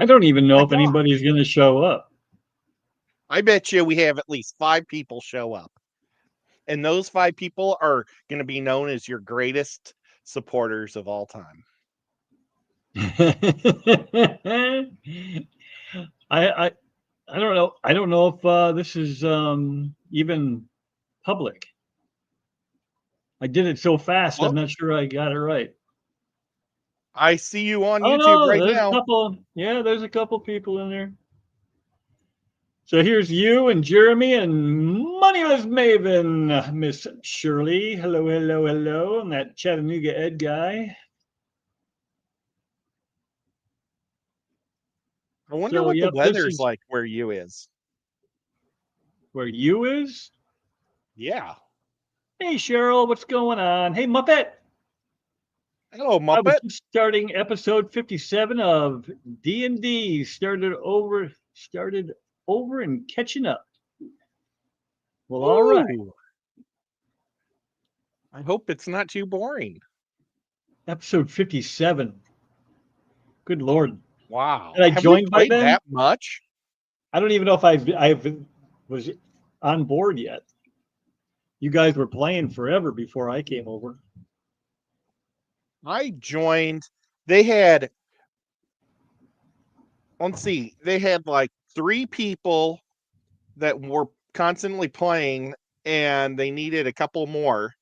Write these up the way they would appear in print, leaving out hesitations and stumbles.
don't even know My if God. anybody's going to show up. I bet you we have at least 5 people show up. And those 5 people are going to be known as your greatest supporters of all time. I don't know. I don't know if this is even public. I did it so fast. Well, I'm not sure I got it right. I see you on Oh YouTube no, right there's a now. couple. Yeah, there's a couple people in there. So here's you and Jeremy and Moneyless Maven, Miss Shirley. Hello, hello, hello. And that Chattanooga Ed guy. I wonder So what the yep, this weather's is like where you is. where you is. Yeah. Hey Cheryl, what's going on? Hey Muppet. Hello, I was Muppet. just starting episode 57 of D&D. Started over and catching up. Well, all right. Ooh. I hope it's not too boring. Episode 57. Good Lord. Wow. Did I Have we join by played then? that much? I don't even know if I was on board yet. You guys were playing forever before I came over. I joined. They had, let's see, they had like 3 people that were constantly playing, and they needed a couple more.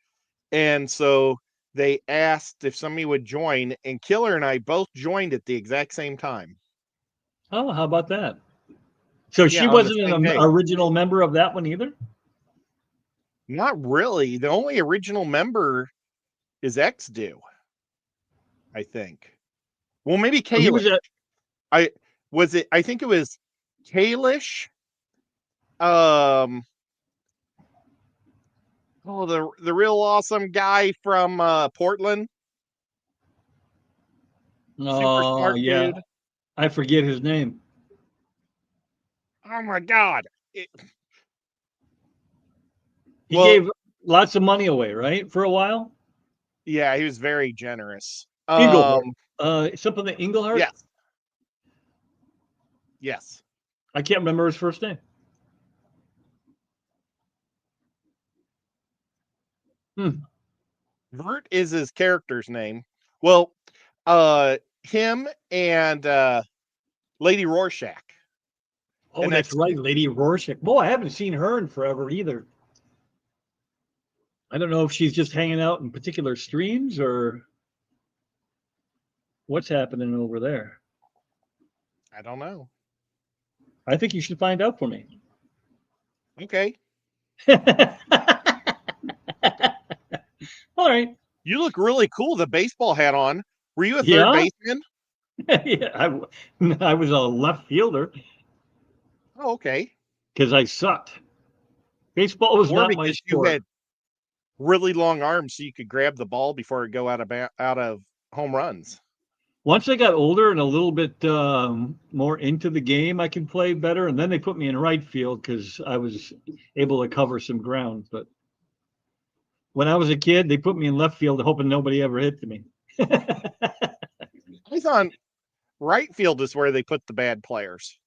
And so they asked if somebody would join, and Killer and I both joined at the exact same time. Oh, how about that? So she Yeah, on the wasn't same an day. original member of that one either? Not really. The only original member is X-Do, I think. Well, maybe Oh, he was Kalish. I think it was Kalish. Oh, the real awesome guy from Portland. Super Oh, smart yeah. dude. I forget his name. Oh my God. He Well, gave lots of money away, right? For a while? yeah, he was very generous. Englehart. Something like Englehart? Yes. Yes. I can't remember his first name. Vert is his character's name. Well, him and Lady Rorschach. Oh, And that's that's right, Lady Rorschach. Boy, I haven't seen her in forever either. I don't know if she's just hanging out in particular streams or what's happening over there. I don't know. I think you should find out for me. Okay. All right. You look really cool. The baseball hat on. Were you a third Yeah. baseman? Yeah, I was a left fielder Oh, okay. because I sucked. Baseball was Or not my because you sport. had really long arms so you could grab the ball before it go out of home runs. Once I got older and a little bit more into the game, I could play better. And then they put me in right field because I was able to cover some ground. But when I was a kid, they put me in left field, hoping nobody ever hit me. I thought right field is where they put the bad players.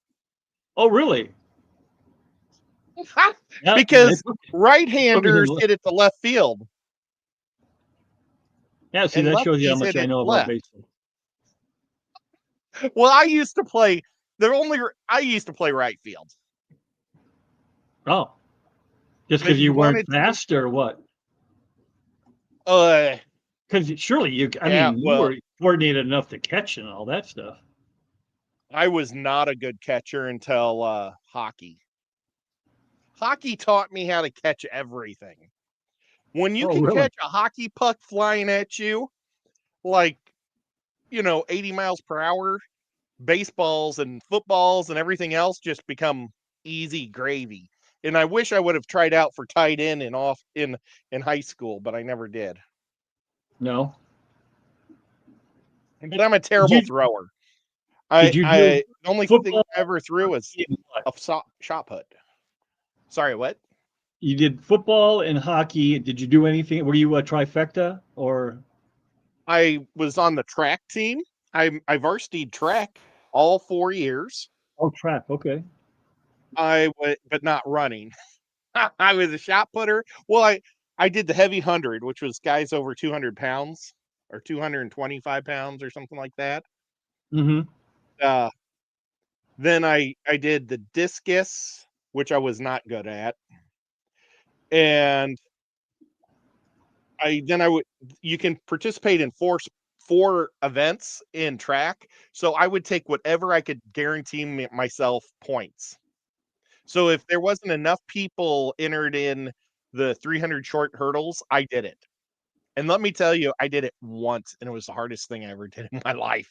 Oh, really? Yeah, Because put me right-handers in, hit at the left field yeah, see, and that shows you how lefties much hit I at know about left. baseball. Well, I used to play right field. Oh, just But because you weren't wanted fast or what? to, Because surely yeah, you well, were coordinated enough to catch and all that stuff. I was not a good catcher until hockey. Hockey taught me how to catch everything. When you Oh, can really? catch a hockey puck flying at you, like, 80 miles per hour, baseballs and footballs and everything else just become easy gravy. And I wish I would have tried out for tight end and off in high school, but I never did. No. But I'm a Did terrible you thrower. did you do The only thing football? I ever threw was And what? a shot put. Sorry, what? You did football and hockey. Did you do anything? Were you a trifecta or? I was on the track team. I varsity track all 4 years. Oh, track. Okay. But not running. I was a shot putter. Well, I did the heavy 100, which was guys over 200 pounds or 225 pounds or something like that. Mm-hmm. Then I did the discus, which I was not good at, and you can participate in four events in track. So I would take whatever I could guarantee myself points. So if there wasn't enough people entered in the 300 short hurdles, I did it. And let me tell you, I did it once, and it was the hardest thing I ever did in my life.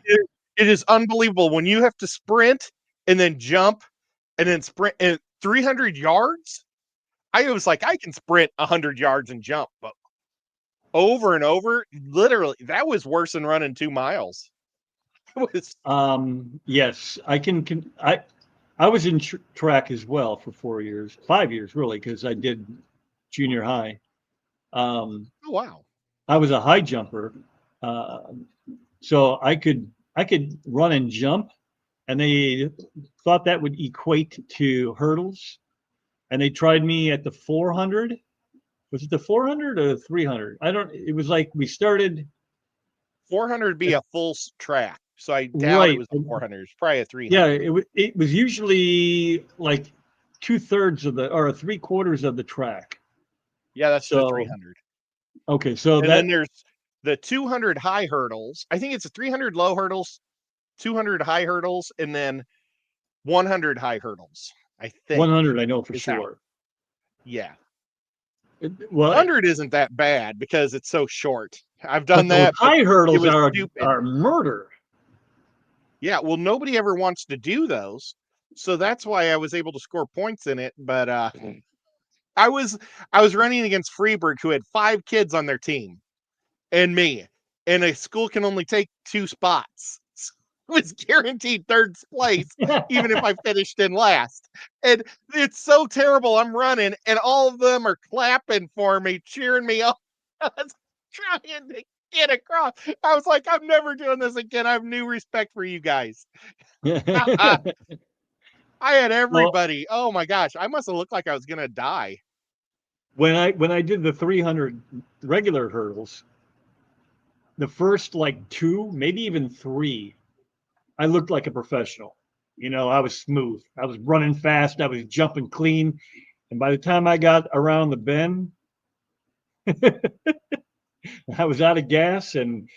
It is unbelievable when you have to sprint and then jump and then sprint and 300 yards. I was like, I can sprint 100 yards and jump, but over and over, literally, that was worse than running 2 miles. It was, Yes, I was in track as well for 4 years, 5 years really, because I did junior high. oh, wow. I was a high jumper, uh, so I could run and jump, and they thought that would equate to hurdles, and they tried me at the 400. Was it the 400 or the 300? I don't. It was like we started 400 be a full track. So I doubt it right. was a 400. It's probably a Yeah, 300. it was usually like 2/3 of the or 3/4 of the track. Yeah, that's the So 300. okay, so And then that there's the 200 high hurdles. I think it's a 300 low hurdles, 200 high hurdles, and then 100 high hurdles. I think 100 I know for is how. sure. Yeah. Well, 100 isn't that bad because it's so short. I've but done those that, but high it hurdles was stupid. are murder. Yeah, well, nobody ever wants to do those. So that's why I was able to score points in it. But I was I was running against Freeburg, who had 5 kids on their team, and me. And a school can only take 2 spots. So I was guaranteed third place, even if I finished in last. And it's so terrible. I'm running, and all of them are clapping for me, cheering me on. I was trying to get across. I was like, I'm never doing this again. I have new respect for you guys. I had Well, everybody. Oh my gosh. I must have looked like I was gonna die. when I did the 300 regular hurdles, the first like two, maybe even three, I looked like a professional. I was smooth. I was running fast. I was jumping clean. And by the time I got around the bend, I was out of gas and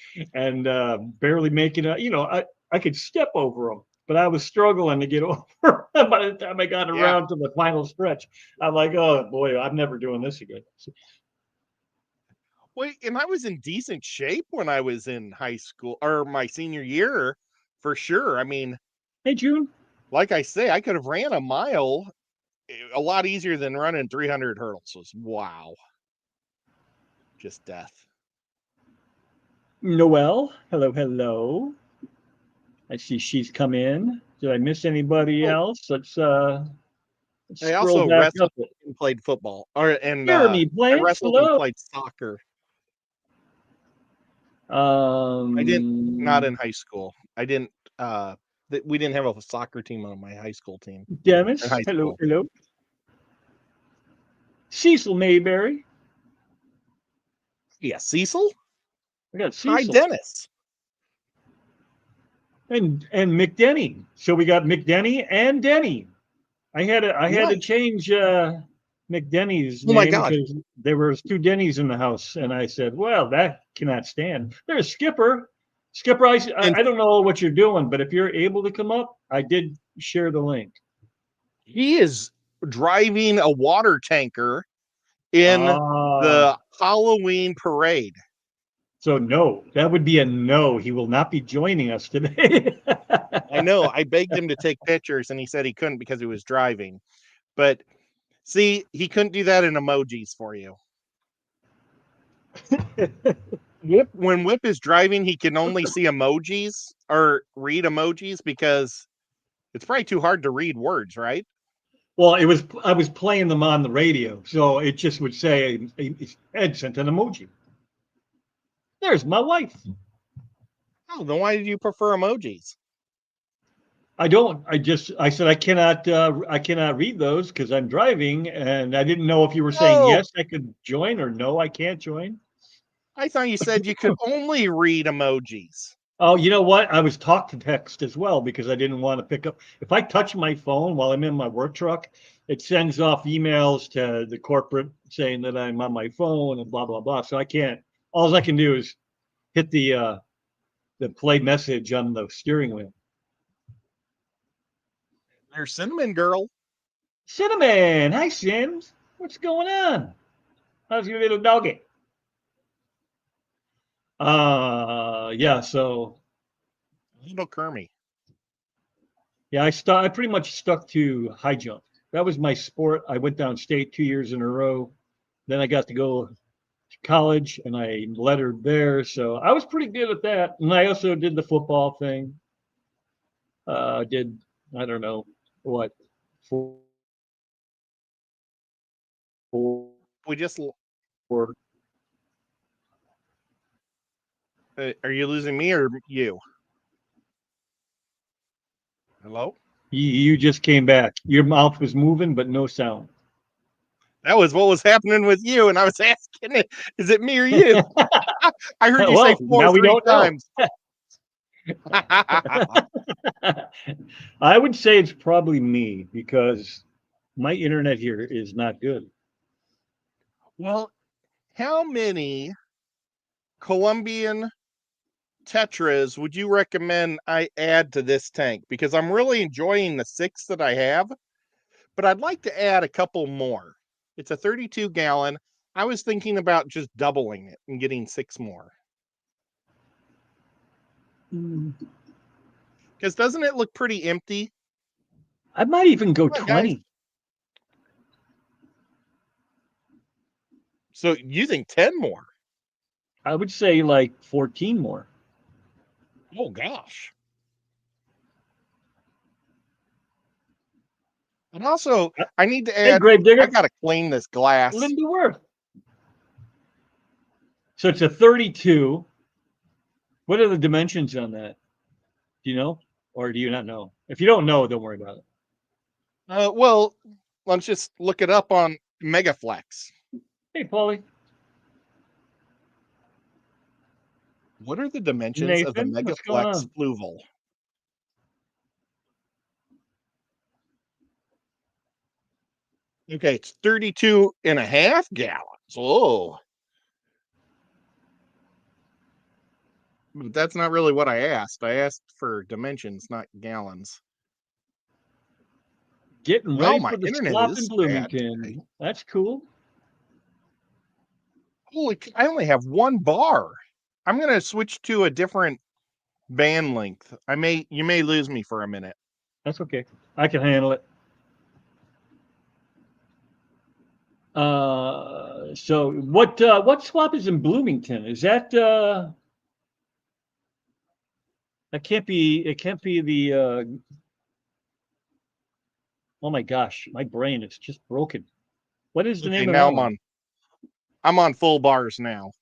barely making it. I could step over them, but I was struggling to get over. By the time I got Yeah. around to the final stretch, I'm like, oh boy, I'm never doing this again. Wait, and I was in decent shape when I was in high school or my senior year for sure. I mean, Hey, June. like I say, I could have ran a mile a lot easier than running 300 hurdles. Was wow. Just death. Noelle, hello, hello. I see she's come in. Did I miss anybody Oh, else? Let's I scroll also back wrestled up. and played football. I Jeremy Plants, wrestled and hello. played soccer. I didn't not in Um, high school. I didn't we didn't have a soccer team on my high school team in Dennis, high hello, school. hello. Cecil Mayberry. Yeah, Cecil? I got Hi, Cecil Dennis. and McDenny. So we got McDenny and Denny. I had to Nice. change McDenny's Oh my name God. because there was two Denny's in the house, and I said, "Well, that cannot stand." There's Skipper. Skipper, And I don't know what you're doing, but if you're able to come up, I did share the link. he is driving a water tanker in Ah, the Halloween parade. so no, that would be a no. He will not be joining us today. I know. I begged him to take pictures and he said he couldn't because he was driving. But see, he couldn't do that in emojis for you. When Whip is driving, he can only see emojis or read emojis because it's probably too hard to read words, right? Well, I was playing them on the radio, so it just would say Ed sent an emoji. There's my wife. Oh, then why did you prefer emojis? I don't. I said I cannot read those because I'm driving, and I didn't know if you were saying Oh, yes, I could join, or no, I can't join. I thought you said you could only read emojis. Oh, you know what? I was talk to text as well because I didn't want to pick up. If I touch my phone while I'm in my work truck, it sends off emails to the corporate saying that I'm on my phone and blah blah blah. So I can't. All I can do is hit the play message on the steering wheel. There's Cinnamon Girl. Cinnamon, hi Sims. What's going on? How's your little doggy? Yeah. So Little Kermie. yeah, I pretty much stuck to high jump. That was my sport. I went downstate 2 years in a row. Then I got to go to college and I lettered there. So I was pretty good at that. And I also did the football thing. Did, I don't know what, four, We just four. are you losing me or you? Hello? You just came back. Your mouth was moving, but no sound. That was what was happening with you, and I was asking it, is it me or you? I heard you say Well, four now we 3 don't know. times. I would say it's probably me because my internet here is not good. Well, how many Colombian tetras would you recommend I add to this tank? Because I'm really enjoying the 6 that I have, but I'd like to add a couple more. It's a 32-gallon. I was thinking about just doubling it and getting 6 more. Because doesn't it look pretty empty? I might even go Come on, guys. 20. So you think 10 more? I would say like 14 more. Oh gosh. And also, I need to Hey, add, Gravedigger, I've got to clean this glass. Linda Worth. So it's a 32. What are the dimensions on that? Do you know? Or do you not know? If you don't know, don't worry about it. Well, let's just look it up on Megaflex. Hey, Paulie. What are the dimensions of the Nathan, what's going Megaflex on? Fluval? Okay, it's 32.5 gallons. Oh, but that's not really what I asked. I asked for dimensions, not gallons. Getting Well, ready my for the internet swap in is bad today. Bloomington. That's cool. Holy, I only have one bar. I'm gonna switch to a different band length. You may lose me for a minute. That's okay. I can handle it. So what swap is in Bloomington? Is that it can't be the oh my gosh, my brain is just broken. What is the Okay, name of now that one? I'm on full bars now.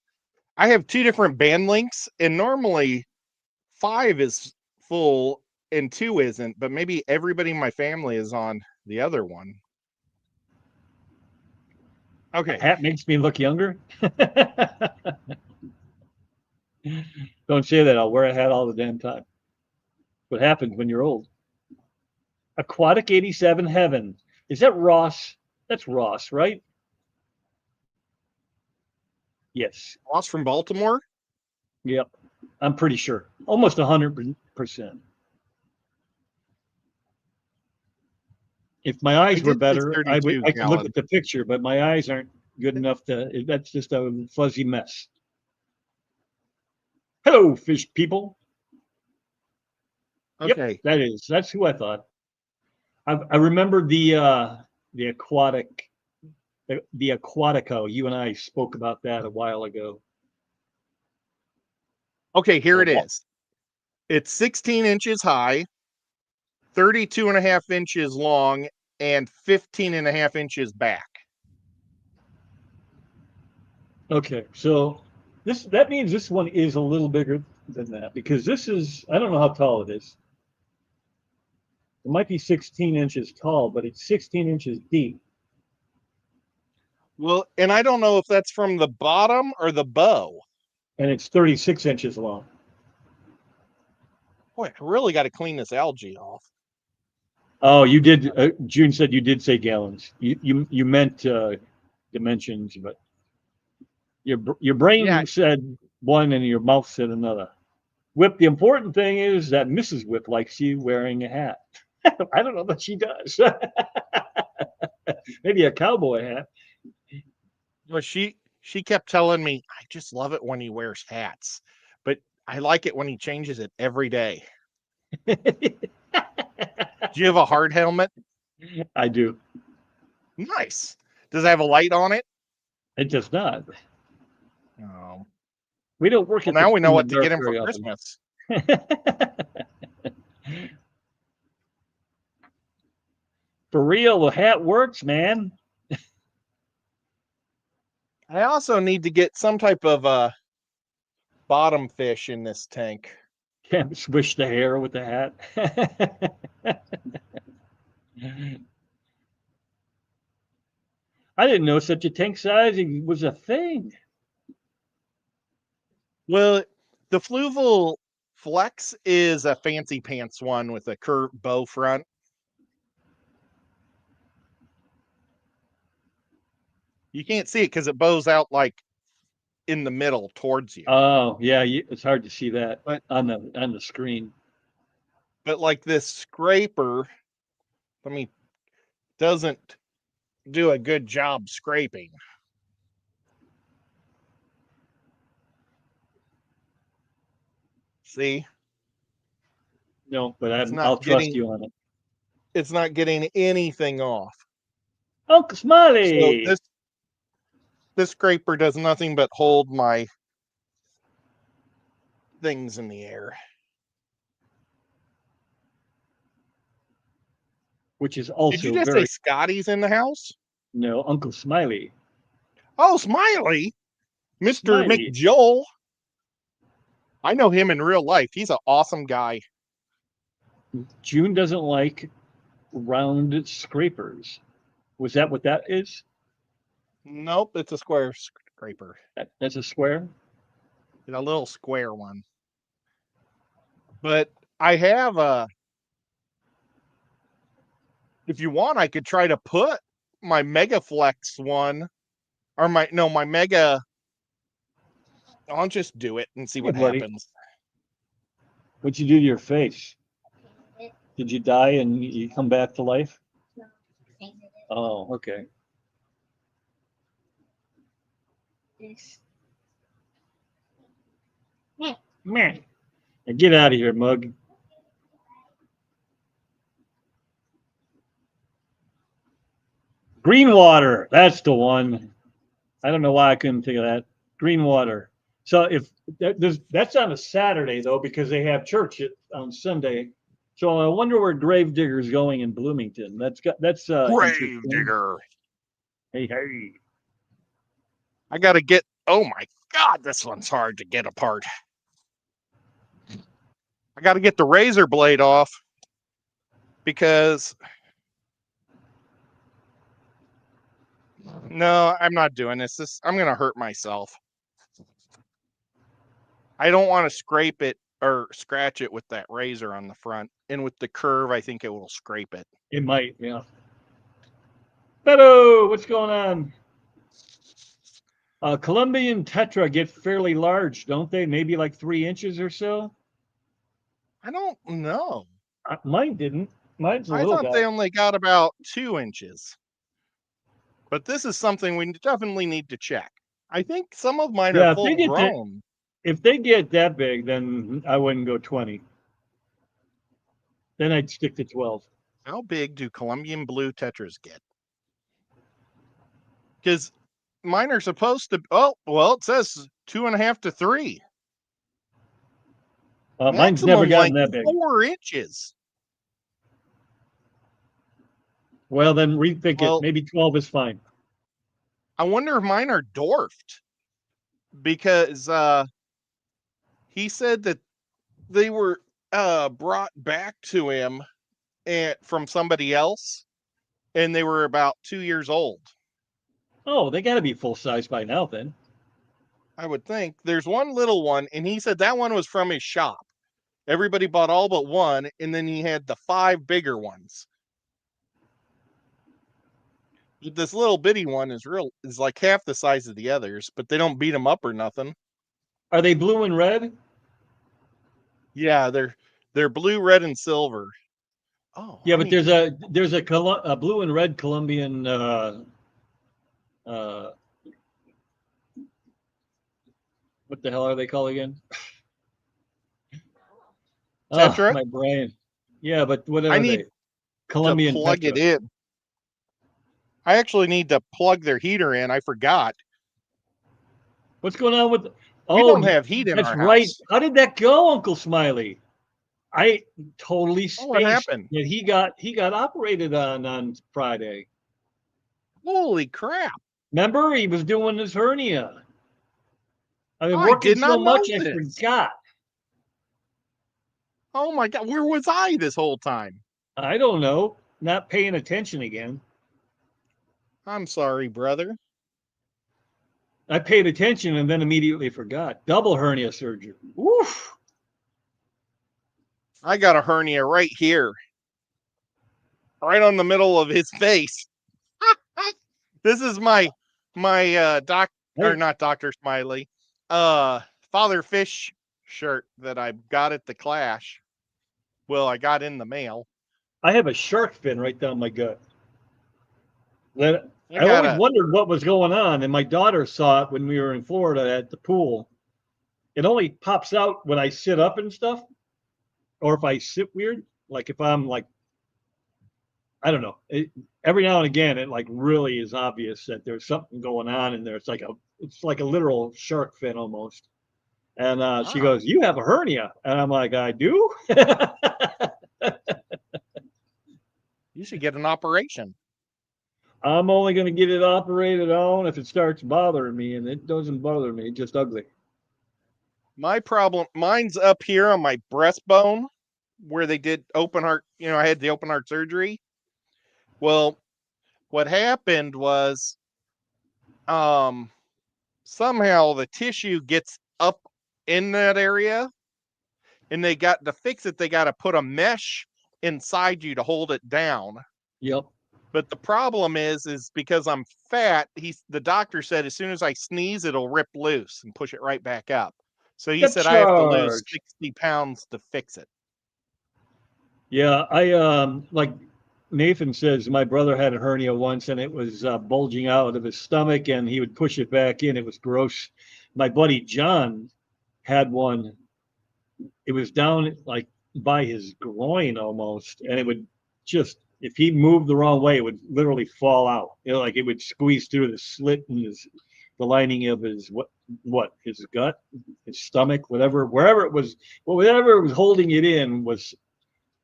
I have 2 different band links, and normally 5 is full and 2 isn't, but maybe everybody in my family is on the other one. A Okay. hat makes me look younger. Don't say that. I'll wear a hat all the damn time. What happens when you're old? Aquatic 87 Heaven. Is that Ross? That's Ross, right? Yes. Ross from Baltimore? Yep. I'm pretty sure. Almost 100%. If my I eyes were did say better, 32 I could look gallon. at the picture, but my eyes aren't good enough to. That's just a fuzzy mess. Hello, fish people. Okay. Yep, that's who I thought. I remember the aquatic, the Aquatico. You and I spoke about that a while ago. Okay, here it Oh, is. It's 16 inches high, 32.5 inches long, and 15.5 inches back. okay, so that means this one is a little bigger than that because this is I don't know how tall it is. It might be 16 inches tall, but it's 16 inches deep. Well, and I don't know if that's from the bottom or the bow. And it's 36 inches long. Boy, I really got to clean this algae off. Oh, you did. June said you did say gallons. You meant dimensions, but your brain said one and your mouth said another. Whip, the important thing is that Mrs. Whip likes you wearing a hat. I don't know that she does. Maybe a cowboy hat. Well, she kept telling me, I just love it when he wears hats, but I like it when he changes it every day. Do you have a hard helmet? I do. Nice. Does it have a light on it? It does not. No. We don't work Well, at now we know in the what to get dark him for very often. Christmas. For real, the hat works, man. I also need to get some type of bottom fish in this tank. Can't swish the hair with the hat. I didn't know such a tank sizing was a thing. Well, the Fluval Flex is a fancy pants one with a curved bow front. You can't see it because it bows out like in the middle towards you. Oh yeah, it's hard to see that But on the screen. but like this scraper, doesn't do a good job scraping. See, No, but it's I'll not trust getting you on it. it's not getting anything off. Uncle So Smiley, this scraper does nothing but hold my things in the air. which is Did you also just say very Scotty's in the house? no Uncle Smiley. Oh, Smiley, Mr. Smiley. McJoel. I know him in real life. He's an awesome guy. June doesn't like round scrapers. Was that what that is? Nope, it's a square scraper. That's a square. It's a little square one. But I have a. If you want, I could try to put my Mega Flex one, or my Mega. I'll just do it and see Hey, what buddy. happens. What'd you do to your face? Did you die and you come back to life? Oh, okay. Man, get out of here, mug. Green water. That's the one. I don't know why I couldn't think of that. Green water. So if that's on a Saturday though, because they have church on Sunday. So I wonder where Gravedigger's going in Bloomington. That's Gravedigger. Hey, hey. I got to get. Oh my God, this one's hard to get apart. I got to get the razor blade off because. No, I'm not doing this. I'm going to hurt myself. I don't want to scrape it or scratch it with that razor on the front. And with the curve, I think it will scrape it. It might, yeah. Beto, what's going on? Colombian tetra get fairly large, don't they? Maybe like 3 inches or so. I don't know. Mine didn't. Mine's a I little thought guy. they only got about 2 inches. But this is something we definitely need to check. I think some of mine are full grown. If they get that big, then I wouldn't go 20. Then I'd stick to 12. How big do Colombian blue tetras get? Because mine are supposed to. Oh, well, it says 2.5 to 3. Mine's never gotten like that big. 4 inches. Well, then rethink it. Maybe 12 is fine. I wonder if mine are dwarfed because he said that they were brought back to him from somebody else, and they were about 2 years old. Oh, they got to be full size by now then. I would think. There's one little one, and he said that one was from his shop. Everybody bought all but one, and then he had the 5 bigger ones. This little bitty one is like half the size of the others, but they don't beat them up or nothing. Are they blue and red? Yeah, they're blue, red, and silver. Oh, Yeah, but there's a blue and red Colombian uh, what the hell are they called again? Oh, Tetra. my brain. Yeah, but what I are need they? to Colombian plug it Tetra. in. I actually need to plug their heater in. I forgot. What's going on with? We Oh, don't have heat in that's our right. house. How did that go, Uncle Smiley? I totally Oh, what spaced happened? that he got operated on Friday. Holy crap. Remember, he was doing his hernia. I've been I working did so not know much, I this. forgot. Oh my God. Where was I this whole time? I don't know. Not paying attention again. I'm sorry, brother. I paid attention and then immediately forgot. Double hernia surgery. Oof. I got a hernia right here, right on the middle of his face. This is my doc or Hey, not Dr. Smiley, uh Father Fish shirt that I got at the Clash. Well, I got in the mail. I have a shark fin right down my gut. That I I got always a wondered what was going on, and my daughter saw it when we were in Florida at the pool. It only pops out when I sit up and stuff, or if I sit weird. Like if I'm like, I don't know. Every now and again, it like really is obvious that there's something going on in there. It's like a literal shark fin almost. And she wow. goes, "You have a hernia," and I'm like, "I do." You should get an operation. I'm only going to get it operated on if it starts bothering me, and it doesn't bother me. It's just ugly. Mine's up here on my breastbone where they did open heart, I had the open heart surgery. Well, what happened was um somehow the tissue gets up in that area, and they got to fix it. They got to put a mesh inside you to hold it down. Yep. But the problem is because I'm fat, the doctor said as soon as I sneeze, it'll rip loose and push it right back up. So he Depth said I have to lose charge. 60 pounds to fix it. Yeah, I like Nathan says my brother had a hernia once and it was bulging out of his stomach and he would push it back in. It was gross. My buddy John had one. It was down like by his groin almost, and it would just if he moved the wrong way, it would literally fall out. Like it would squeeze through the slit in the lining of his his gut, his stomach, wherever it was, whatever was holding it in was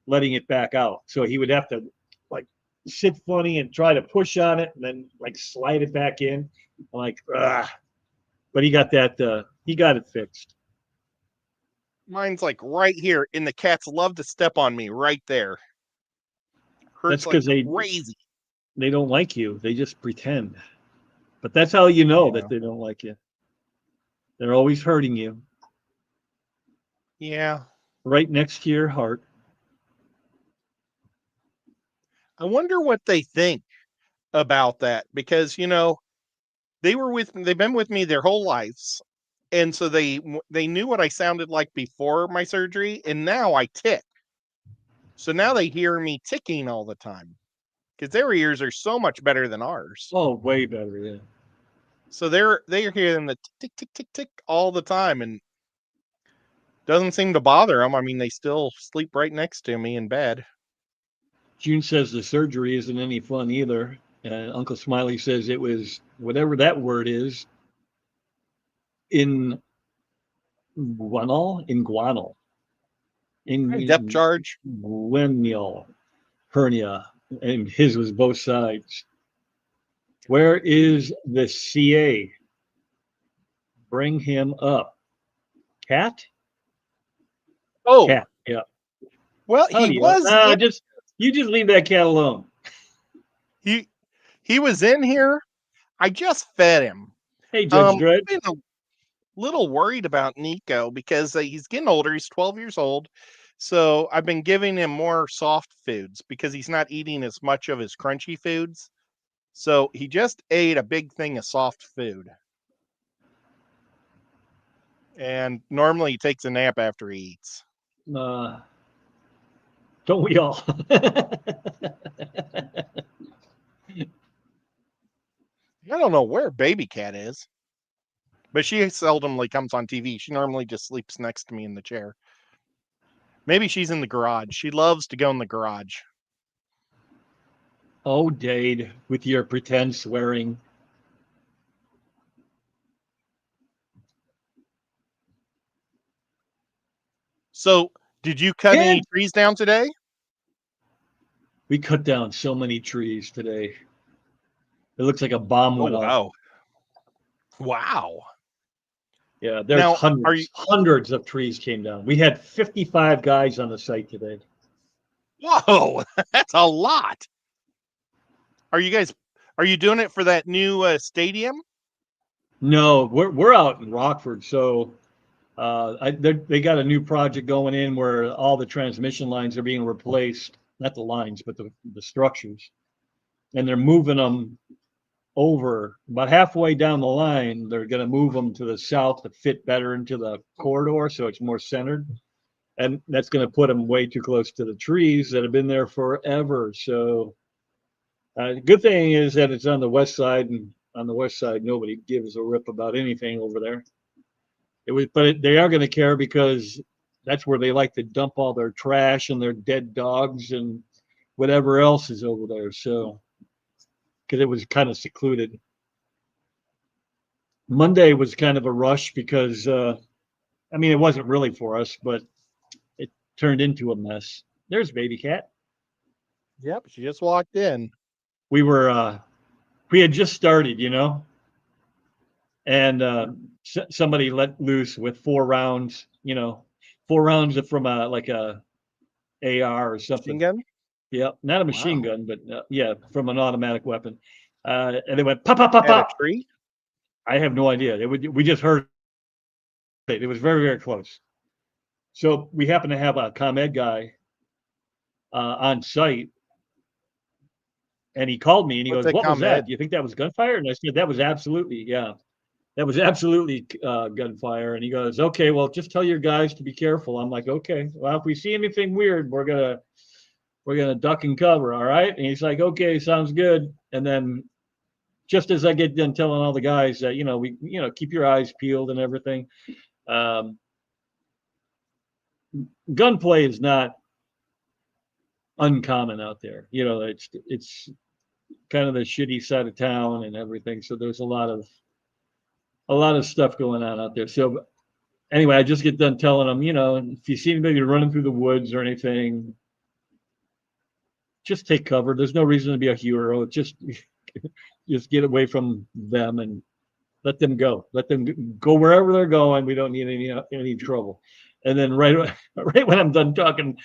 letting it back out. So he would have to like sit funny and try to push on it and then like slide it back in. I'm like, ah. But he got he got it fixed. Mine's like right here, and the cats love to step on me right there. That's Hurts like because crazy. they don't like you. They just pretend. But that's how you know that Yeah. they don't like you. They're always hurting you Yeah. right next to your heart. I wonder what they think about that because, they've been with me their whole lives. And so they knew what I sounded like before my surgery, and now I tick. So now they hear me ticking all the time because their ears are so much better than ours. Oh, way better, yeah. So they're hearing the tick tick tick tick all the time, and doesn't seem to bother them. I mean, they still sleep right next to me in bed. June says the surgery isn't any fun either. And Uncle Smiley says it was whatever that word is in guanal, Depth charge. inguinal hernia, and his was both sides. Where is the CA? Bring him up. Cat? Oh, Cat. Yeah. well, he Howdy. was in. Just You just leave that cat alone. He was in here. I just fed him. Hey, Judge I've Dredd. been a little worried about Nico because he's getting older. He's 12 years old. So I've been giving him more soft foods because he's not eating as much of his crunchy foods. So he just ate a big thing of soft food. And normally he takes a nap after he eats. Don't we all? I don't know where Baby Cat is, but she seldomly comes on TV. She normally just sleeps next to me in the chair. Maybe she's in the garage. She loves to go in the garage. Oh, Dade, with your pretend swearing. So, did you cut any Kid! trees down today? We cut down so many trees today. It looks like a bomb Oh, went off. wow. Wow. Yeah, there's Now, are you? hundreds of trees came down. We had 55 guys on the site today. Whoa, that's a lot. Are you doing it for that new stadium? No, we're out in Rockford, so they got a new project going in where all the transmission lines are being replaced. Not the lines, but the structures, and they're moving them over about halfway down the line. They're going to move them to the south to fit better into the corridor, so it's more centered. And that's going to put them way too close to the trees that have been there forever. So, good thing is that it's on the west side, and on the west side, nobody gives a rip about anything over there. They are going to care because that's where they like to dump all their trash and their dead dogs and whatever else is over there. So, because it was kind of secluded. Monday was kind of a rush because, I mean, it wasn't really for us, but it turned into a mess. There's baby cat. Yep, she just walked in. We were, we had just started, and somebody let loose with 4 rounds, 4 rounds from like a AR or Machine something. gun? Yeah, not a machine Wow. gun, but yeah, from an automatic weapon. And they went pop, pop, pop, At a pop. tree? I have no idea. We just heard it. It was very, very close. So we happen to have a ComEd guy on site, and he called me and he What's goes, that "What was that? ComEd? Do you think that was gunfire?" And I said, "That was absolutely, yeah, that was absolutely gunfire." And he goes, "Okay, well, just tell your guys to be careful." I'm like, "Okay, well, if we see anything weird, we're gonna duck and cover, all right?" And he's like, "Okay, sounds good." And then just as I get done telling all the guys that keep your eyes peeled and everything, um, gunplay is not uncommon out there. It's kind of the shitty side of town and everything. So there's a lot of stuff going on out there. So anyway, I just get done telling them, if you see anybody running through the woods or anything, just take cover. There's no reason to be a hero. Just get away from them and let them go. Let them go wherever they're going. We don't need any trouble. And then right when I'm done talking,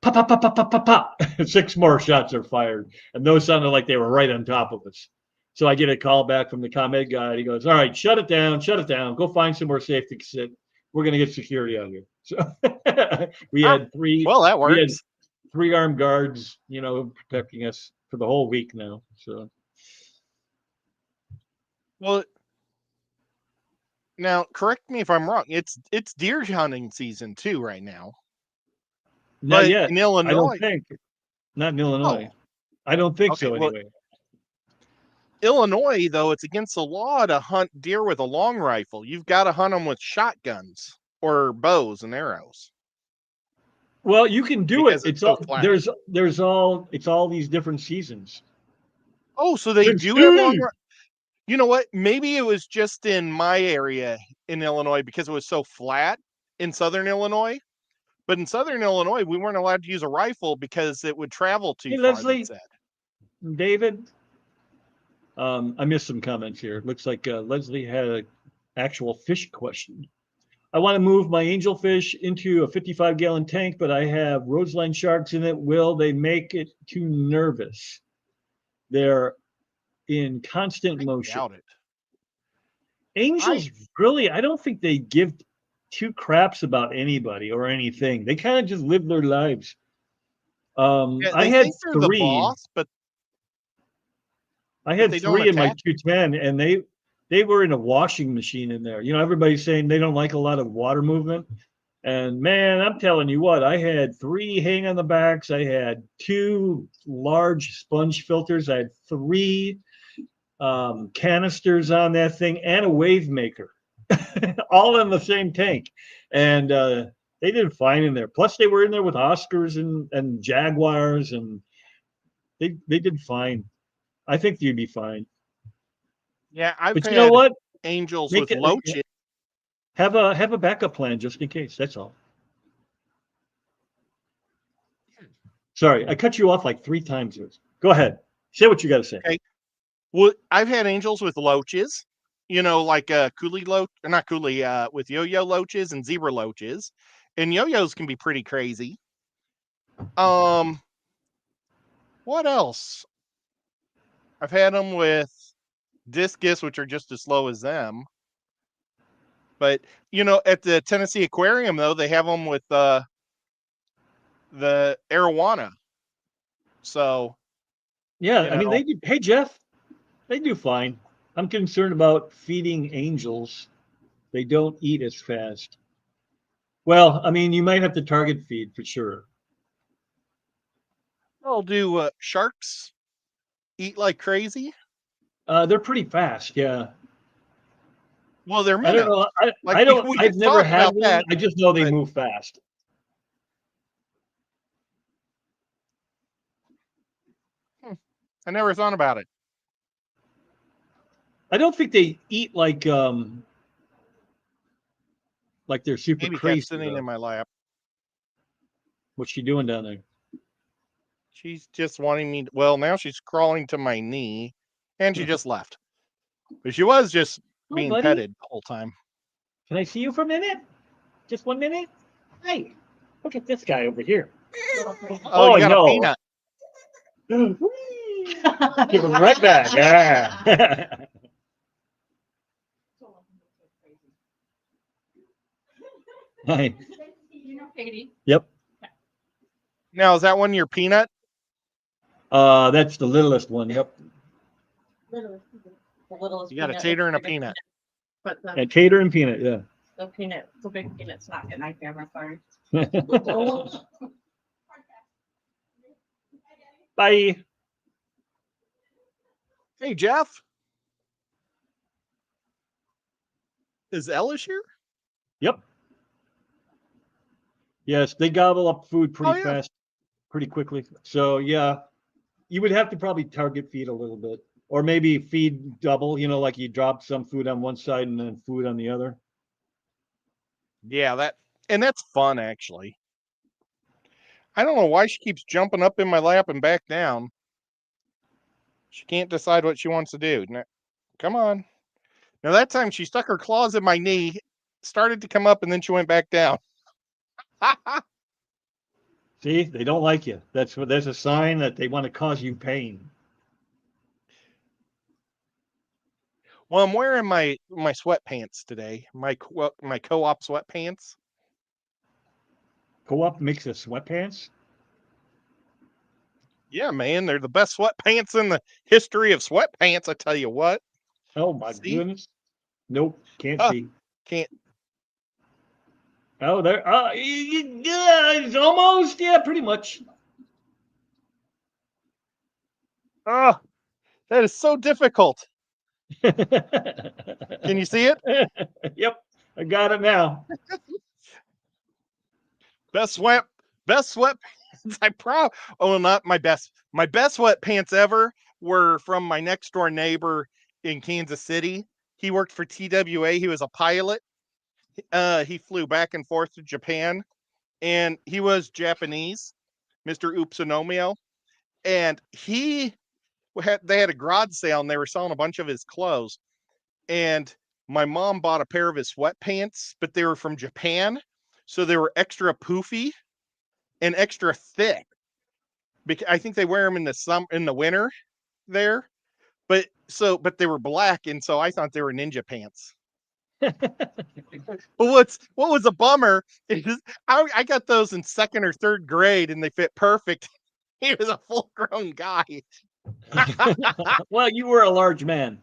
pop, pop, pop, pop, pop, pop, pop. 6 more shots are fired, and those sounded like they were right on top of us. So I get a call back from the ComEd guy. And he goes, "All right, shut it down, shut it down. Go find somewhere safe to sit. We're gonna get security out here." So we Ah, had three well, that we had works. 3 armed guards, protecting us for the whole week now. So Well, now correct me if I'm wrong. It's deer hunting season too right now. not But yet. in I don't Illinois, think. Not in Illinois. oh, I don't think okay. so Well, anyway. Illinois though, it's against the law to hunt deer with a long rifle. You've got to hunt them with shotguns or bows and arrows Well, you can do it. because it's It's so all flat. it's all these different seasons. Oh, so they Vince do have long. Steve. You know what? Maybe it was just in my area in Illinois because it was so flat in southern Illinois. But in southern Illinois, we weren't allowed to use a rifle because it would travel too Hey, far, they Leslie, said. David. I missed some comments here. Looks like Leslie had an actual fish question. I want to move my angelfish into a 55-gallon tank, but I have roseline sharks in it. Will they make it too nervous? They're in constant I motion. doubt it. Angels really, I don't think they give two craps about anybody or anything. They kind of just live their lives. Yeah, I they had think they're the three. boss, but I had they don't three in my attack. 210, and they were in a washing machine in there. Everybody's saying they don't like a lot of water movement. And man, I'm telling you what, I had three hang on the backs. I had two large sponge filters. I had three canisters on that thing and a wave maker, all in the same tank. And they did fine in there. Plus, they were in there with Oscars and Jaguars, and they did fine. I think you'd be fine. Yeah, I've But you know had what? angels Make with it loaches. have a backup plan just in case. That's all. Sorry, I cut you off like 3 times. Go ahead. Say what you got to say. Okay. Well, I've had angels with loaches, like coolie loach, or not coolie, with yo-yo loaches and zebra loaches. And yo-yos can be pretty crazy. What else? I've had them with discus, which are just as slow as them. But, at the Tennessee Aquarium, though, they have them with the arowana. So, Yeah, I mean, they do. Hey, Jeff, they do fine. I'm concerned about feeding angels. They don't eat as fast. Well, I mean, you might have to target feed for sure. I'll do sharks eat like crazy. They're pretty fast. Yeah. Well, they're I don't minnows. know. Like I don't. we I've just never talked had about one. that. I just know they But move fast. I never thought about it. I don't think they eat like they're super Baby cat's crazy sitting though. in my lap. What's she doing down there? She's just wanting me. Well, now she's crawling to my knee, and she just left. But she was just Hi, being buddy. petted the whole time. Can I see you for a minute? Just 1 minute? Hey, look at this guy over here. Oh, you got a no. peanut. Give him right back. Yeah. Hi. Katie. Yep. Now, is that one your peanut? That's the littlest one. Yep. The littlest You got a peanut, tater and a the big peanut. But And tater and peanut. Yeah. the big peanut's not getting my camera, sorry. Bye. Hey, Jeff. Is Ellis here? Yep. Yes, they gobble up food pretty yeah. fast, pretty quickly. So yeah, you would have to probably target feed a little bit, or maybe feed double. Like you drop some food on one side and then food on the other. Yeah, that's fun actually. I don't know why she keeps jumping up in my lap and back down. She can't decide what she wants to do. Now, come on. Now that time she stuck her claws in my knee, started to come up, and then she went back down. See, they don't like you. That's a sign that they want to cause you pain. Well, I'm wearing my sweatpants today. My co-op sweatpants. Co-op makes us sweatpants. Yeah, man, they're the best sweatpants in the history of sweatpants. I tell you what. Oh my goodness. Nope, can't see. Can't. Oh, there. Yeah, it's almost. Yeah, pretty much. Oh, that is so difficult. Can you see it? Yep, I got it now. Best sweatpants. Not my best. My best sweatpants ever were from my next door neighbor in Kansas City. He worked for TWA. He was a pilot. He flew back and forth to Japan, and he was Japanese, Mr. Utsunomiya. And they had a garage sale, and they were selling a bunch of his clothes. And my mom bought a pair of his sweatpants, but they were from Japan, so they were extra poofy and extra thick. Because I think they wear them in the winter there, but they were black, and so I thought they were ninja pants. But what was a bummer is I got those in second or third grade, and they fit perfect. He was a full grown guy, Well, you were a large man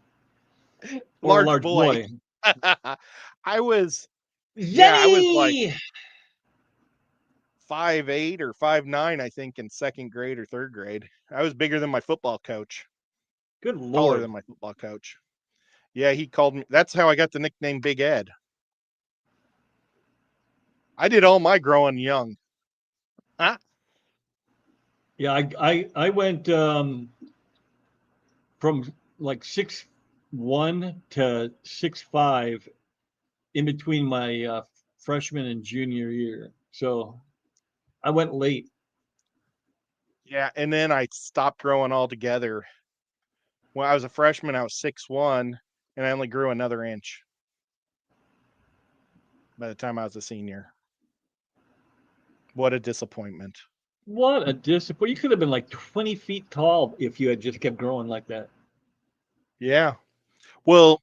or a large large boy. boy. I was like Zenny! 5'8" or 5'9", I think, in second grade or third grade. I was bigger than my football coach, Good taller Lord. than my football coach. Yeah, he called me. That's how I got the nickname Big Ed. I did all my growing young. Huh? Yeah, I went from like 6'1" to 6'5" in between my freshman and junior year. So I went late. Yeah, and then I stopped growing altogether. When I was a freshman, I was 6'1", and I only grew another inch by the time I was a senior. What a disappointment. What a disappointment. You could have been like 20 feet tall if you had just kept growing like that. Yeah. Well,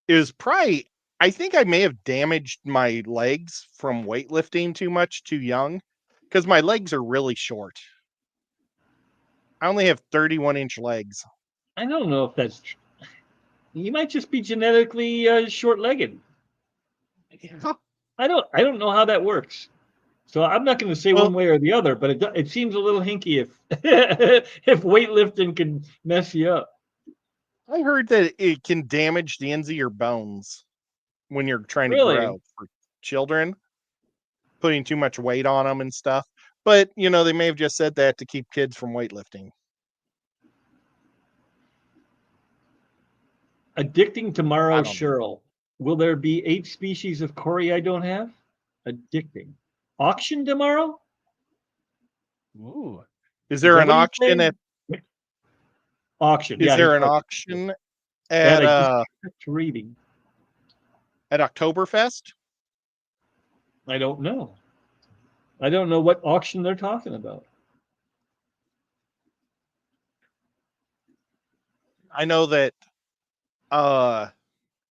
it was probably, I think I may have damaged my legs from weightlifting too much too young, because my legs are really short. I only have 31-inch legs. I don't know if that's true. You might just be genetically short-legged. I don't know how that works. So I'm not going to say Well, one way or the other, but it seems a little hinky if if weightlifting can mess you up. I heard that it can damage the ends of your bones when you're trying to Really? grow for children, putting too much weight on them and stuff. But, they may have just said that to keep kids from weightlifting. Addicting tomorrow, I don't know. Cheryl. Will there be 8 species of Cory I don't have? Addicting. Auction tomorrow? Ooh. Is Is there that an what he's auction saying? at Auction. is Yeah, he's there an talking auction that at I just kept reading. at Oktoberfest? I don't know. I don't know what auction they're talking about. I know that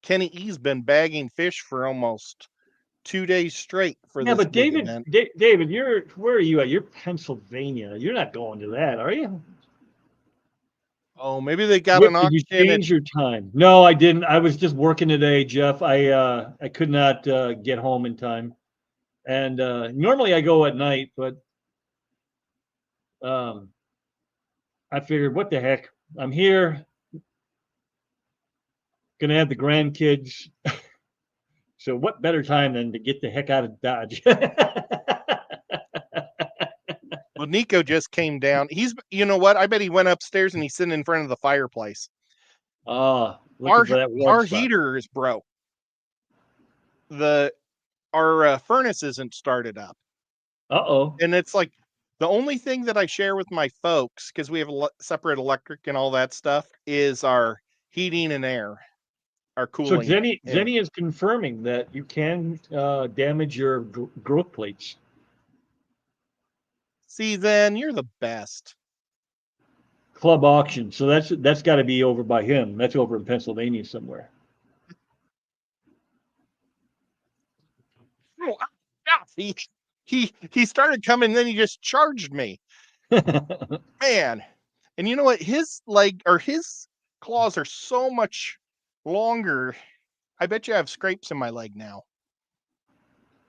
Kenny E's been bagging fish for almost 2 days straight for Yeah, this but big event. David, where are you at? You're Pennsylvania. You're not going to that, are you? Oh, maybe they got What, an did you auction at change your time? No, I didn't. I was just working today, Jeff. I could not get home in time. And normally I go at night, but um, I figured, what the heck? I'm here, gonna have the grandkids. So what better time than to get the heck out of Dodge? Well, Nico just came down. You know what? I bet he went upstairs and he's sitting in front of the fireplace. Ah, Our looking for that warm our spot. heater is broke. Our furnace isn't started up, Uh-oh. and it's like the only thing that I share with my folks, because we have separate electric and all that stuff, is our heating and air, our So cooling air. Zenny is confirming that you can damage your growth plates. See, then you're the best. Club auction. So that's got to be over by him. That's over in Pennsylvania somewhere. Oh, yeah, he started coming, then he just charged me, man. And you know what? His claws are so much longer. I bet you I have scrapes in my leg now.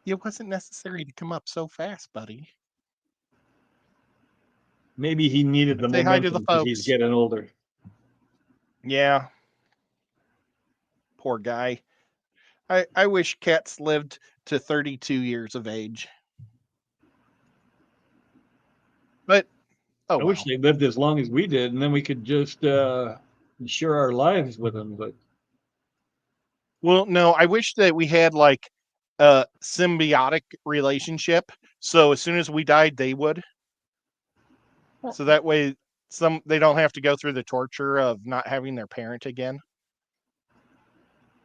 It wasn't necessary to come up so fast, buddy. Maybe he needed the Say hi to the momentum because he's folks. getting older. Yeah, poor guy. I wish cats lived to 32 years of age. But oh I wish well. they lived as long as we did, and then we could just share our lives with them. But Well, no, I wish that we had like a symbiotic relationship. So as soon as we died, they would. So that way they don't have to go through the torture of not having their parent again.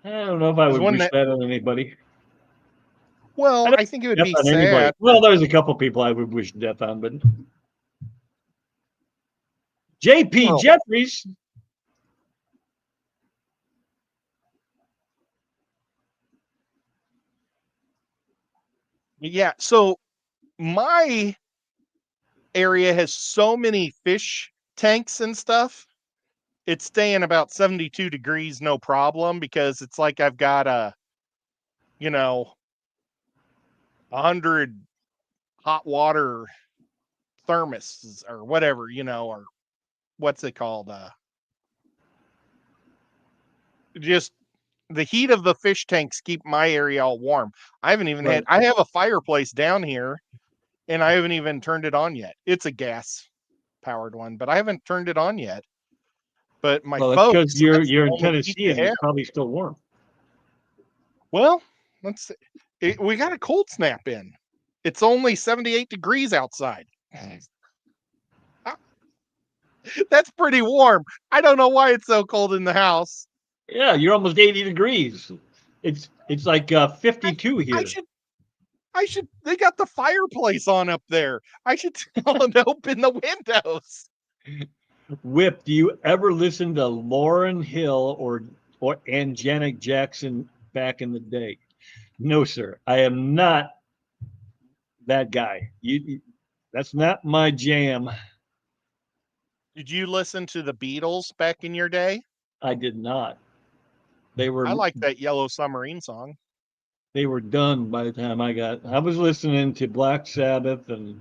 I don't know if I There's would one wish that- that on anybody. Well, don't I think it would Death be on sad. anybody. Well, there's a couple people I would wish death on, but J.P. Well- Jeffries. Yeah. So my area has so many fish tanks and stuff. It's staying about 72 degrees, no problem, because it's like I've got a, 100 hot water thermos or whatever, or what's it called? Just the heat of the fish tanks keep my area all warm. I haven't even Right. I have a fireplace down here and I haven't even turned it on yet. It's a gas powered one, but I haven't turned it on yet. But my Well, that's folks, because you're that's the in only heat Tennessee they and it's have. probably still warm. Well, we got a cold snap in. It's only 78 degrees outside. That's pretty warm. I don't know why it's so cold in the house. Yeah, you're almost 80 degrees. It's like 52 here. I should. They got the fireplace on up there. I should tell them to open the windows. Whip, do you ever listen to Lauryn Hill or and Janet Jackson back in the day? No, sir. I am not that guy. That's not my jam. Did you listen to the Beatles back in your day? I did not. They were I like that Yellow Submarine song. they were done by the time I was listening to Black Sabbath and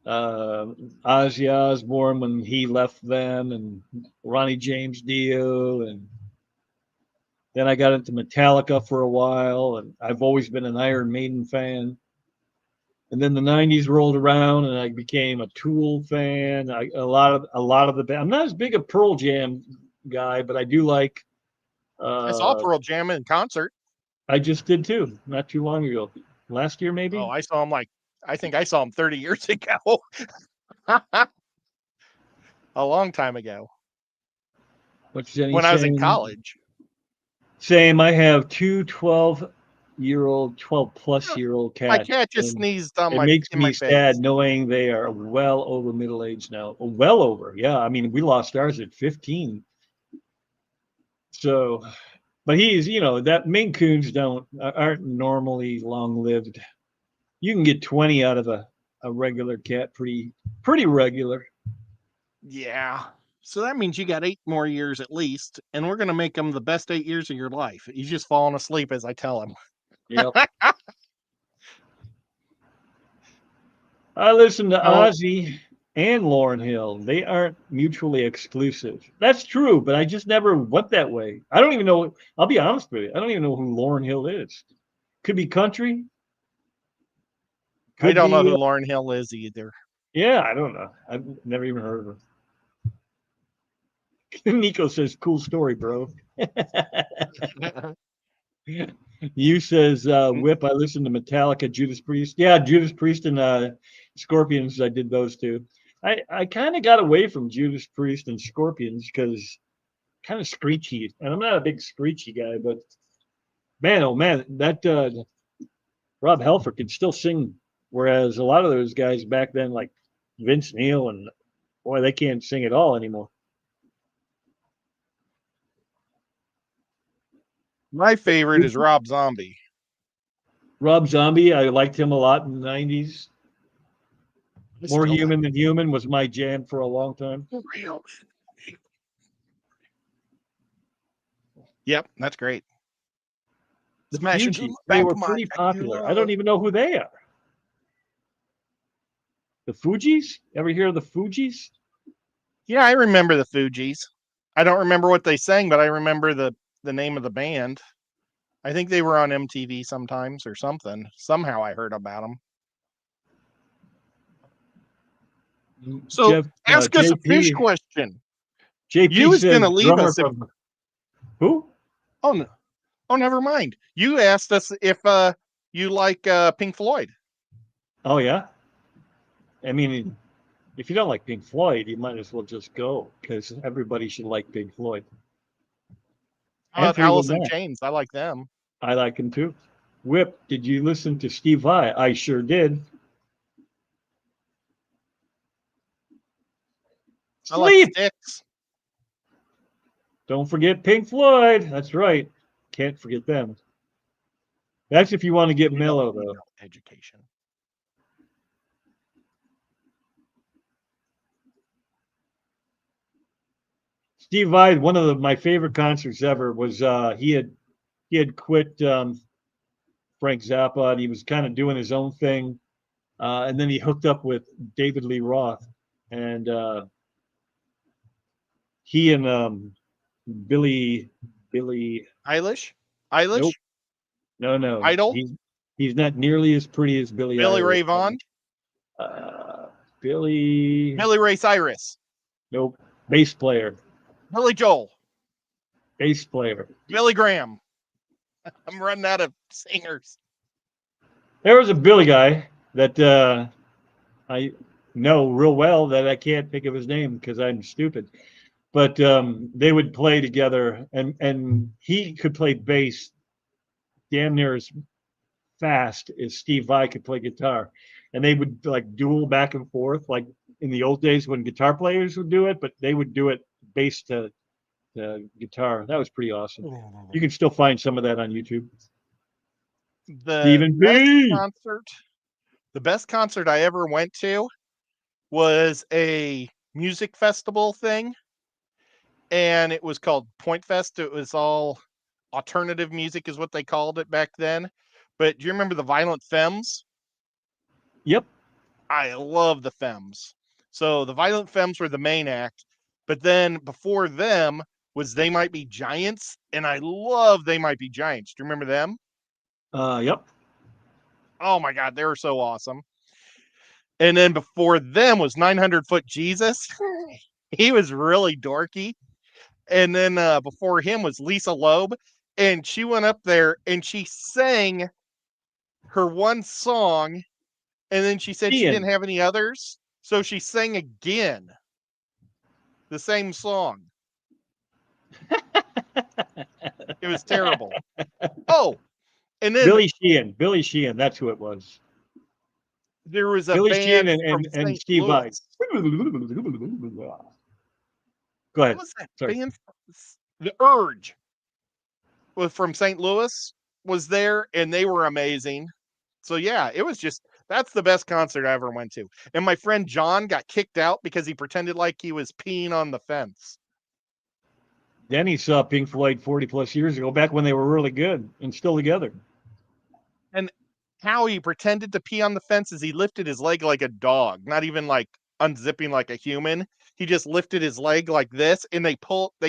Ozzy Osbourne when he left them, and Ronnie James Dio, and then I got into Metallica for a while, and I've always been an Iron Maiden fan. And then the '90s rolled around, and I became a Tool fan. A lot of the band. I'm not as big a Pearl Jam guy, but I do like. I saw Uh, Pearl Jam in concert. I just did too, not too long ago, last year maybe. Oh, I saw him I think I saw him 30 years ago. A long time ago. What's Jenny When I was in saying? college. Same. I have two 12-year-old, 12-plus-year-old My cats. cat just and sneezed on it my makes in my me face. sad knowing they are well over middle age now. Well over, yeah. I mean, we lost ours at 15. So, but that Maine Coons aren't normally long lived. You can get 20 out of a regular cat pretty regular. Yeah. So that means you got 8 more years at least, and we're gonna make them the best 8 years of your life. He's just falling asleep as I tell him. Yep. I listen to Oh, Ozzy and Lauryn Hill. They aren't mutually exclusive. That's true, but I just never went that way. I don't even know. I'll be honest with you. I don't even know who Lauryn Hill is. Could be country. I Could don't know be. who Lauryn Hill is either. Yeah, I don't know. I've never even heard of her. Nico says, "Cool story, bro." You says, "Whip." I listened to Metallica, Judas Priest. Yeah, Judas Priest and Scorpions. I did those two. I kind of got away from Judas Priest and Scorpions because kind of screechy, and I'm not a big screechy guy, but man, oh man, that Rob Halford could still sing, whereas a lot of those guys back then, like Vince Neil, and boy, they can't sing at all anymore. My favorite is Rob Zombie. Rob Zombie, I liked him a lot in the '90s. I More still Human Than Human was my jam for a long time. like real. Yep, that's great. The Smash into Fugees, the they back were of my pretty neck, popular. I you don't even know who they are. The Fugees? Ever hear of the Fugees? Yeah, I remember the Fugees. I don't remember what they sang, but I remember the name of the band. I think they were on MTV sometimes or something. Somehow I heard about them. So Jeff, ask us a fish JP, question. JP You was says gonna leave drummer us if from who? oh no, oh never mind. You asked us if you like Pink Floyd. Oh yeah. I mean, if you don't like Pink Floyd, you might as well just go because everybody should like Pink Floyd. How about Fleetwood Alice in Mac. Chains? I like them. I like him too. Whip, did you listen to Steve Vai? I sure did. I like Sleep. Styx. Don't forget Pink Floyd. That's right. Can't forget them. That's if you want to get We mellow, don't need though. no education. Steve Vai, one of my favorite concerts ever was he had quit Frank Zappa and he was kind of doing his own thing, and then he hooked up with David Lee Roth, and he and Billy Eilish? nope, no, Idol? he's not nearly as pretty as Billy Billy Eilish. Ray Vaughan? Billy Billy Ray Cyrus? nope, bass player, Billy Joel? bass player. Billy Graham? I'm running out of singers. There was a Billy guy that I know real well that I can't think of his name because I'm stupid. But they would play together, and he could play bass damn near as fast as Steve Vai could play guitar, and they would like duel back and forth like in the old days when guitar players would do it, but they would do it bass to guitar. That was pretty awesome. You can still find some of that on YouTube. The Stephen best B. concert, the best concert I ever went to was a music festival thing, and it was called Point Fest. It was all alternative music, is what they called it back then. But do you remember the Violent Femmes? Yep. I love the Femmes. So the Violent Femmes were the main act, but then before them was They Might Be Giants, and I love They Might Be Giants. Do you remember them? Yep. Oh my God, they were so awesome. And then before them was 900 Foot Jesus. He was really dorky. And then before him was Lisa Loeb, and she went up there and she sang her one song, and then she said she Ian. didn't have any others, so she sang again the same song. It was terrible. Oh, and then Billy Sheehan, that's who it was. there was a Billy Sheehan band from and St. Steve Vai. Louis. Go What ahead. was that Sorry. band? The Urge was from St. Louis, was there, and they were amazing. So yeah, it was just, that's the best concert I ever went to. And my friend John got kicked out because he pretended like he was peeing on the fence. Denny saw Pink Floyd 40 plus years ago, back when they were really good and still together. And how he pretended to pee on the fence is he lifted his leg like a dog, not even like unzipping like a human. He just lifted his leg like this, and they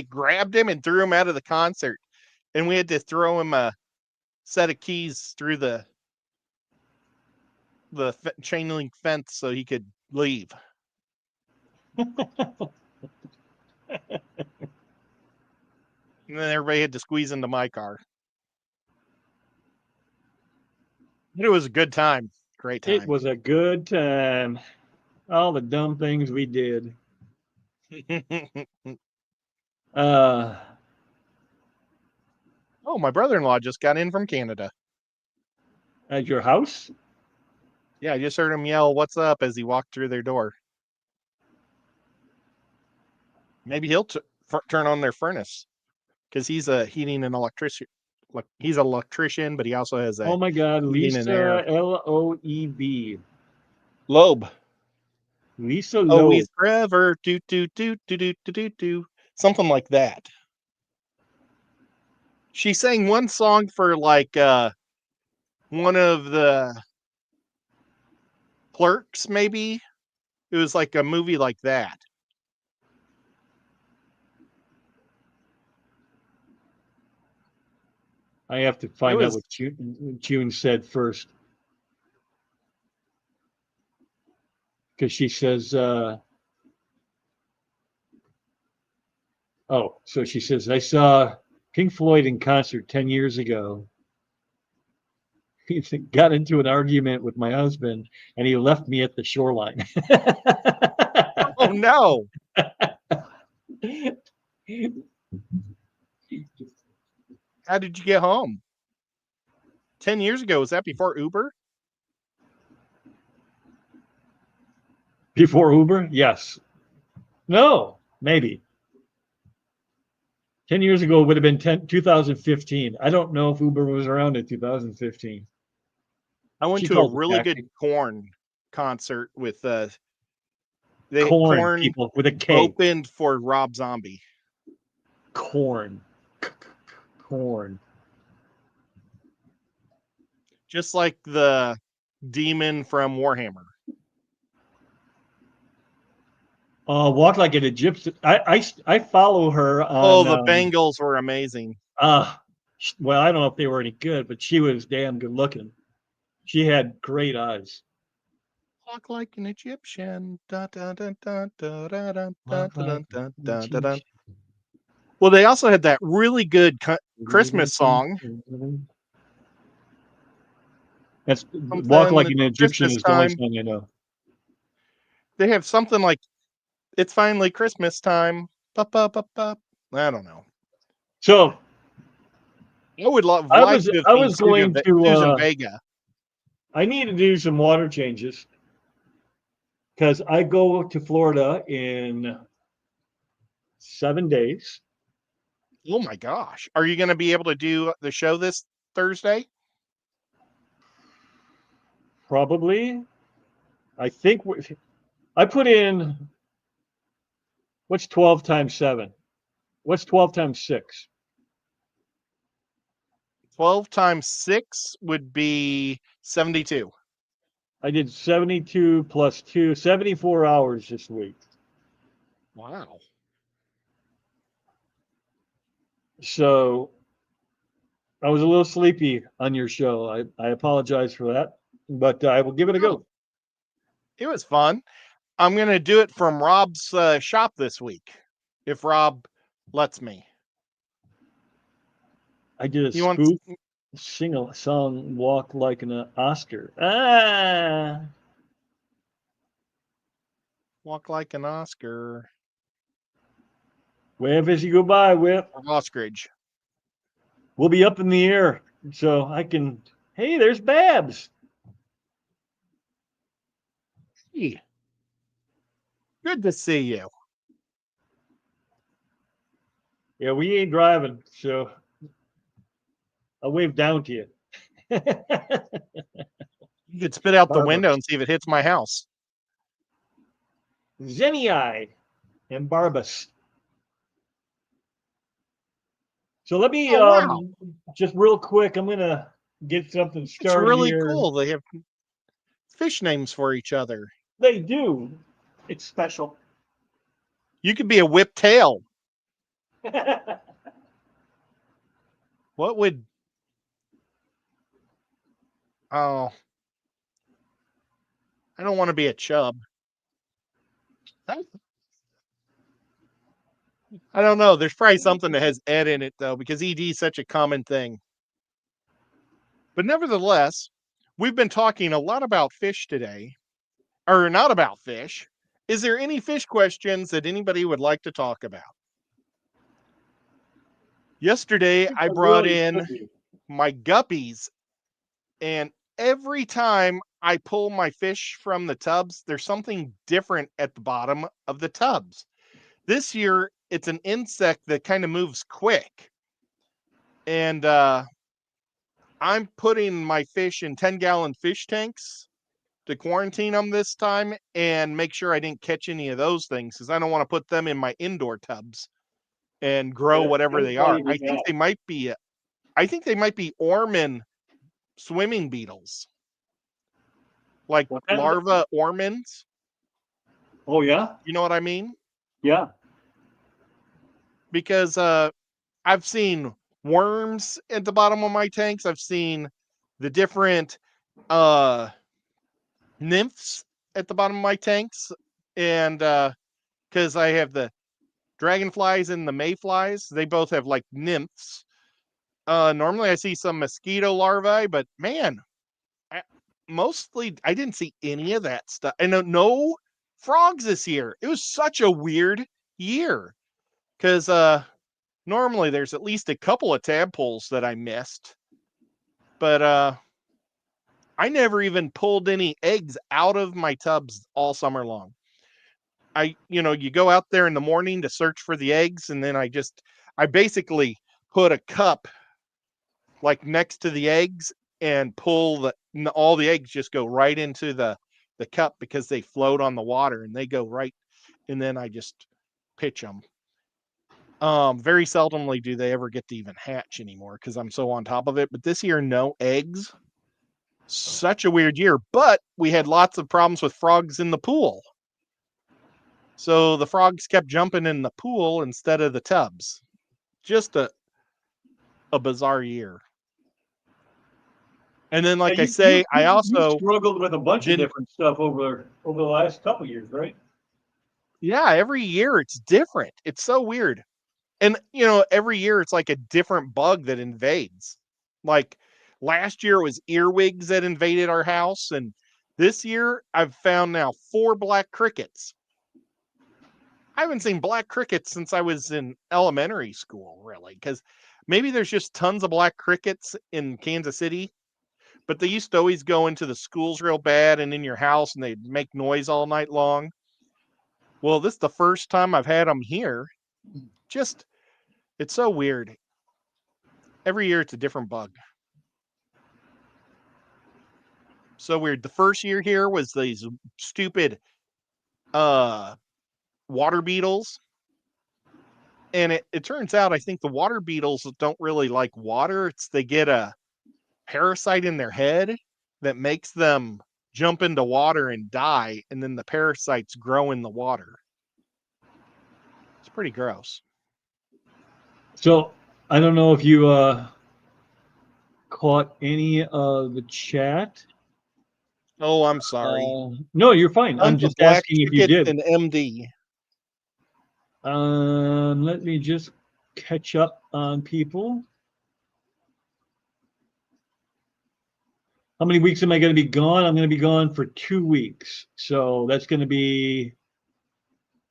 grabbed him and threw him out of the concert. And we had to throw him a set of keys through the chain link fence so he could leave. And then everybody had to squeeze into my car. It was a good time. Great time. It was a good time. All the dumb things we did. Oh, my brother-in-law just got in from Canada. At your house? Yeah, I just heard him yell, "What's up?" as he walked through their door. Maybe he'll turn on their furnace because he's a heating and electrician. He's an electrician, but he also has a Oh my God, heating and air. Lisa Loeb. Loeb. Lisa Always Loeb. forever. Do do do do do do do do. Something like that. She sang one song for like one of the Clerks, maybe. It was like a movie like that. I have to find out what June said first. Because she says, so she says, I saw Pink Floyd in concert 10 years ago. He got into an argument with my husband and he left me at the shoreline. Oh no. How did you get home? 10 years ago, was that before Uber? Before Uber? Yes. No, maybe. 10 years ago would have been 2015. I don't know if Uber was around in 2015. I went She to a called a really good taxi. Corn concert with Corn, Corn people with a K. opened for Rob Zombie. Corn. Corn. Just like the demon from Warhammer. Walk like an Egyptian. I follow her Oh, on. the Bengals were amazing. Well, I don't know if they were any good, but she was damn good looking. She had great eyes. Walk like an Egyptian. Dun, dun, dun, dun, dun, dun, dun, dun, dun, dun, dun, dun, dun. Well, they also had that really good Christmas song. That's Walk Like Something an Egyptian Christmas is the only time. song I know. They have something like "It's finally Christmas time." Bup, bup, bup, bup. I don't know. So I would like I to have seen was going Susan to. Vega. I need to do some water changes because I go to Florida in 7 days. Oh my gosh. Are you going to be able to do the show this Thursday? Probably. I think I put in. What's 12 times 7? What's 12 times 6? 12 times 6 would be 72. I did 72 plus 2, 74 hours this week. Wow. So I was a little sleepy on your show. I apologize for that, but I will give it a go. It was fun. I'm going to do it from Rob's shop this week, if Rob lets me. I did a He wants spoof sing a song, Walk Like an Oscar. Ah, Walk like an Oscar. Whip as you go by, Whip. Or Ostrich. We'll be up in the air, so I can. Hey, there's Babs. Hey. Good to see you. Yeah, we ain't driving, so I'll wave down to you. You could spit out the Barbara. window and see if it hits my house. Zenii and Barbas. So let me wow. just real quick. I'm gonna get something started. It's really here. cool. They have fish names for each other. They do. It's special. You could be a whiptail. What would? Oh, I don't want to be a chub. I don't know. There's probably something that has Ed in it though, because ED is such a common thing. But nevertheless, we've been talking a lot about fish today, or not about fish. Is there any fish questions that anybody would like to talk about? Yesterday, I brought in my guppies, and every time I pull my fish from the tubs, there's something different at the bottom of the tubs. This year, it's an insect that kind of moves quick. And I'm putting my fish in 10-gallon fish tanks to quarantine them this time and make sure I didn't catch any of those things because I don't want to put them in my indoor tubs and grow whatever they are. I think they might be Orman swimming beetles, like larva Ormans. Oh yeah, you know what I mean? Yeah. Because I've seen worms at the bottom of my tanks. I've seen the different nymphs at the bottom of my tanks, and because I have the dragonflies and the mayflies, they both have like nymphs. Normally I see some mosquito larvae, but man, mostly I didn't see any of that stuff. And no frogs this year. It was such a weird year because Normally there's at least a couple of tadpoles that I missed, but I never even pulled any eggs out of my tubs all summer long. You go out there in the morning to search for the eggs, and then I basically put a cup like next to the eggs and all the eggs just go right into the cup because they float on the water and they go right, and then I just pitch them. Very seldomly do they ever get to even hatch anymore because I'm so on top of it. But this year, no eggs. Such a weird year, but we had lots of problems with frogs in the pool. So the frogs kept jumping in the pool instead of the tubs. Just a bizarre year. And then, like Yeah, I say, I you also struggled with a bunch of didn't. different stuff over the last couple years, right? Yeah, every year it's different. It's so weird. And every year it's like a different bug that invades. Like last year it was earwigs that invaded our house, and this year I've found now 4 black crickets. I haven't seen black crickets since I was in elementary school, really, because maybe there's just tons of black crickets in Kansas City, but they used to always go into the schools real bad and in your house, and they'd make noise all night long. Well, this is the first time I've had them here. Just, it's so weird. Every year it's a different bug. So weird. The first year here was these stupid water beetles. And it turns out I think the water beetles don't really like water. They get a parasite in their head that makes them jump into water and die, and then the parasites grow in the water. It's pretty gross. So I don't know if you caught any of the chat. Oh, I'm sorry. No, you're fine. I'm Tons of just black asking if you crickets did. and MD. Let me just catch up on people. How many weeks am I going to be gone? I'm going to be gone for 2 weeks. So that's going to be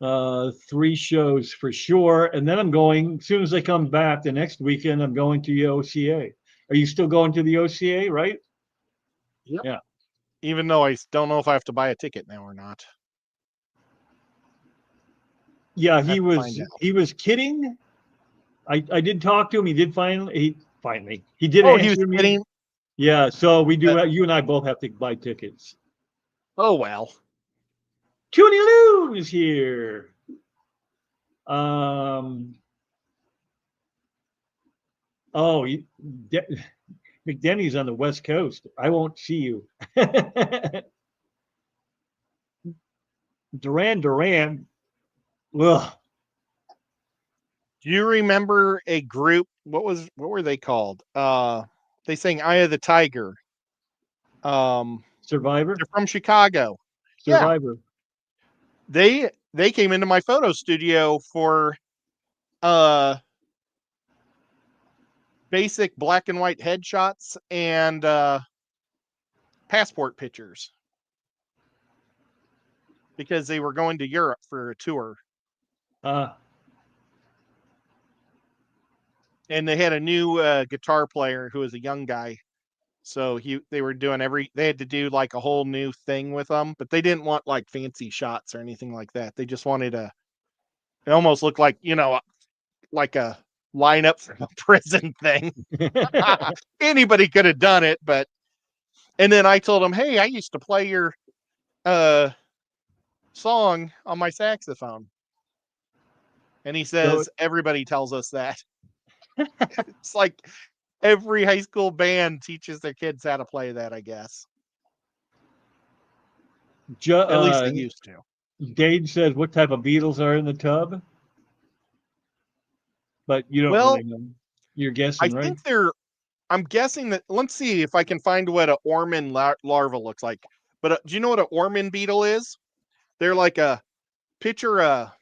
3 shows for sure. And then I'm going, as soon as I come back the next weekend, I'm going to the OCA. Are you still going to the OCA, right? Yep. Yeah. Even though I don't know if I have to buy a ticket now or not. Yeah, Have to find out. he was kidding. I did talk to him. He did finally he did Oh, he was answer me. kidding. Yeah, so we do. You and I both have to buy tickets. Oh well. Toonie Loo is here. Oh, McDenny's on the West Coast. I won't see you. Duran. Ugh. Do you remember a group? What were they called? They sang "Eye of the Tiger." Survivor. They're from Chicago. Survivor. Yeah, they came into my photo studio for basic black and white headshots and passport pictures because they were going to Europe for a tour. And they had a new guitar player who was a young guy. So they were doing they had to do like a whole new thing with them, but they didn't want like fancy shots or anything like that. They just wanted it almost looked like, like a lineup from a prison thing. Anybody could have done it, and then I told him, hey, I used to play your song on my saxophone. And he says, everybody tells us that. It's like every high school band teaches their kids how to play that, I guess. At least they used to. Dade says, what type of beetles are in the tub? But you don't really know. You're guessing, right? I think I'm guessing that, let's see if I can find what an orman larva looks like. But do you know what an orman beetle is? They're like picture a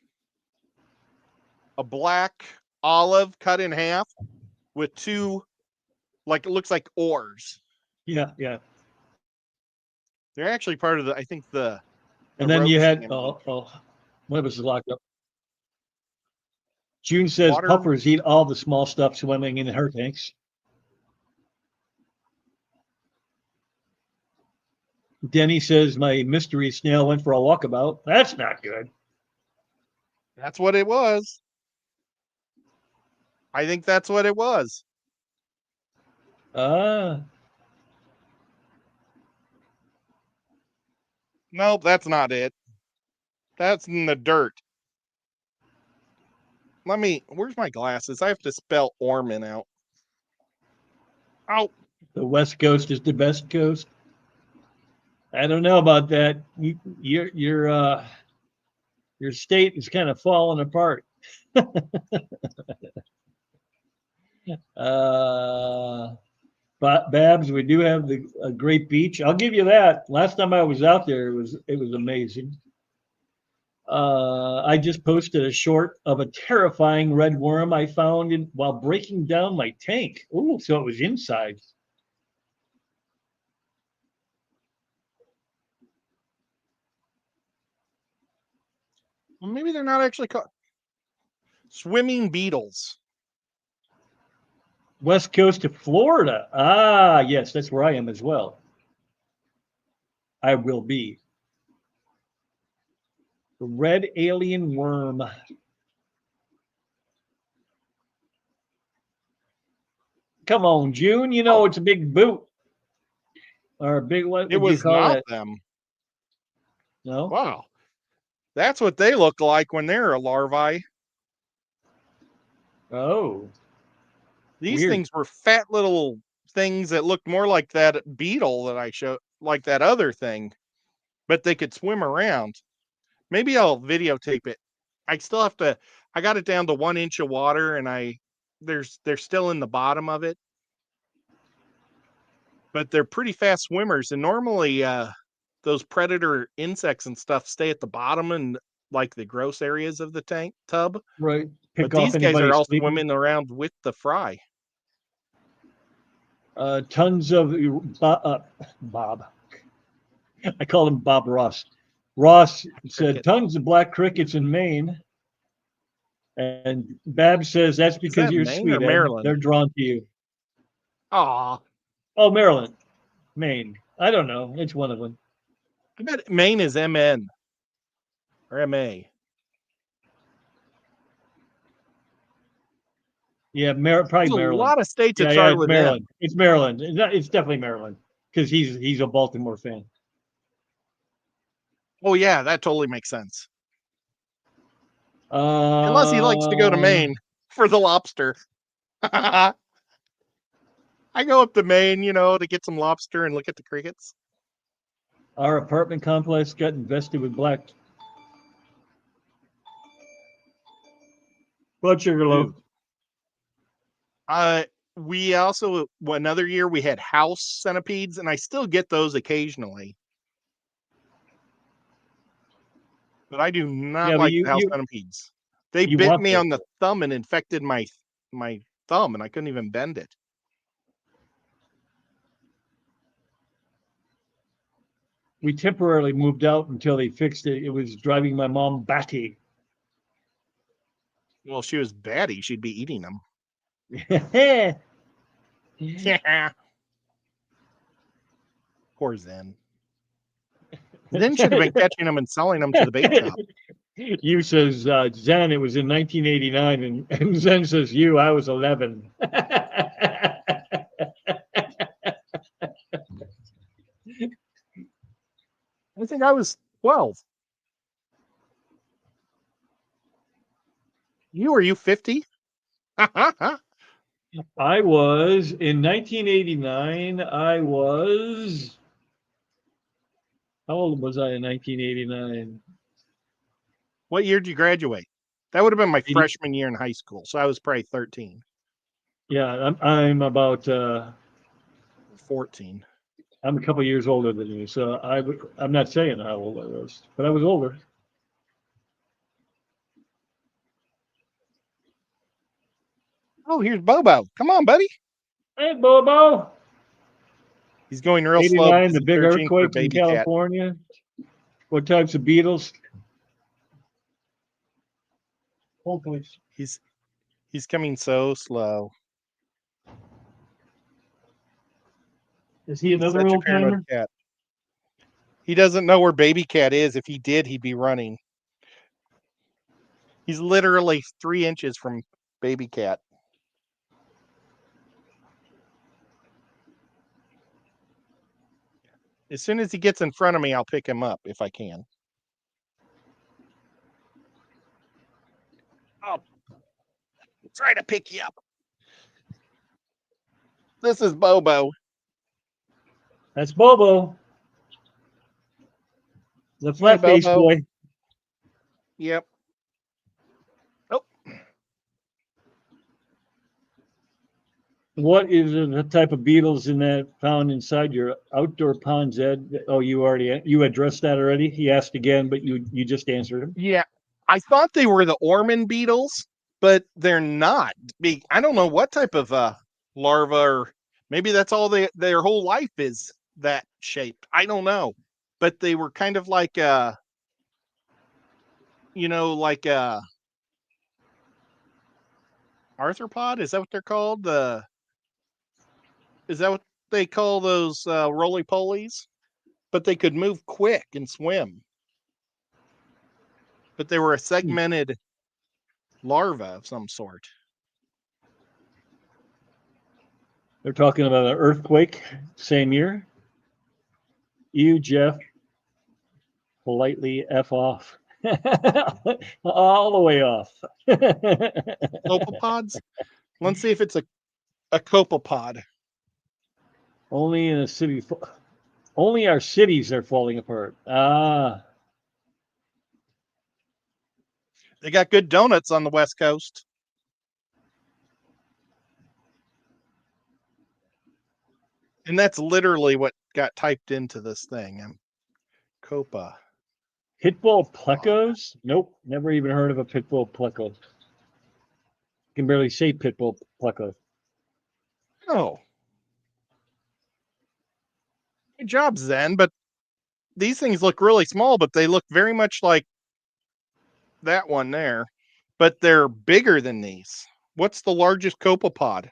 black olive cut in half with 2, like it looks like oars. Yeah. They're actually part of I think the and then you had what was locked up? June says Water- puffers eat all the small stuff swimming in her tanks. Denny says my mystery snail went for a walkabout. That's not good. That's what it was. I think that's what it was. Nope, that's not it. That's in the dirt. Where's my glasses? I have to spell Orman out. Oh, the West Coast is the best coast. I don't know about that. Your state is kind of falling apart. But Babs, we do have a great beach. I'll give you that. Last time I was out there, it was amazing. I just posted a short of a terrifying red worm I found while breaking down my tank. Oh, so it was inside. well, maybe they're not actually called swimming beetles. West coast of Florida. Ah, yes, that's where I am as well. I will be. The red alien worm. Come on, June. You know it's a big boot. Or a big, what It would you was call not that? them. No? Wow. That's what they look like when they're a larvae. Oh. These Weird. things were fat little things that looked more like that beetle that I showed, like that other thing, but they could swim around. Maybe I'll videotape it. I still have to. I got it down to 1 inch of water, and they're still in the bottom of it, but they're pretty fast swimmers. And normally, those predator insects and stuff stay at the bottom and like the gross areas of the tank tub. Right. But Pick off these guys anybody are all sleeping. swimming around with the fry. Tons of Bob. I call him Bob Ross. Ross said Cricket. tons of black crickets in Maine. And Bab says that's because that you're Maine sweet, or Ed. Maryland? They're drawn to you. Aw, Oh, Maryland, Maine. I don't know. It's one of them. I bet Maine is MN or MA. Yeah, probably There's a Maryland. lot of states that Yeah, start it's with Maryland. M. It's Maryland. It's definitely Maryland because he's a Baltimore fan. Oh yeah, that totally makes sense. Unless he likes to go to Maine for the lobster. I go up to Maine, to get some lobster and look at the crickets. Our apartment complex got invested with black blood sugar low. We also another year we had house centipedes, and I still get those occasionally. But I do not like the house centipedes. They bit me on the thumb and infected my thumb, and I couldn't even bend it. We temporarily moved out until they fixed it. It was driving my mom batty. Well, she was batty. She'd be eating them. Yeah. Poor Zen. Zen should have been catching them and selling them to the bait shop. You says Zen, it was in 1989, and Zen says I was 11. I think I was 12. Were you 50? I was in 1989. How old was I in 1989? What year did you graduate? That would have been my freshman year in high school, so I was probably 13. Yeah, I'm about 14. I'm a couple years older than you, so I'm not saying how old I was, but I was older. Oh, here's Bobo. Come on, buddy. Hey, Bobo. He's going real 89, slow. the big earthquake in baby California. Cat. What types of beetles? Hold, please. He's coming so slow. Is he another Such a old paranoid timer? cat. He doesn't know where baby cat is. If he did, he'd be running. He's literally 3 inches from baby cat. As soon as he gets in front of me, I'll pick him up if I can. I'll try to pick you up. This is Bobo. That's Bobo, the flat face Bobo. boy. Yep. Oh, What is the type of beetles in that found inside your outdoor ponds, Ed? Oh, you addressed that already. He asked again, but you just answered him. yeah. I thought they were the Orman beetles, but they're not. I don't know what type of larva, or maybe that's all their whole life is that shape. I don't know, but they were kind of like like arthropod. Is that what they're called? Is that what they call those roly polies? But they could move quick and swim. But they were a segmented larva of some sort. They're talking about an earthquake same year. You, Jeff, politely F off. All the way off. Copepods? Let's see if it's a copepod. Only in a city. Only our cities are falling apart. Ah. They got good donuts on the West Coast. And that's literally what got typed into this thing. Copa. Pitbull plecos? Nope, never even heard of a pitbull pleco. Can barely say pitbull pleco. Oh. Good job, Zen. But these things look really small, but they look very much like that one there. But they're bigger than these. What's the largest copepod?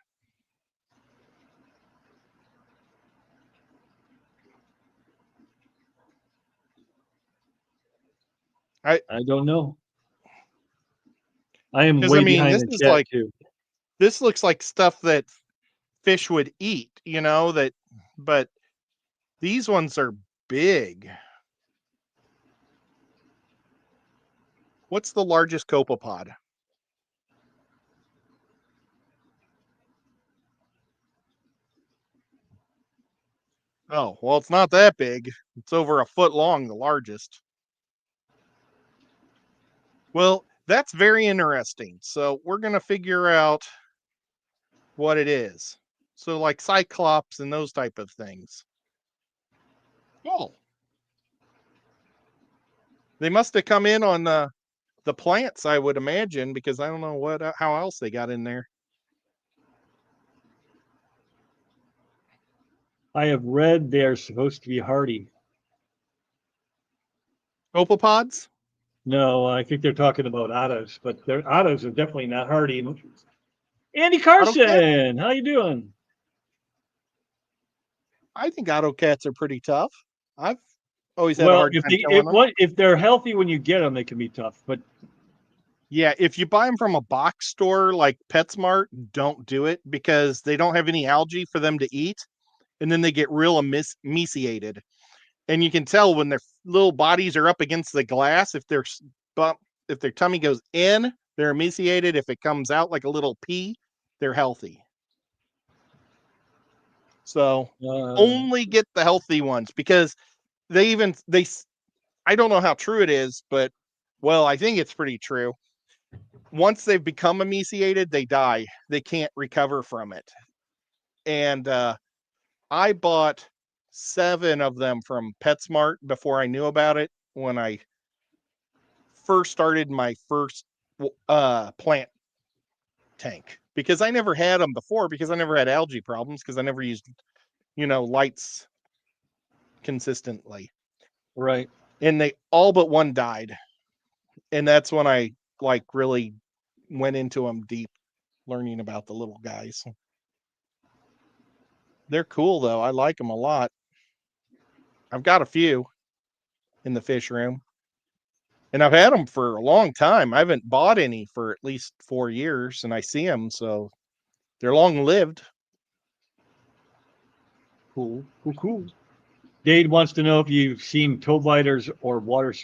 I don't know. I am 'Cause, way I mean, behind this the is chat like too. this looks like stuff that fish would eat, but these ones are big. What's the largest copepod? Oh, well, it's not that big. It's over a foot long, the largest. Well, that's very interesting. So we're going to figure out what it is. So like cyclops and those type of things. Oh. They must have come in on the plants, I would imagine, because I don't know how else they got in there. I have read they are supposed to be hardy. Copepods? No, I think they're talking about otters, but their otters are definitely not hardy. Andy Carson, how you doing? I think autocats are pretty tough. I've always had a Well, hard time killing them. if they're healthy when you get them, they can be tough. But Yeah, if you buy them from a box store like PetSmart, don't do it because they don't have any algae for them to eat, and then they get real emaciated. And you can tell when their little bodies are up against the glass, if their tummy goes in, they're emaciated. If it comes out like a little pea, they're healthy. So only get the healthy ones because they I don't know how true it is, but well, I think it's pretty true. Once they've become emaciated, they die. They can't recover from it. And I bought 7 of them from PetSmart before I knew about it when I first started my first plant tank because I never had them before because I never had algae problems because I never used lights consistently. right. And they all but one died. And that's when I really went into them deep. learning about the little guys. They're cool though. I like them a lot. I've got a few in the fish room. And I've had them for a long time. I haven't bought any for at least 4 years, and I see them, so they're long lived. Cool. Dade wants to know if you've seen toe biters or water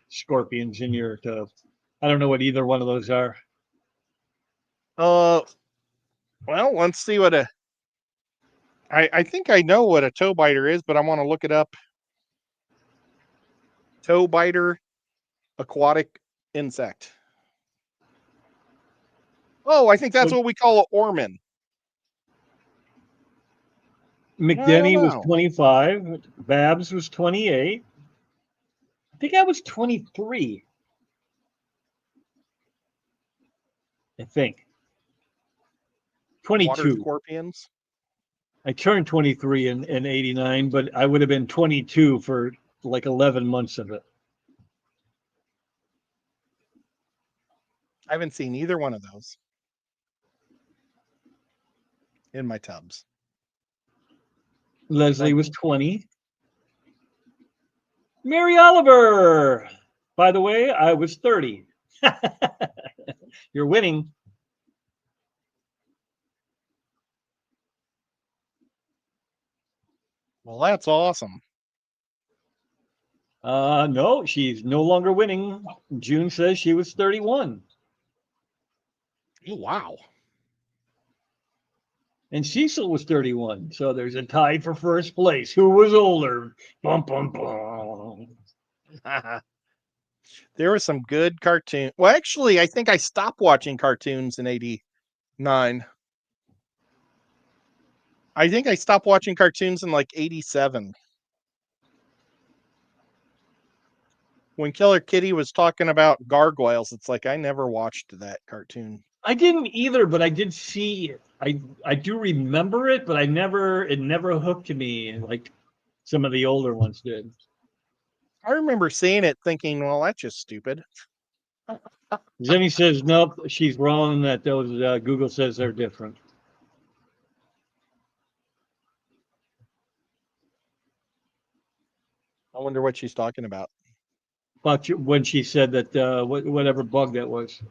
scorpions in your tub. I don't know what either one of those are. Well, let's see what I think I know what a toe biter is, but I want to look it up. Toe biter, aquatic insect. Oh, I think that's what we call an orman. McDenny was know. 25. Babs was 28. I think I was 23. I think. Water 22. scorpions. I turned 23 in 89, but I would have been 22 for like 11 months of it. I haven't seen either one of those in my tubs. Leslie was 20. Mary Oliver. By the way, I was 30. You're winning. Well, that's awesome. No, she's no longer winning. June says she was 31. Oh, wow. And Cecil was 31. So there's a tie for first place. Who was older? Bum, bum, bum. There were some good cartoons. Well, actually, I think I stopped watching cartoons in 89. I think I stopped watching cartoons in like 87. When Killer Kitty was talking about gargoyles, it's like I never watched that cartoon. I didn't either, but I did see it. I do remember it, but it never hooked me like some of the older ones did. I remember seeing it thinking, well, that's just stupid. Zenny says, nope, she's wrong that those Google says they're different. I wonder what she's talking about. But when she said that whatever bug that was.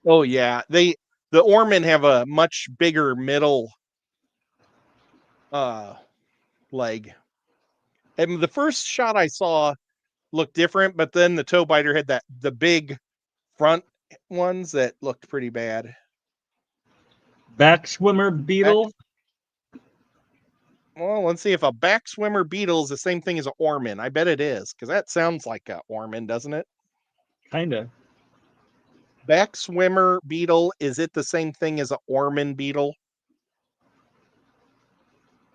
Oh yeah, the Ormen have a much bigger middle leg. And the first shot I saw looked different, but then the toe biter had the big front ones that looked pretty bad. Back swimmer beetle. Well, let's see if a back swimmer beetle is the same thing as an orman. I bet it is, because that sounds like a orman, doesn't it? Kinda. Back swimmer beetle, is it the same thing as an orman beetle?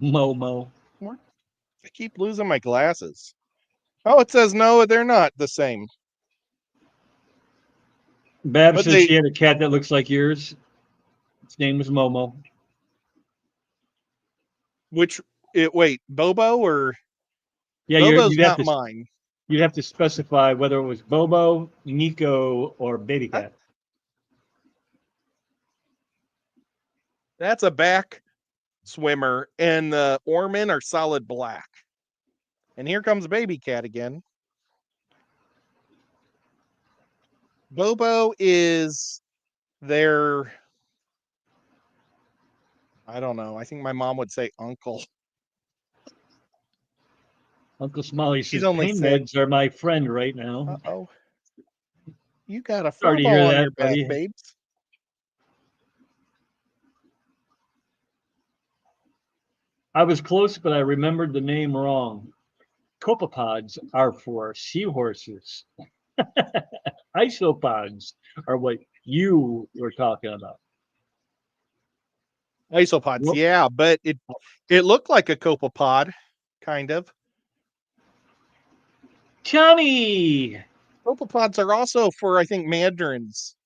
Momo. I keep losing my glasses. Oh, it says no, they're not the same. Babs said she had a cat that looks like yours. Its name was Momo. Wait, Bobo or? Yeah, Bobo's not mine. You'd have to specify whether it was Bobo, Nico, or Baby Cat. That's a back swimmer, and the Ormen are solid black. And here comes Baby Cat again. Bobo is their, I don't know. I think my mom would say uncle. Uncle Smiley says only pain said- meds are my friend right now. Uh-oh. You got a Sorry to fur hear ball on that, your back, buddy. babes. I was close, but I remembered the name wrong. Copepods are for seahorses. Isopods are what you were talking about. Isopods, Well- yeah, but it looked like a copepod, kind of. Johnny! Copepods are also for, I think, mandarins.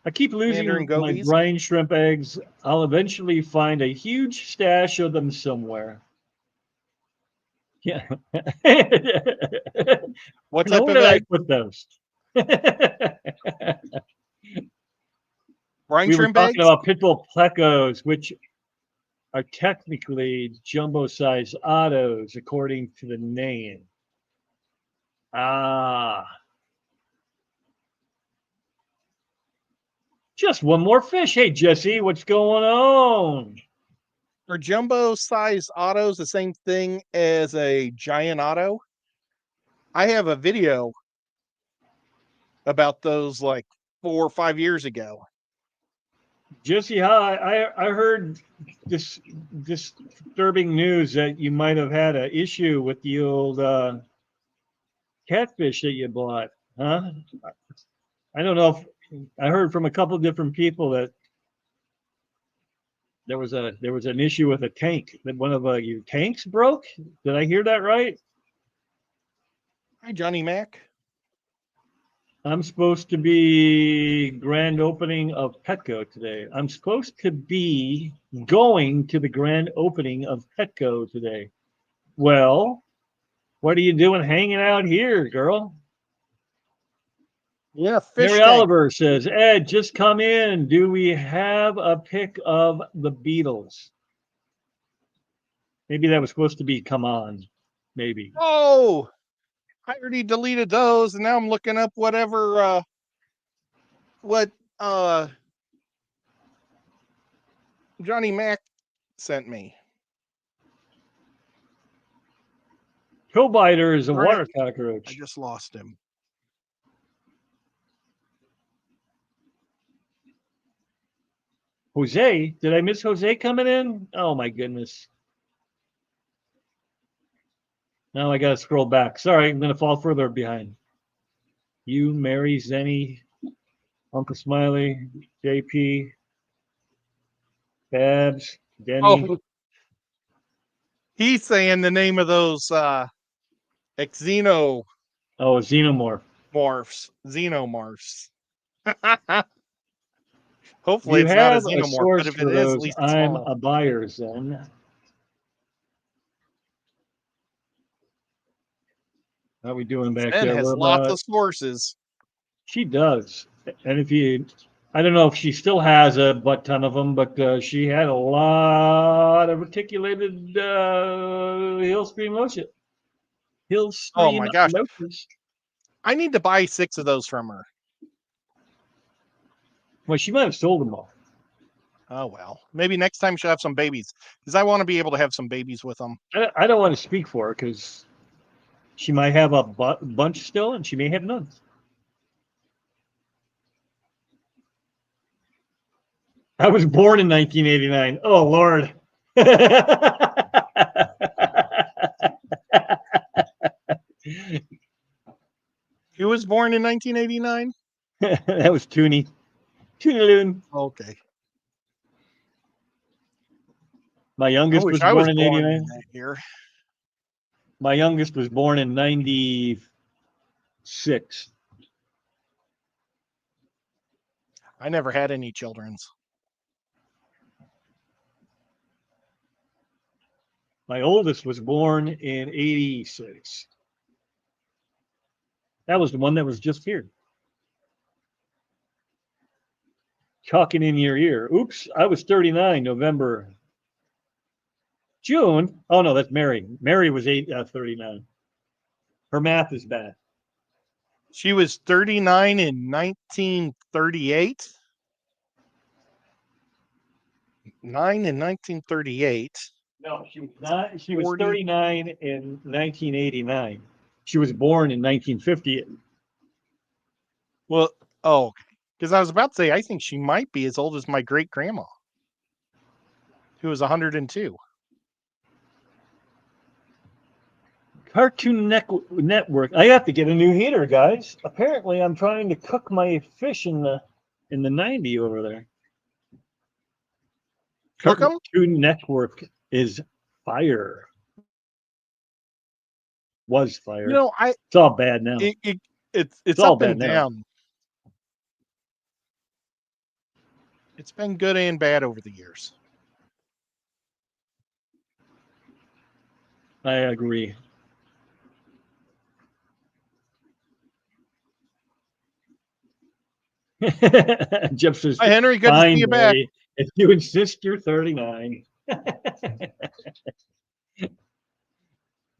I keep losing Mandarin my gobies? brine shrimp eggs. I'll eventually find a huge stash of them somewhere. Yeah. What Now, type where of did I egg? put those? Brine We were shrimp talking eggs? about pitbull plecos, which are technically jumbo-sized ottos, according to the name. Ah. Just one more fish. Hey, Jesse, what's going on? Are jumbo-sized autos the same thing as a giant auto? I have a video about those like 4 or 5 years ago. Jesse, hi. I heard this disturbing news that you might have had an issue with the old catfish that you bought, huh? I don't know if I heard from a couple different people that there was an issue with a tank, that one of your tanks broke. Did I hear that right? Hi, Johnny Mac. I'm supposed to be grand opening of Petco today. I'm supposed to be going to the grand opening of Petco today. Well, what are you doing hanging out here, girl? Yeah, fish Mary tank. Oliver says, Ed, just come in. Do we have a pic of the Beatles? Maybe that was supposed to be come on. Maybe. Oh, I already deleted those, and now I'm looking up whatever what Johnny Mac sent me. Pillbiter is a Right. water cockroach. I just lost him. Jose, did I miss Jose coming in? Oh my goodness. Now I gotta scroll back. Sorry, I'm gonna fall further behind. You, Mary, Zenny, Uncle Smiley, JP, Babs, Denny. Oh, he's saying the name of those xenomorphs. Oh, Xenomorph. Xenomorphs. Do Hopefully you it's not a have a xenomorph, but source if it for is, at those? least it's I'm small. a buyer, Zen. How are we doing back Zen there? has We're lots about, of sources. she does. And if you, I don't know if she still has a butt ton of them, but she had a lot of reticulated hill stream lotion. Hill Oh stream my gosh. lotions. I need to buy 6 of those from her. Well, she might have sold them all. Oh well. Maybe next time she'll have some babies. Because I want to be able to have some babies with them. I don't want to speak for her because she might have a bunch still and she may have none. I was born in 1989. Oh, Lord. Who was born in 1989? That was Toonie. Toonaloon. Okay. My I youngest wish was I was born in born in 89. that year. My youngest was born in 96. I never had any children's. My oldest was born in 86. That was the one that was just here. Talking in your ear. Oops, I was 39 November. June. Oh, no, that's Mary. Mary was 39. Her math is bad. She was 39 in 1938. 9 in 1938. No, she was not. She was 40. 39 in 1989. She was born in 1950. Well, oh, because I was about to say, I think she might be as old as my great grandma, who was 102. Cartoon Network. I have to get a new heater, guys. Apparently, I'm trying to cook my fish in the 90 over there. Cook 'em? Cartoon Network is fire. Was fire. You know, It's all bad now. it's all up and bad now. down. It's been good and bad over the years. I agree. Jeff says, Hi, Henry. Good to see fine, you back. Mary. If you insist, you're 39.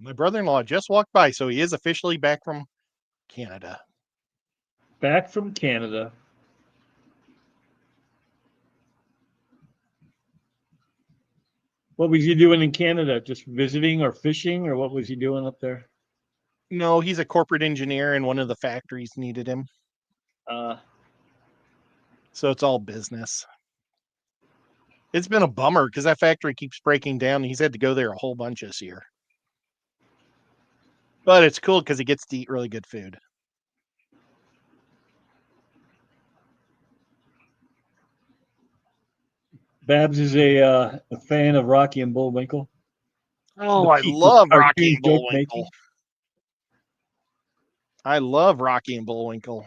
My brother-in-law just walked by, so he is officially back from Canada. Back from Canada. What was he doing in Canada? Just visiting or fishing, or what was he doing up there? No, he's a corporate engineer, and one of the factories needed him. So it's all business. It's been a bummer because that factory keeps breaking down. And he's had to go there a whole bunch this year. But it's cool because he gets to eat really good food. Babs is a fan of Rocky and Bullwinkle. Oh, The I peak love of Rocky cartoon and joke Bullwinkle. making. I love Rocky and Bullwinkle.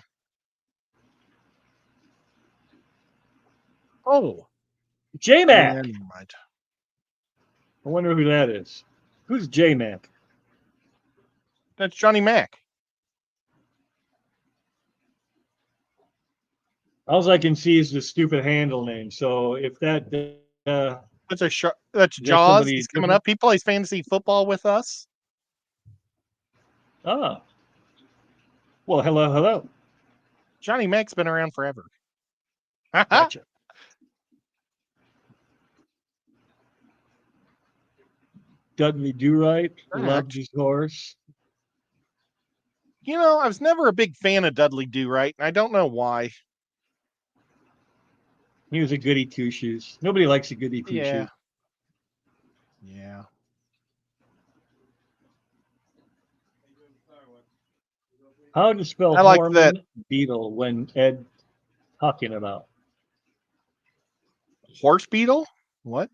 Oh, J-Mac. yeah, never mind. I wonder who that is. Who's J-Mac? That's Johnny Mac. All I can see is the stupid handle name. So if that That's that Jaws. somebody He's coming different? up. He plays fantasy football with us. Oh, well, hello. Johnny Mac's been around forever. Gotcha. Dudley Do-Right loved his horse. You know, I was never a big fan of Dudley Do-Right, and I don't know why. He was a goody two-shoes. Nobody likes a goody two-shoes. Yeah. Yeah. How to spell I like Horman that. Beetle when Ed talking about? Horse beetle? What?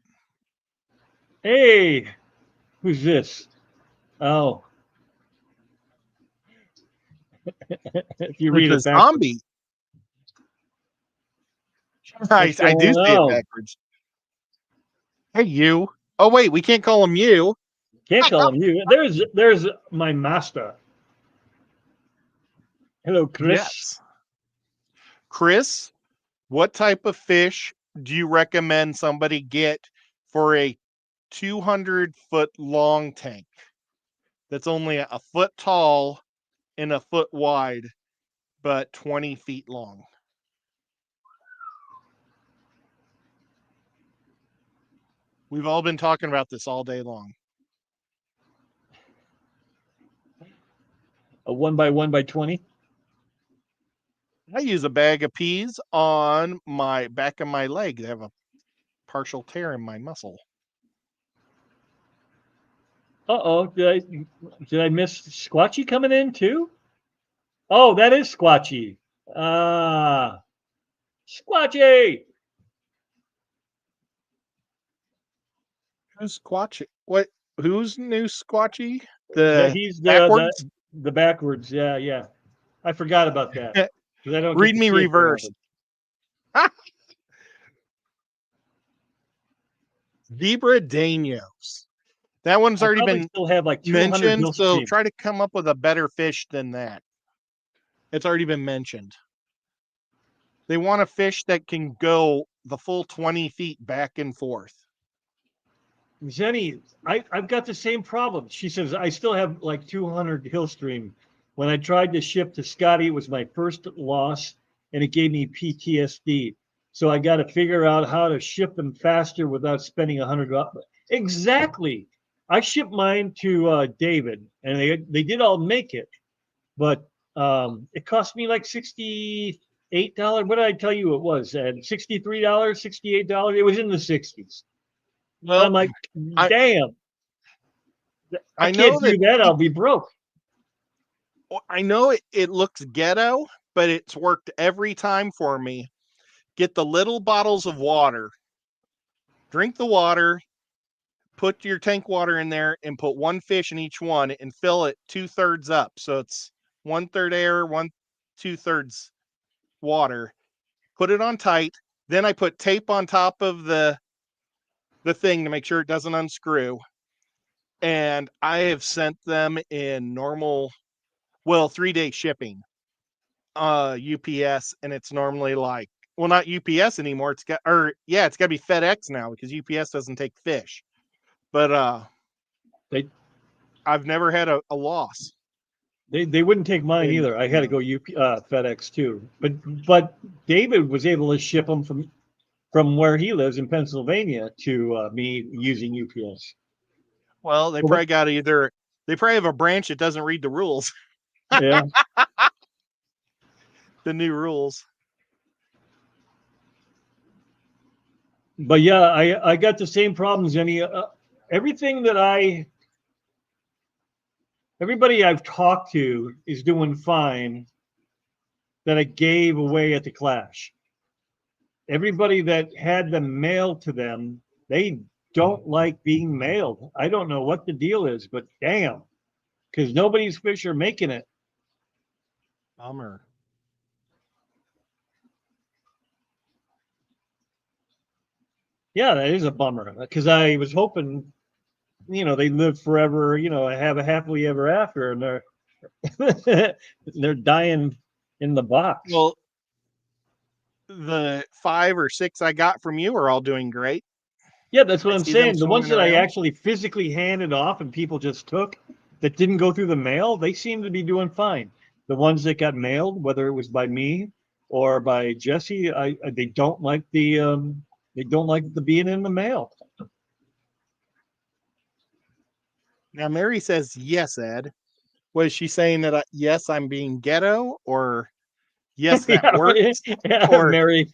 Hey, who's this? Oh. If you read It's it a backwards. zombie. I do going see it on? backwards. Hey, you. Oh, wait, we can't call him you. Can't call him you. There's my master. Hello, Chris. Yes. Chris, what type of fish do you recommend somebody get for a 200-foot long tank that's only a foot tall and a foot wide, but 20 feet long? We've all been talking about this all day long. A 1x1x20. I use a bag of peas on my back of my leg. I have a partial tear in my muscle. Uh-oh, did I miss Squatchy coming in too? Oh, that is Squatchy. Squatchy. Who's Squatchy? What? Who's new Squatchy? He's Backwards? the backwards. Yeah. I forgot about that. 'Cause I don't Read get to me see it very reverse. often. Zebra Danios. That one's I already probably been still have like 200 mentioned, so Gulfstream. try to come up with a better fish than that. It's already been mentioned. They want a fish that can go the full 20 feet back and forth. Jenny, I've got the same problem. She says, I still have like 200 Hillstream. When I tried to ship to Scotty, it was my first loss and it gave me PTSD. So I got to figure out how to ship them faster without spending $100. Exactly. I shipped mine to David and they did all make it, but it cost me like $68. What did I tell you it was? $63, $68. It was in the 60s. Well, I'm like, I- damn. I know can't that do that. I'll be broke. I know it looks ghetto, but it's worked every time for me. Get the little bottles of water, drink the water, put your tank water in there, and put one fish in each one and fill it 2/3 up. So it's 1/3 air, 2/3 water. Put it on tight. Then I put tape on top of the thing to make sure it doesn't unscrew. And I have sent them in normal, 3-day shipping. UPS, and it's normally like, well, not UPS anymore. It's got to be FedEx now because UPS doesn't take fish. But They I've never had a loss. they wouldn't take mine And, either. I had to go FedEx too. But David was able to ship them from where he lives in Pennsylvania to me using UPS. Well, they probably have a branch that doesn't read the rules, Yeah. the new rules. But yeah, I got the same problems. Everything that everybody I've talked to is doing fine that I gave away at the Clash. Everybody that had them mailed to them, they don't like being mailed. I don't know what the deal is, but damn, because nobody's fish are making it. Bummer. Yeah, that is a bummer because I was hoping, they live forever, have a happily ever after, and they're dying in the box. Well, the 5 or 6 I got from you are all doing great. Yeah, that's what I I'm see them saying. The ones swimming that I around. actually physically handed off and people just took that didn't go through the mail, they seem to be doing fine. The ones that got mailed, whether it was by me or by Jesse, they don't like the being in the mail. Now, Mary says, yes, Ed. Was she saying that, yes, I'm being ghetto, or yes, that Yeah, works? yeah, Or Mary.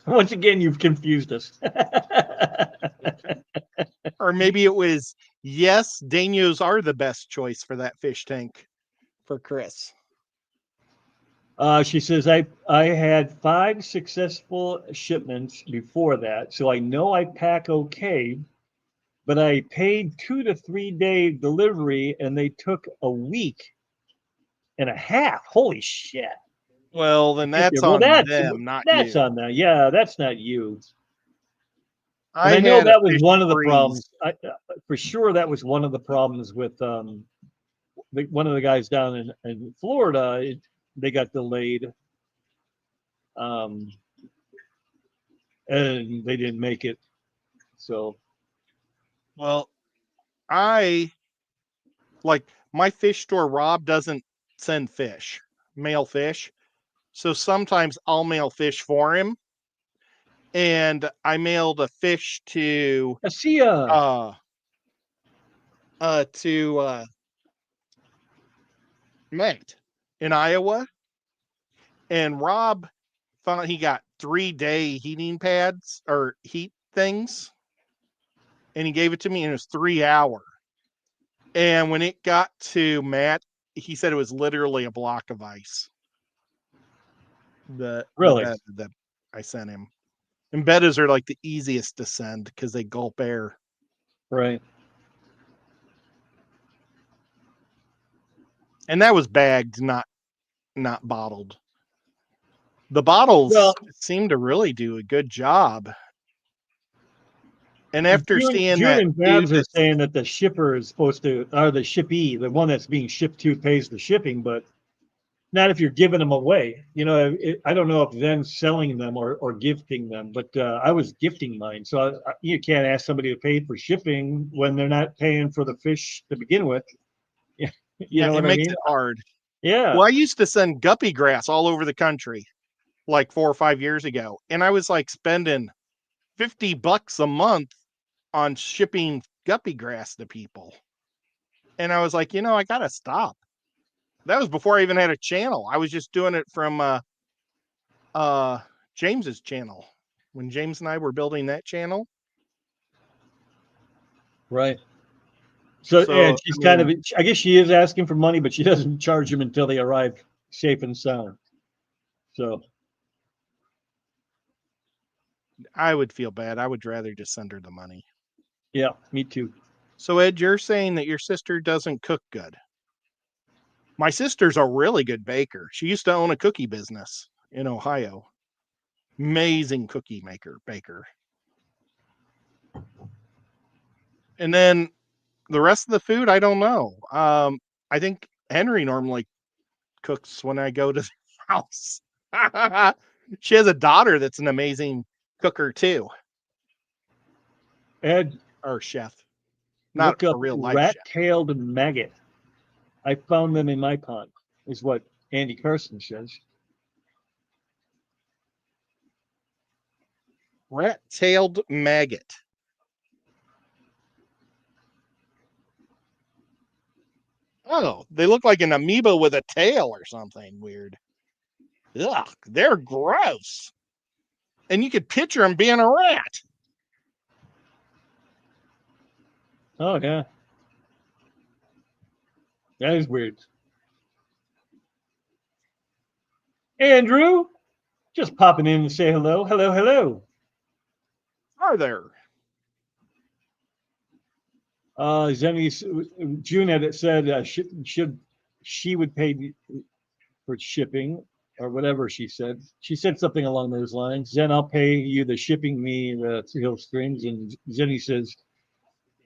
Once again, you've confused us. or maybe it was, yes, Danios are the best choice for that fish tank for Chris. She says, I had 5 successful shipments before that, so I know I pack okay, but I paid 2 to 3 day delivery and they took a week and a half. Holy shit. Well, then that's Well, on them, not that's you. on that. Yeah, that's not you. And I I know had a that was fish one of the freeze. problems. For sure, that was one of the problems with one of the guys down in Florida. They got delayed, um, and they didn't make it. So Well, I like my fish store, Rob doesn't send fish, mail fish. So sometimes I'll mail fish for him. And I mailed a fish to see ya. Mate in Iowa. And Rob found out he got 3-day heating pads or heat things. And he gave it to me and it was 3 hour. And when it got to Matt, he said it was literally a block of ice. The Really? bed that I sent him. And bettas are like the easiest to send because they gulp air. Right. And that was bagged, not bottled. The bottles seem to really do a good job. And after seeing June that and dude Babs are saying that the shipper is supposed to, or the shippee, the one that's being shipped to, pays the shipping, but not if you're giving them away. I don't know if then selling them or gifting them, but I was gifting mine. So you can't ask somebody to pay for shipping when they're not paying for the fish to begin with. You know it what I makes mean? it hard. Yeah. Well, I used to send guppy grass all over the country like 4 or 5 years ago. And I was like spending $50 a month on shipping guppy grass to people. And I was like, I gotta stop. That was before I even had a channel. I was just doing it from James's channel when James and I were building that channel. Right. So, and she's I mean, I guess she is asking for money, but she doesn't charge them until they arrive safe and sound. So, I would feel bad. I would rather just send her the money. yeah, me too. So, Ed, you're saying that your sister doesn't cook good. My sister's a really good baker. She used to own a cookie business in Ohio. Amazing cookie baker. And then the rest of the food, I don't know. I think Henry normally cooks when I go to the house. She has a daughter that's an amazing cooker too, Ed, or chef. Not look a up real life chef. rat-tailed maggot. I found them in my pond, is what Andy Carson says. Rat-tailed maggot. Oh, they look like an amoeba with a tail or something weird. Ugh, they're gross. And you could picture them being a rat. Oh, yeah. That is weird. Andrew, just popping in to say hello. Hello, hello. Are there? June had said should she would pay for shipping or whatever she said. She said something along those lines. Zen, I'll pay you the shipping me the Hill Springs. And Zenny says,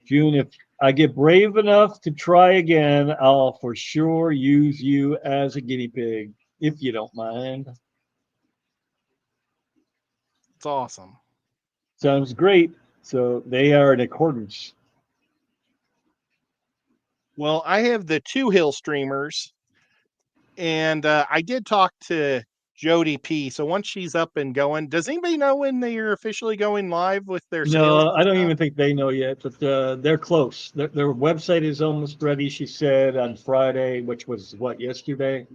June, if I get brave enough to try again, I'll for sure use you as a guinea pig, if you don't mind. It's awesome. Sounds great. So they are in accordance. Well, I have the 2 hill streamers, and I did talk to Jody P. So once she's up and going, does anybody know when they are officially going live with their sales? No, I don't even think they know yet, but they're close. Their website is almost ready, she said, on Friday, which was what, yesterday?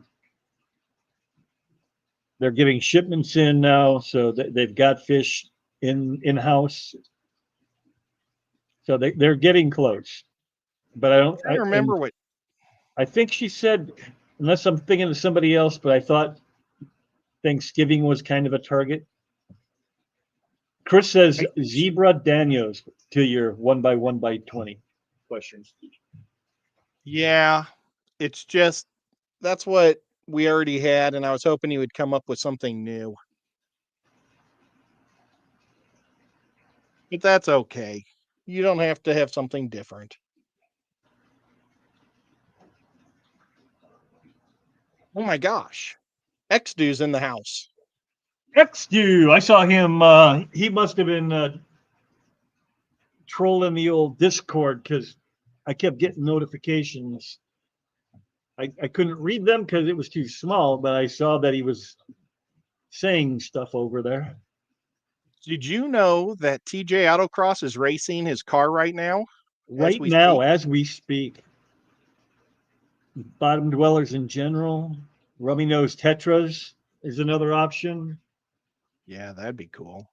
They're getting shipments in now, so they've got fish in-house. So they're getting close. But I don't I remember what. I think she said, unless I'm thinking of somebody else, but I thought Thanksgiving was kind of a target. Chris says Zebra Daniels to your 1x1x20 questions. Yeah, it's just that's what we already had, and I was hoping he would come up with something new. But that's okay. You don't have to have something different. Oh my gosh. X-Du's in the house. X-Do, I saw him. He must have been trolling the old Discord because I kept getting notifications. I couldn't read them because it was too small, but I saw that he was saying stuff over there. Did you know that TJ Autocross is racing his car right now? Right now, as we speak. Bottom dwellers in general. Rummy nose tetras is another option. Yeah, that'd be cool.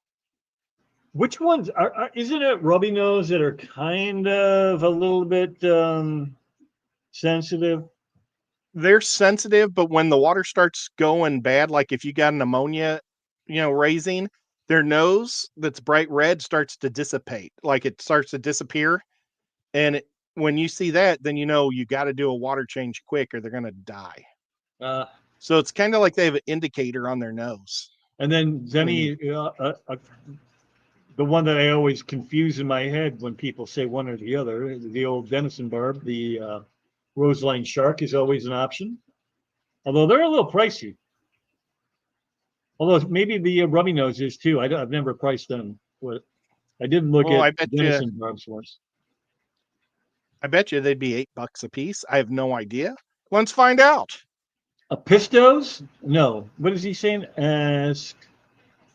Which ones isn't it rubby nose that are kind of a little bit sensitive? They're sensitive, but when the water starts going bad, like if you got an ammonia, raising, their nose that's bright red starts to dissipate, like it starts to disappear. And when you see that, then you got to do a water change quick or they're going to die. So it's kind of like they have an indicator on their nose. And then Zenny, the one that I always confuse in my head when people say one or the other, the old Denison barb, the Roseline shark is always an option. Although they're a little pricey. Although maybe the rummy nose is too. I've never priced them. But I did look at Denison barbs once. I bet you they'd be $8 a piece. I have no idea. Let's find out. Pistos? No. What is he saying?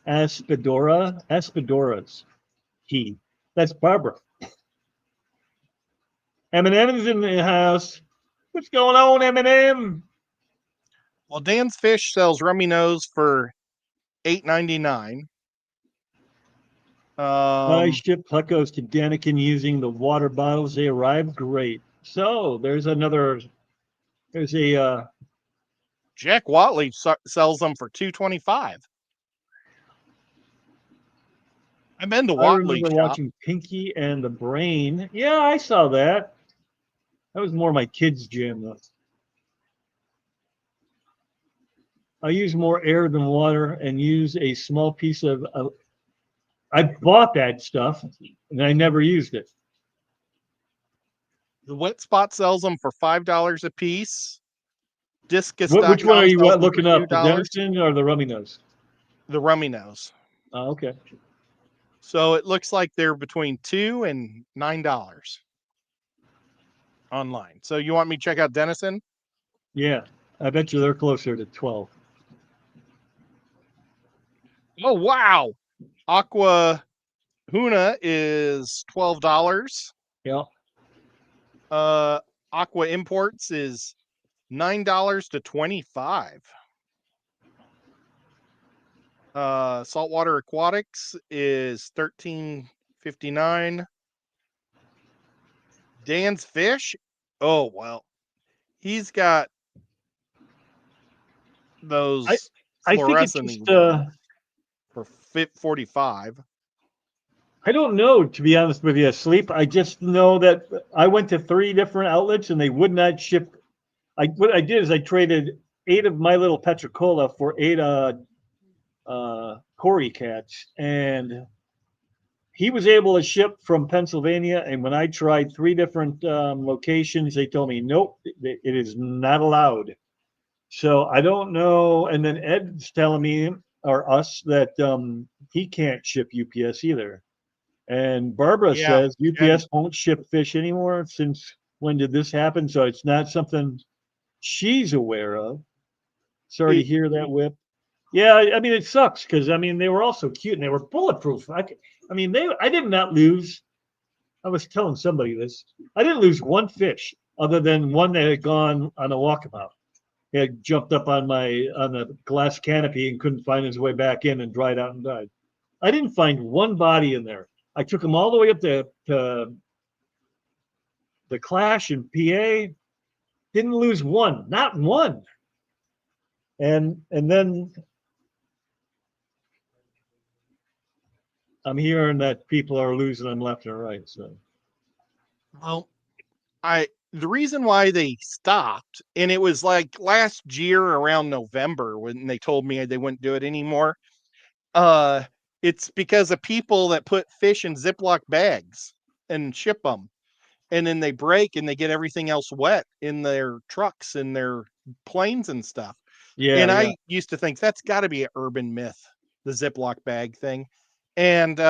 Aspidoras. That's Barbara. Eminem's in the house. What's going on, Eminem? Well, Dan's Fish sells rummy nose for $8.99. I shipped plecos to Daniken using the water bottles. They arrived great. So there's a Jack Watley sells them for $2.25. I've been to Watley. I remember watching Pinky and the Brain. Yeah, I saw that. That was more my kids' jam, though. I use more air than water and use a small piece of. I bought that stuff and I never used it. The Wet Spot sells them for $5 a piece. Discus.com Which one are you sells them looking for up? The $2. Denison or the Rummy Nose? The rummy nose. Oh, okay. So it looks like they're between $2 and $9 online. So you want me to check out Denison? Yeah, I bet you they're closer to 12. Oh wow. Aqua Huna is $12. Yeah. Aqua Imports is $9 to $25. Saltwater Aquatics is $13.59. Dan's Fish. Oh well, he's got those I think it's fluorescent just for $45. I don't know, to be honest with you, Sleep. I just know that I went to 3 different outlets and they would not ship. What I did is I traded 8 of my little Petricola for 8 Cory cats, and he was able to ship from Pennsylvania. And when I tried 3 different locations, they told me nope, it is not allowed. So I don't know. And then Ed's telling me or us that he can't ship UPS either. And Barbara Yeah, says UPS won't ship fish anymore. Since when did this happen? So it's not something she's aware of. Sorry to hear that, Whip. Yeah, I mean it sucks because I mean they were all so cute and they were bulletproof. I mean I did not lose. I was telling somebody this. I didn't lose one fish other than one that had gone on a walkabout. He had jumped up on the glass canopy and couldn't find his way back in and dried out and died. I didn't find one body in there. I took them all the way up to the Clash in PA. Didn't lose one, not one. And then I'm hearing that people are losing them left and right. So Well, the reason why they stopped, and it was like last year around November when they told me they wouldn't do it anymore. It's because of people that put fish in Ziploc bags and ship them, and then they break and they get everything else wet in their trucks and their planes and stuff. yeah, And yeah. I used to think that's got to be an urban myth, the Ziploc bag thing. And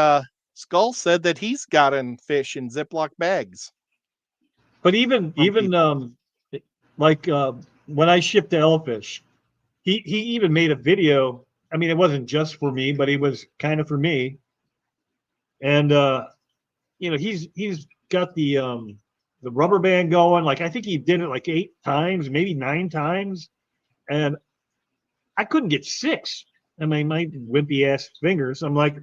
Skull said that he's gotten fish in Ziploc bags. But even like when I shipped to Elfish, he even made a video. I mean, it wasn't just for me, but it was kind of for me. And he's got the rubber band going. Like I think he did it like 8 times, maybe 9 times, and I couldn't get 6. I mean, my wimpy ass fingers. I'm like,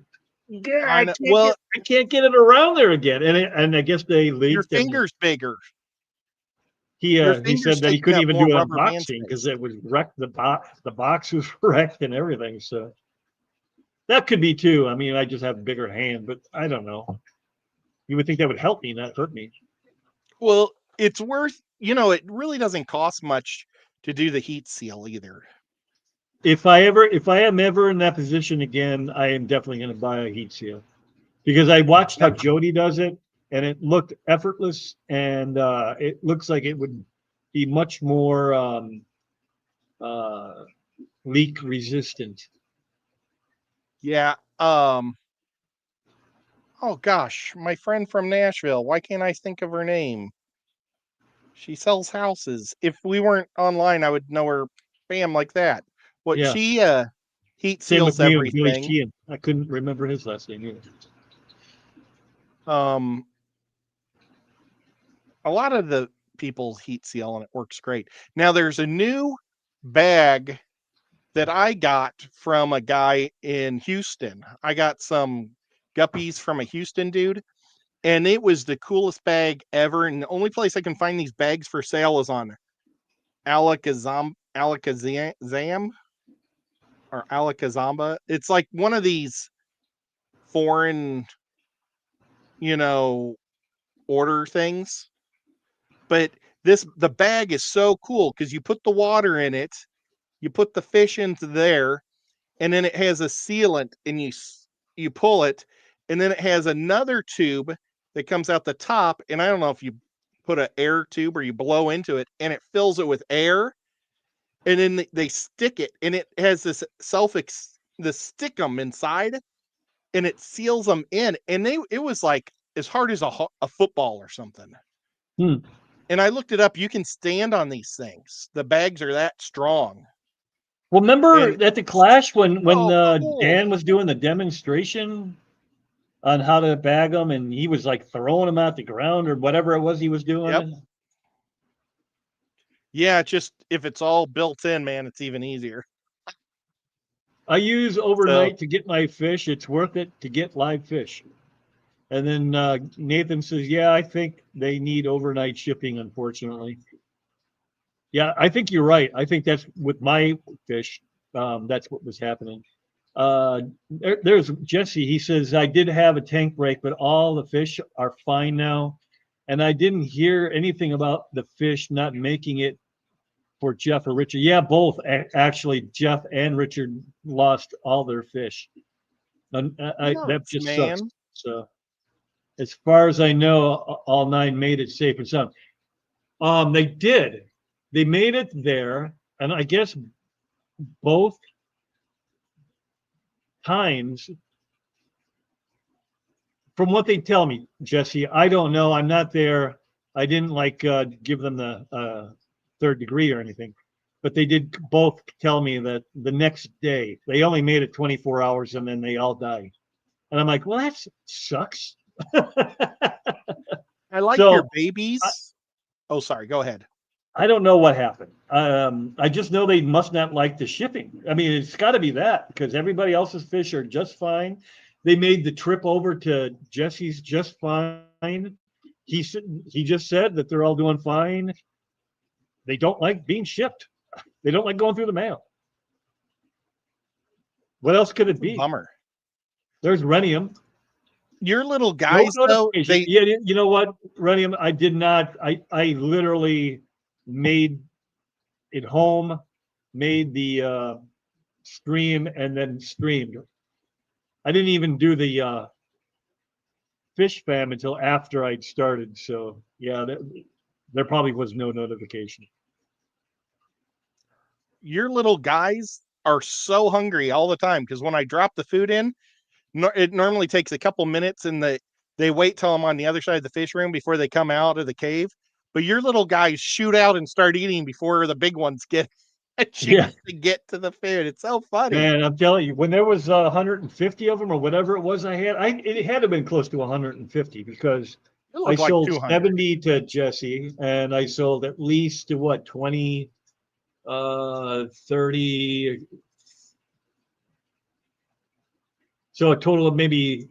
yeah, I can't get it around there again. And I guess they leaked. Your finger's bigger. He said that he couldn't even do it unboxing because it was wrecked. The box was wrecked and everything. So that could be too. I mean, I just have a bigger hand, but I don't know. You would think that would help me, not hurt me. Well, it's worth, it really doesn't cost much to do the heat seal either. If I am ever in that position again, I am definitely going to buy a heat seal because I watched how Jody does it and it looked effortless and it looks like it would be much more leak resistant. Yeah. Oh gosh, my friend from Nashville. Why can't I think of her name? She sells houses. If we weren't online, I would know her. Bam, like that. What Yeah. she heat Same with seals me with Billy everything. Sheehan. I couldn't remember his last name either. A lot of the people heat seal and it works great. Now there's a new bag that I got from a guy in Houston. I got some guppies from a Houston dude, and it was the coolest bag ever. And the only place I can find these bags for sale is on Alakazam or Alakazamba. It's like one of these foreign, order things. But the bag is so cool because you put the water in it, you put the fish into there, and then it has a sealant, and you pull it, and then it has another tube that comes out the top, and I don't know if you put an air tube or you blow into it, and it fills it with air, and then they stick it, and it has this the stickum inside, and it seals them in, and it was like as hard as a football or something. Hmm. And I looked it up. You can stand on these things. The bags are that strong. Well, remember And at the Clash when cool. Dan was doing the demonstration on how to bag them, and he was like throwing them at the ground or whatever it was he was doing. Yep. Yeah, just if it's all built in, man, it's even easier. I use overnight to get my fish. It's worth it to get live fish. And then Nathan says, yeah, I think they need overnight shipping, unfortunately. Yeah, I think you're right. I think that's with my fish. That's what was happening. There's Jesse. He says, I did have a tank break, but all the fish are fine now. And I didn't hear anything about the fish not making it for Jeff or Richard. Yeah, both. Actually, Jeff and Richard lost all their fish. And that just sucks. So, as far as I know, all 9 made it safe and sound. They did. They made it there, and I guess both times, from what they tell me, Jesse, I don't know. I'm not there. I didn't give them the 3rd degree or anything, but they did both tell me that the next day they only made it 24 hours and then they all died. And I'm like, well, that sucks. I like your babies. Oh, sorry. Go ahead. I don't know what happened. I just know they must not like the shipping. I mean, it's got to be that because everybody else's fish are just fine. They made the trip over to Jesse's just fine. He just said that they're all doing fine. They don't like being shipped. They don't like going through the mail. What else could it be? Bummer. There's Renium. Your little guys, though, yeah, you know what, Renium? I did not. I literally made it home, made the stream, and then streamed. I didn't even do the fish fam until after I'd started. So yeah, there probably was no notification. Your little guys are so hungry all the time because when I drop the food in, it normally takes a couple minutes, and they wait till I'm on the other side of the fish room before they come out of the cave. But your little guys shoot out and start eating before the big ones get a chance to get to the food. It's so funny. Man, I'm telling you, when there was 150 of them or whatever it was I had, it had to have been close to 150 because I sold 70 to Jesse and I sold at least to what, 20, 30. So a total of maybe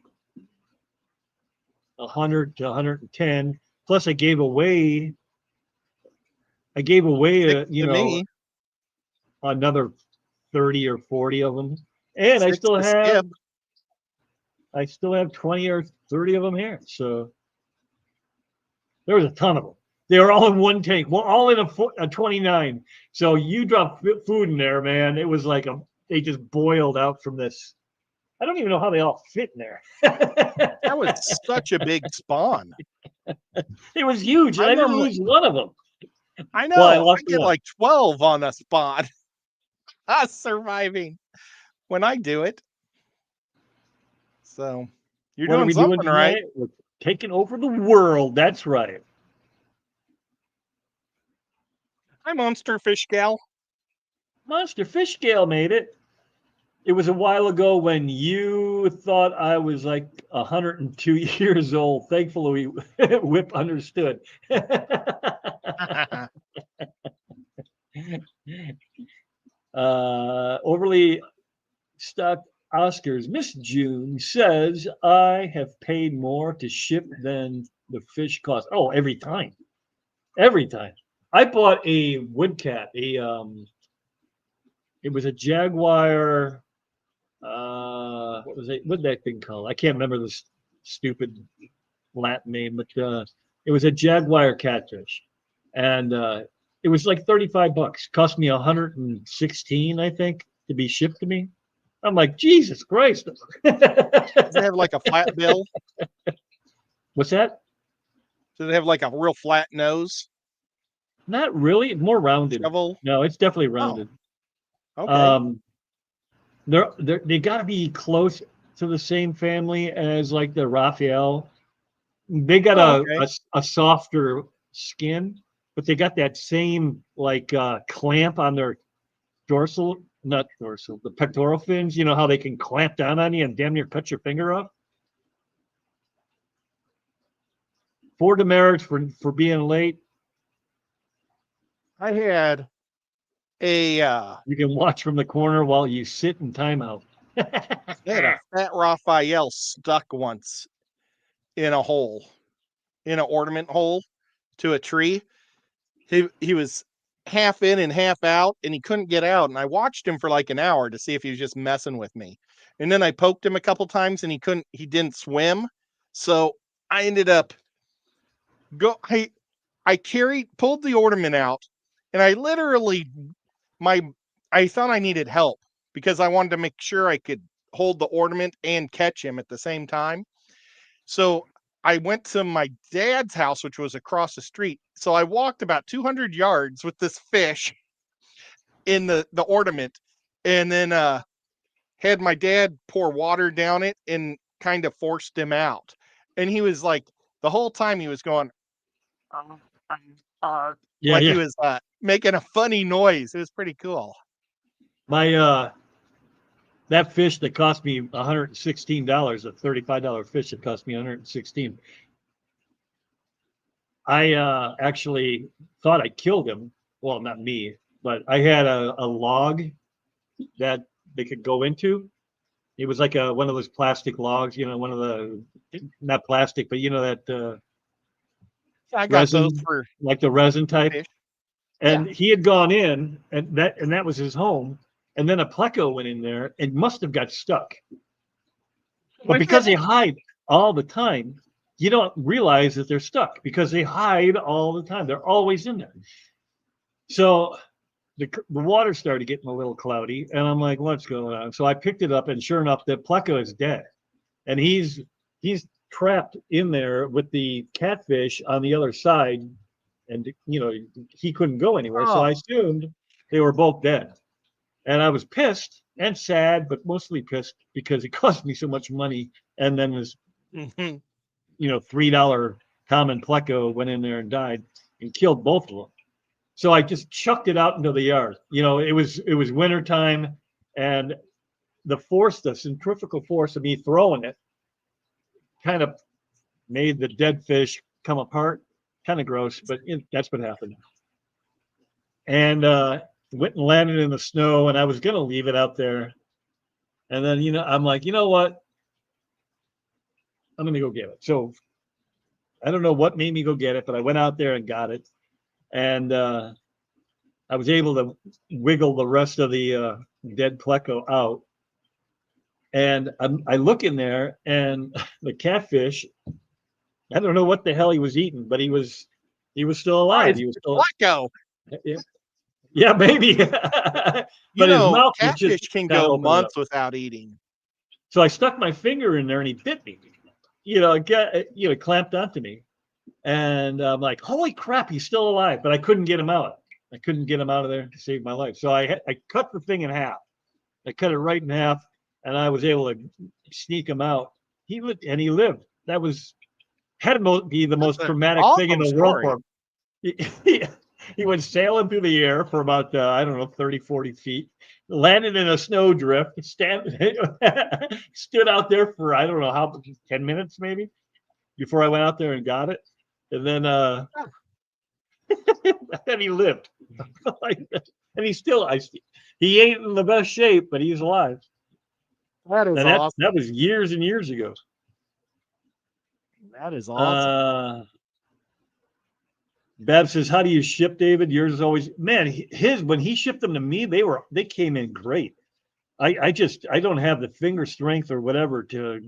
100 to 110. Plus I gave away another 30 or 40 of them. And I still have 20 or 30 of them here. So there was a ton of them. They were all in one tank. Well, all in a 29. So you drop food in there, man. It was like they just boiled out from this. I don't even know how they all fit in there. That was such a big spawn. It was huge. And I didn't lose one of them. I know. Well, I get like 12 on a spawn. Us surviving when I do it. So you're doing something right. We're taking over the world. That's right. Hi, Monster Fish Gal. Monster Fish Gal made it. It was a while ago when you thought I was like 102 years old. Thankfully, Whip understood. Overly stocked Oscars. Miss June says, I have paid more to ship than the fish cost. Oh, every time. Every time. I bought a woodcat. It was a Jaguar. What was it? What that thing called? I can't remember the stupid Latin name, but it was a Jaguar catfish, and it was like $35. Cost me 116, I think, to be shipped to me. I'm like, Jesus Christ! Does it have like a flat bill? What's that? Does it have like a real flat nose? Not really, more rounded. shovel? No, it's definitely rounded. Okay. They got to be close to the same family as like the Raphael. They got Okay. a softer skin, but they got that same like clamp on their not dorsal, the pectoral fins. You know how they can clamp down on you and damn near cut your finger off. 4 demerits for being late. I had a You can watch from the corner while you sit in timeout. fat Raphael stuck once in a hole, in an ornament hole to a tree. He was half in and half out, and he couldn't get out. And I watched him for like an hour to see if he was just messing with me. And then I poked him a couple times, and he didn't swim. So I ended up I pulled the ornament out, and I literally I thought I needed help because I wanted to make sure I could hold the ornament and catch him at the same time. So I went to my dad's house, which was across the street. So I walked about 200 yards with this fish in the ornament, and then had my dad pour water down it and kind of forced him out. And he was like, the whole time he was going, Yeah, like he yeah. was making a funny noise. It was pretty cool. My that fish that cost me $116, a $35 fish that cost me 116. I actually thought I killed him. Well, not me, but I had a log that they could go into. It was like one of those plastic logs, one of the not plastic, but that I got those resin, for like the resin type. fish. And he had gone in, and that was his home. And then a pleco went in there and must have got stuck. But because they hide all the time, you don't realize that they're stuck because they hide all the time. They're always in there. So the water started getting a little cloudy, and I'm like, what's going on? So I picked it up, and sure enough, the pleco is dead. And he's trapped in there with the catfish on the other side. And, he couldn't go anywhere. So I assumed they were both dead. And I was pissed and sad, but mostly pissed because it cost me so much money. And then this, $3 common pleco went in there and died and killed both of them. So I just chucked it out into the yard. It was wintertime, and the centrifugal force of me throwing it kind of made the dead fish come apart. Kind of gross, but that's what happened. And went and landed in the snow, and I was going to leave it out there. And then, I'm like, you know what? I'm going to go get it. So I don't know what made me go get it, but I went out there and got it. And I was able to wiggle the rest of the dead pleco out. And I look in there, and the catfish, I don't know what the hell he was eating, but he was still alive. He was still pleco. Yeah, maybe. But his mouth was catfish just can kinda go open up. months without eating. So I stuck my finger in there, and he bit me. Clamped onto me, and I'm like, "Holy crap, he's still alive!" But I couldn't get him out. I couldn't get him out of there to save my life. So I cut the thing in half. I cut it right in half, and I was able to sneak him out. He lived. That had to be the most traumatic thing in the world for him. He went sailing through the air for about, 30, 40 feet, landed in a snowdrift, stood out there for, I don't know how, 10 minutes maybe, before I went out there and got it. And then, then he lived. And he's still, he ain't in the best shape, but he's alive. That is awesome. That was years and years ago. That is awesome. Bab says, "How do you ship, David?" Yours is always, man. When he shipped them to me, they came in great. I don't have the finger strength or whatever to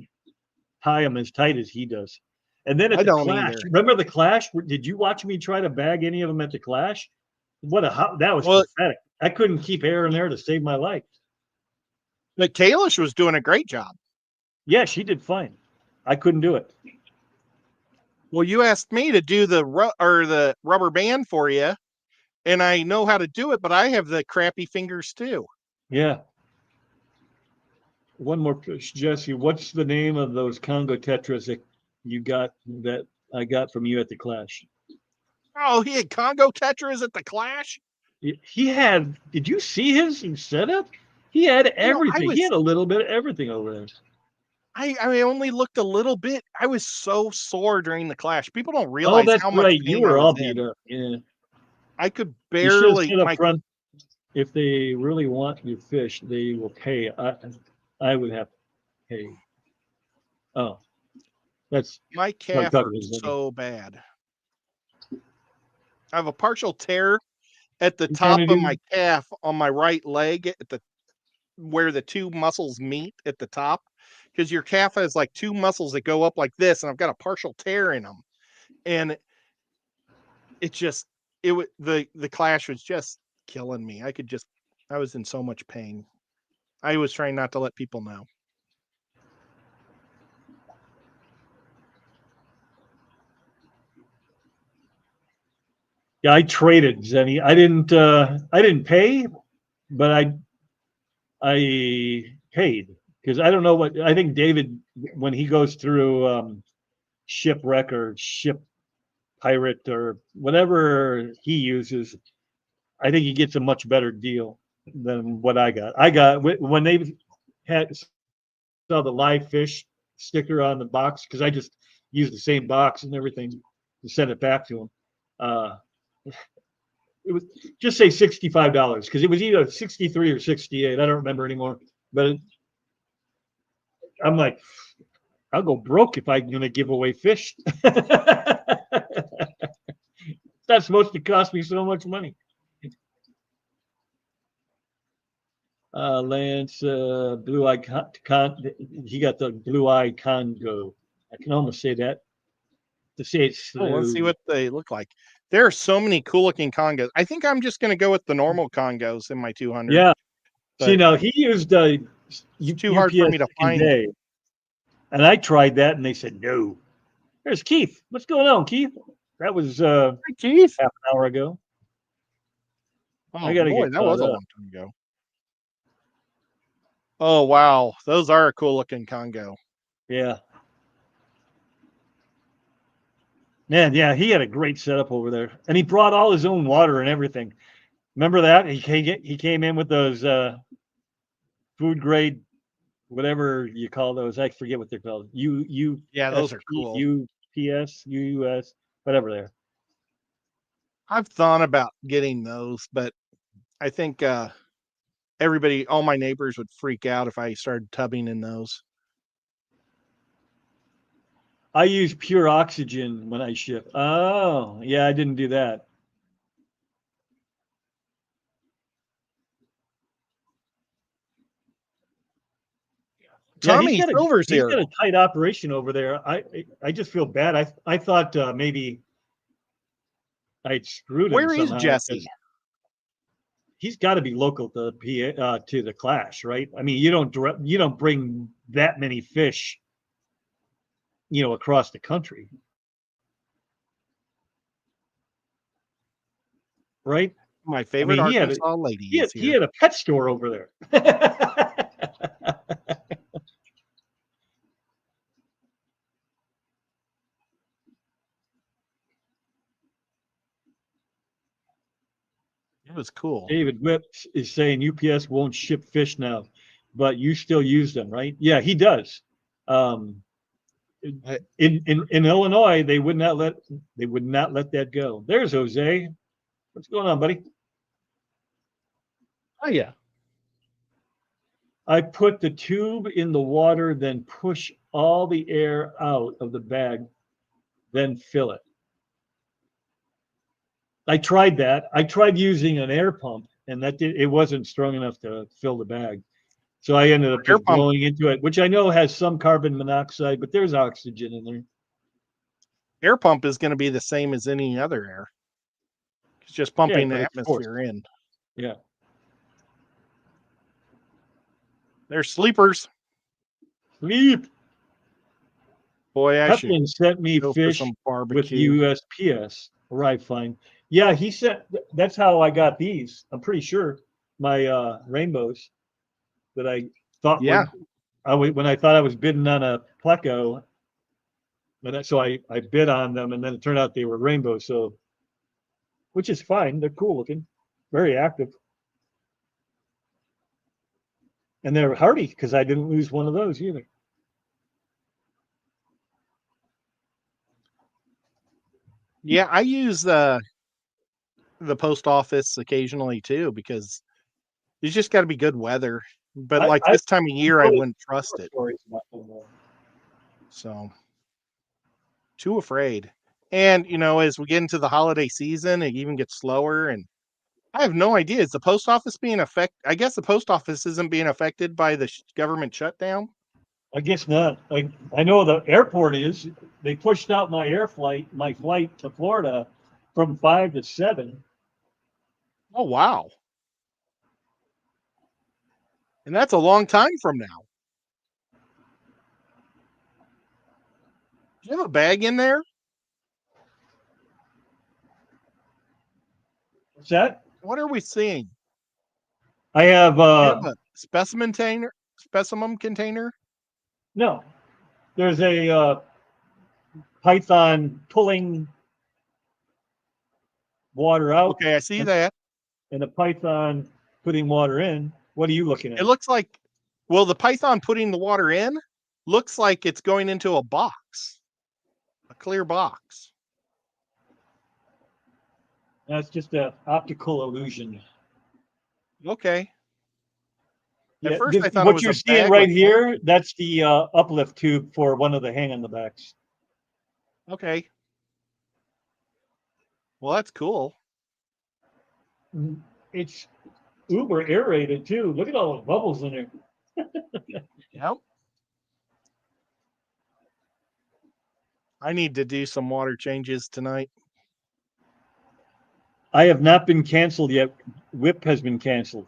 tie them as tight as he does. And then at the Clash, remember the Clash? Did you watch me try to bag any of them at the Clash? That was pathetic. I couldn't keep air in there to save my life. But Kalish was doing a great job. Yeah, she did fine. I couldn't do it. Well, you asked me to do the rubber band for you, and I know how to do it, but I have the crappy fingers too. Yeah. One more, Jesse. What's the name of those Congo Tetras that you got that I got from you at the Clash? Oh, he had Congo Tetras at the Clash? He had, did you see his setup? He had You know, everything. He had a little bit of everything over there. I only looked a little bit. I was so sore during the Clash. People don't Oh, realize that's how much right. You pain I were all was beat in. up. Yeah. I could You should have barely, said up front, if they really want your fish, they will pay. I would have to pay. Oh, that's my probably calf talking hurts to so bad. I have a partial tear at the you trying top to of do? my calf on my right leg at the where the two muscles meet at the top, because your calf has like two muscles that go up like this, and I've got a partial tear in them, and it just the Clash was just killing me. I was in so much pain. I was trying not to let people know. Yeah, I traded, Zenny. I didn't pay, but I paid because I don't know what I think David when he goes through shipwreck or ship pirate or whatever he uses, I think he gets a much better deal than what I got. I got when they had saw the live fish sticker on the box because I just used the same box and everything to send it back to him. Uh, it was just say $65 because it was either 63 or 68. I don't remember anymore. But I'm like, I'll go broke if I'm going to give away fish. That's supposed to cost me so much money. Lance, blue eye he got the blue eye Congo. I can almost say that to say it's Oh, let's see slow. what they look like. There are so many cool looking Congos. I think I'm just going to go with the normal Congos in my 200. Yeah. See, But now he used it's too hard for me UPS to second find. day, and I tried that, and they said no. There's Keith. What's going on, Keith? That was Hi, Keith. half an hour ago. I Oh got to boy, get that was caught a up. long time ago. Oh wow, those are a cool looking Congo. Yeah. Man, yeah, he had a great setup over there, and he brought all his own water and everything. Remember that he came in with those food grade, whatever you call those. I forget what they're called. Yeah, those are cool. UPS, UUS, whatever they're. I've thought about getting those, but I think all my neighbors would freak out if I started tubbing in those. I use pure oxygen when I ship. Oh, yeah, I didn't do that. Yeah, Tommy Silver's he's here. got a tight operation over there. I just feel bad. I thought maybe I'd screwed him Where is somehow Jesse? because he's got to be local to to the Clash, right? I mean, you don't bring that many fish, across the country, right? My I favorite mean, Arkansas lady is he here. had a pet store over there. It was cool. David Whip is saying UPS won't ship fish now, but you still use them, right? Yeah, he does. Um, in Illinois, they would not let that go. There's Jose. What's going on, buddy? Oh yeah. I put the tube in the water, then push all the air out of the bag, then fill it. I tried that. I tried using an air pump, and it wasn't strong enough to fill the bag. So I ended up Air just pump blowing into it, which I know has some carbon monoxide, but there's oxygen in there. is going to be the same as any other air. It's just Yeah, pumping but the it's forced. atmosphere in. Yeah. They're sleepers. Sleep. Boy, I should Pepin sent me go for fish some with barbecue. USPS. Arrived fine. Yeah, he said that's how I got these. I'm pretty sure my rainbows that I thought Yeah. were when I thought I was bidding on a pleco, so I bid on them, and then it turned out they were rainbows. So, which is fine. They're cool looking, very active, and they're hardy because I didn't lose one of those either. Yeah, I use the post office occasionally too because it's just got to be good weather. But like I this time of year, I really wouldn't trust it. stories about them, though. So too afraid. And as we get into the holiday season, it even gets slower. And I have no idea. Is the post office being affected? I guess the post office isn't being affected by the government shutdown. I guess not. I know the airport is. They pushed out my flight to Florida from 5 to 7. Oh wow! And that's a long time from now. Do you have a bag in there? What's that? What are we seeing? I have Do you have a specimen container? Specimen container? no. There's a python pulling water out, Okay, I see and, that. and a python putting water in. What are you looking It at? looks like, well, the python putting the water in looks like it's going into a box, a clear box. That's just an optical illusion. Okay. At Yeah, first, I thought it what was you're a seeing bag right like here, that's the uplift tube for one of the hang on the backs. okay. Well, that's cool. It's uber aerated too. Look at all the bubbles in there. Yep. I need to do some water changes tonight. I have not been canceled yet. Whip has been canceled.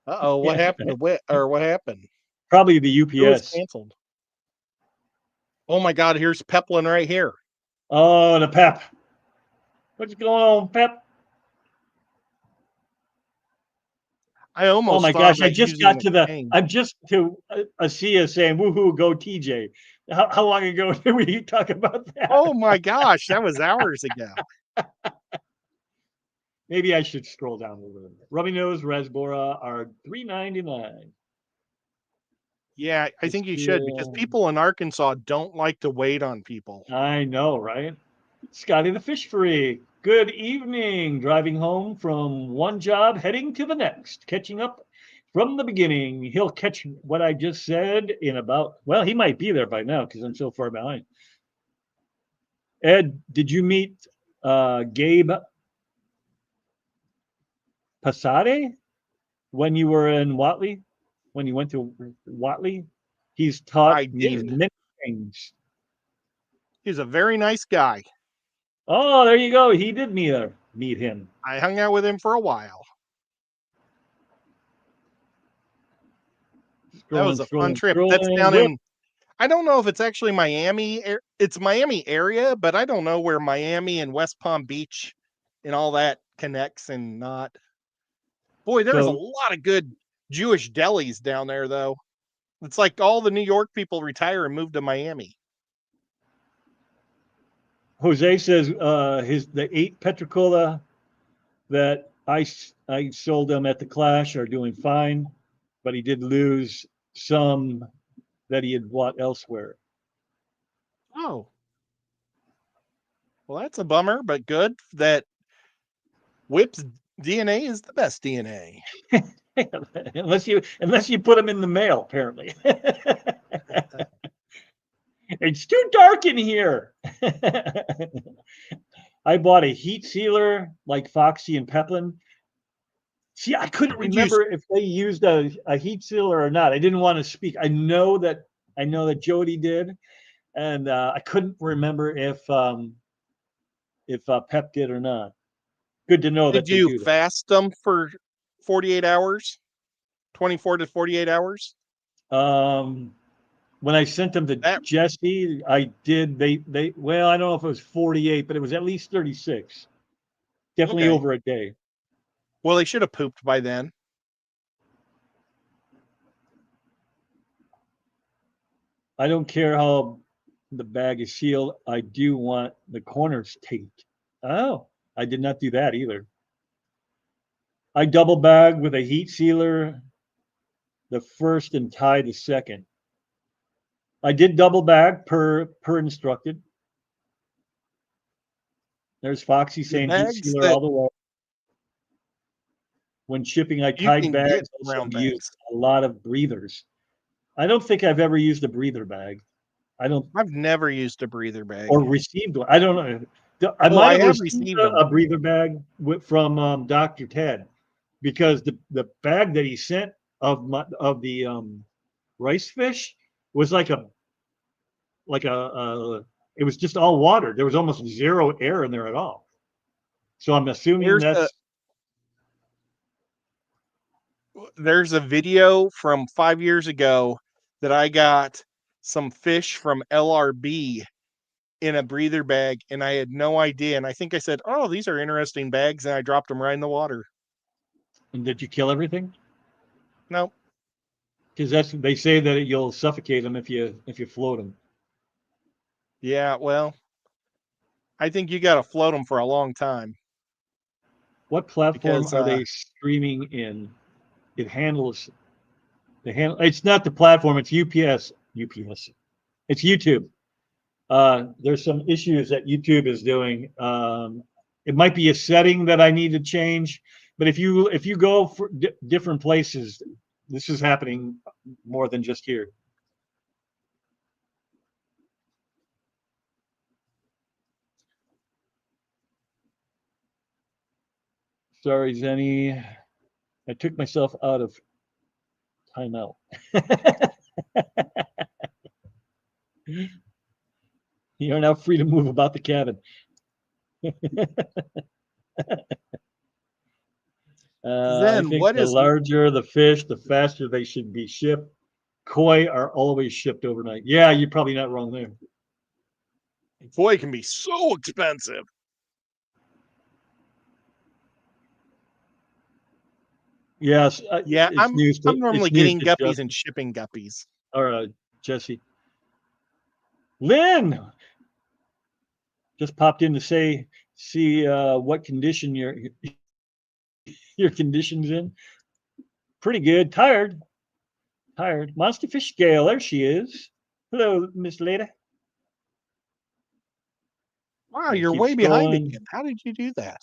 Uh-oh, what happened to what happened? Probably the Who was UPS. canceled? Oh my God, here's Peplin right here. Oh, the Pep. What's going on, Pep? I Oh almost my thought gosh! I about just using got the to the. cane. I'm just to Asia saying, "Woohoo, go TJ." How long ago did we talk about that? Oh my gosh, that was hours ago. Maybe I should scroll down a little bit. Rubby Nose Rasbora are $3.99. Yeah, I think you should because people in Arkansas don't like to wait on people. I know, right? Scotty the Fish Freak. Good evening. Driving home from one job, heading to the next. Catching up from the beginning. He'll catch what I just said in about, well, he might be there by now because I'm so far behind. Ed, did you meet Gabe Passade when you were in Watley? When you went to Watley? He's I taught me did. many things. He's a very nice guy. Oh, there you go. He did meet him. I hung out with him for a while. That was a fun trip. That's down Whip. in, I don't know if it's actually Miami. It's Miami area, but I don't know where Miami and West Palm Beach and all that connects and not. Boy, there's a So lot of good Jewish delis down there, though. It's like all the New York people retire and move to Miami. Jose says the 8 Petricola that I sold him at the Clash are doing fine, but he did lose some that he had bought elsewhere. Oh, well, that's a bummer, but good that Whip's DNA is the best DNA. unless you put them in the mail, apparently. It's too dark in here. I bought a heat sealer like Foxy and Peplin. See, I couldn't remember if they used a heat sealer or not. I didn't want to speak. I know that Jody did, and I couldn't remember if Pep did or not. Good to know that Did they you do that. fast them for 48 hours? 24 to 48 hours? No, when I sent them to That- Jesse, I did. Well, I don't know if it was 48, but it was at least 36. Definitely Okay. over a day. Well, they should have pooped by then. I don't care how the bag is sealed. I do want the corners taped. Oh, I did not do that either. I double bag with a heat sealer the first and tie the second. I did double bag per instructed. There's Foxy The saying heat bags sealer that all the way. When shipping, I you tied can get bags. Also brown used bags. a lot of breathers. I don't think I've ever used a breather bag. I don't, I've never used a breather bag. or received one. I don't know. I Oh, might I have have received received them. a breather bag from Dr. Ted, because the bag that he sent of the rice fish was like a it was just all water. There was almost zero air in there at all. So I'm assuming There's a video from 5 years ago that I got some fish from LRB in a breather bag, and I had no idea. And I think I said, "Oh, these are interesting bags," and I dropped them right in the water. And did you kill everything? No, Because they say that you'll suffocate them if you float them. yeah, well, I think you got to float them for a long time What platform because are they streaming in? It handles the handle. It's not the platform. It's UPS. UPS. It's YouTube. There's some issues that YouTube is doing. It might be a setting that I need to change, but if you go for different places, this is happening more than just here. Sorry, Zenny. I took myself out of timeout. You are now free to move about the cabin. I then think what the is larger the fish, the faster they should be shipped. Koi are always shipped overnight. Yeah, you're probably not wrong there. koi can be so expensive. Yes, Yeah, it's news to I'm normally it's news getting to guppies Justin and shipping guppies. or Jesse. Lynn just popped in to see what condition your condition's in. Pretty good. Tired. Monster fish scale. There she is. Hello, Miss Leda. Wow, I you're keep way behind scrolling. again. How did you do that?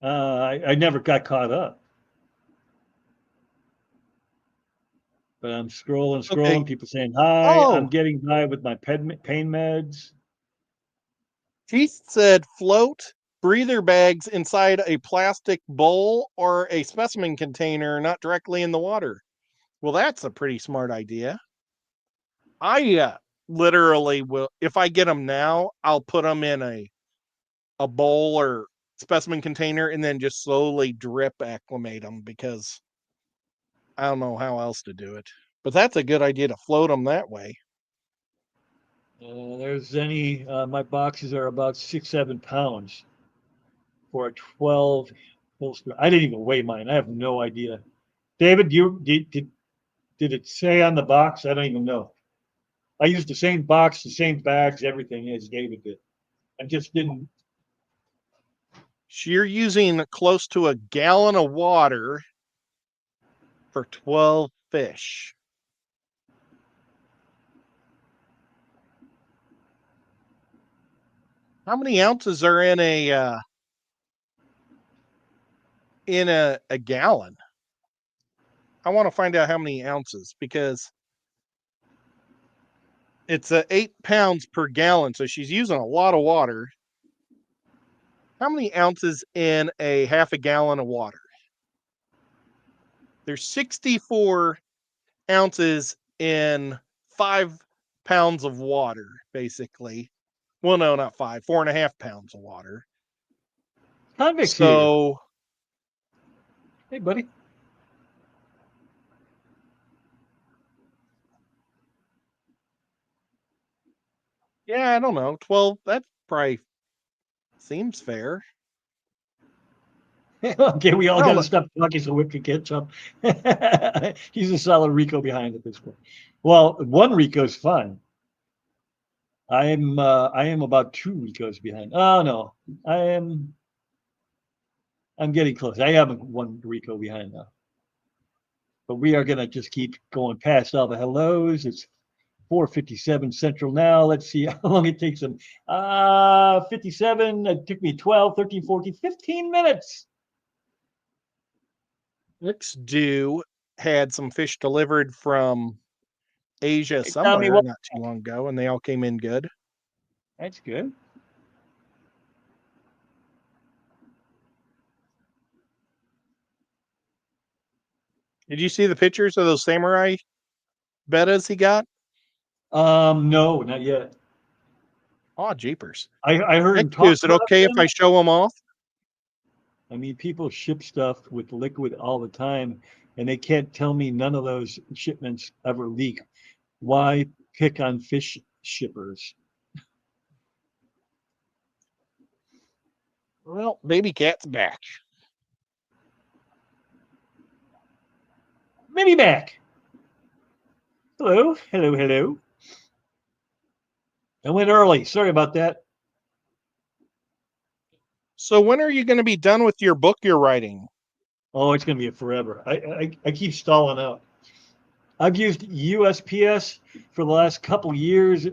I never got caught up, but I'm scrolling. Okay. People saying hi. I'm Oh, getting by with my pain meds. she said float breather bags inside a plastic bowl or a specimen container, not directly in the water. Well, that's a pretty smart idea. I literally will, if I get them now, I'll put them in a bowl or specimen container and then just slowly drip acclimate them because I don't know how else to do it. But that's a good idea to float them that way. There's any. My boxes are about 6-7 pounds for a 12 holster. I didn't even weigh mine. I have no idea. David, did it say on the box? I don't even know. I used the same box, the same bags, everything as David did. I just didn't. So you're using close to a gallon of water for 12 fish. How many ounces are in a gallon? I want to find out how many ounces because it's 8 pounds per gallon, so she's using a lot of water. How many ounces in a half a gallon of water? There's 64 ounces in 5 pounds of water, basically. Well, no, not 5, 4.5 pounds of water. Convicts here. So, Hey, buddy. Yeah, I don't know. 12, that probably seems fair. Okay, we all I don't got to know. stop talking so Whip can catch up. He's a solid Rico behind at this point. Well, one Rico's fun. I am about 2 Ricos behind. Oh no, I'm getting close. I am 1 Rico behind now. But we are gonna just keep going past all the hellos. It's 4:57 Central now. Let's see how long it takes them. 57. It took me 12, 13, 14, 15 minutes. Next due had some fish delivered from Asia Hey, Tommy, somewhere well, not too long ago, and they all came in good. that's good. Did you see the pictures of those samurai bettas he got? No, not yet. Oh, jeepers. I heard him Next due, talk is it about okay if them. I show them off? I mean, people ship stuff with liquid all the time, and they can't tell me none of those shipments ever leak. Why pick on fish shippers? Well, baby cat's back. Maybe back. Hello, hello, hello. I went early. Sorry about that. So when are you going to be done with your book you're writing? Oh, it's going to be forever. I keep stalling out. I've used USPS for the last couple years,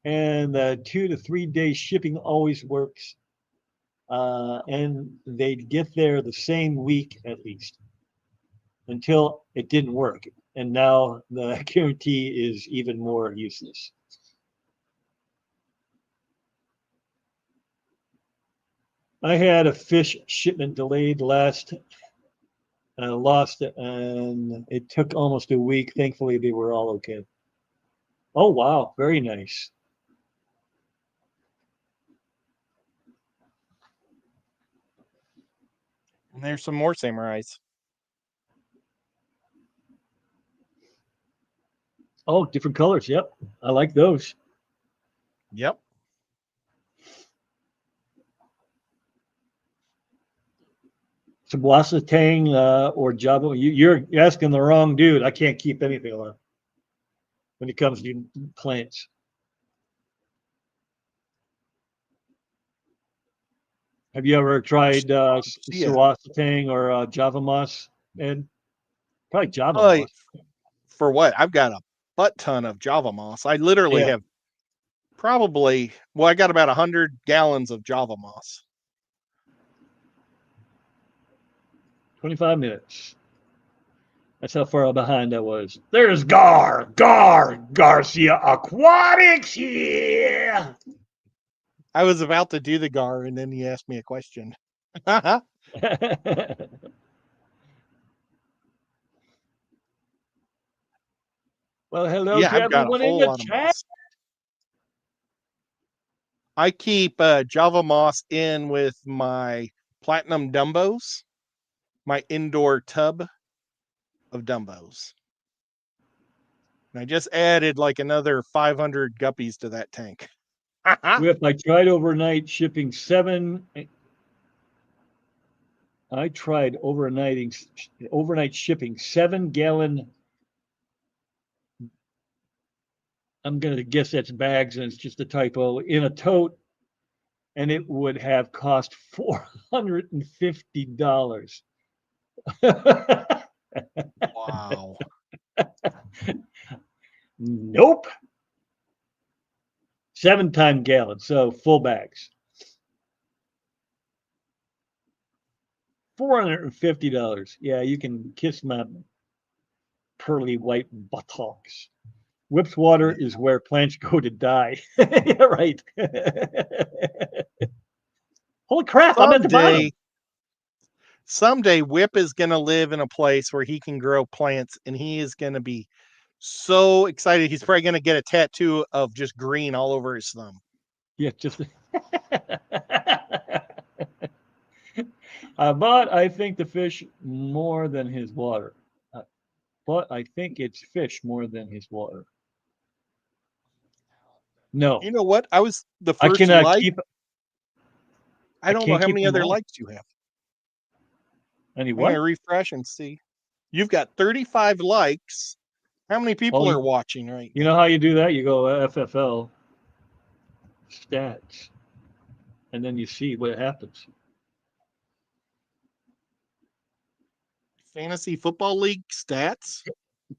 and the 2 to 3 day shipping always works. And they'd get there the same week at least until it didn't work. And now the guarantee is even more useless. I had a fish shipment delayed last, and I lost it, and it took almost a week. Thankfully, they were all okay. Oh, wow. Very nice. And there's some more samurais. Oh, different colors. Yep. I like those. Yep. Tang or Java. You're asking the wrong dude. I can't keep anything alive when it comes to plants. Have you ever tried Yeah. Tang or Java moss, Ed? Probably Java Oh, moss. for what? I've got a butt ton of Java moss. I literally Yeah. have probably, well, I got about 100 gallons of Java moss. 25 minutes. That's how far behind I was. There's Garcia Aquatics. Yeah. I was about to do the gar, and then he asked me a question. Well, hello yeah, to I've got a everyone in whole the lot of chat. moss. I keep Java moss in with my platinum Dumbos, my indoor tub of Dumbos. And I just added like another 500 guppies to that tank. Whip, I tried overnight shipping 7. I tried overnight shipping 7-gallon. I'm going to guess that's bags, and it's just a typo, in a tote, and it would have cost $450. Wow. Nope. 7-time gallon, so full bags. $450. Yeah, you can kiss my pearly white buttocks. Whipped water is where plants go to die. Yeah, right. Holy crap, I'm at the bottom. Someday Whip is going to live in a place where he can grow plants, and he is going to be so excited. He's probably going to get a tattoo of just green all over his thumb. Yeah, just. But I think the fish more than his water. But I think it's fish more than his water. No, You know what? I was the I first cannot like. keep. I I don't know can't how keep many them other all. likes you have. Any I'm gonna what? refresh and see. You've got 35 likes. How many Oh, people are watching right you now? know how you do that? You go FFL stats, and then you see what happens. Fantasy Football League stats.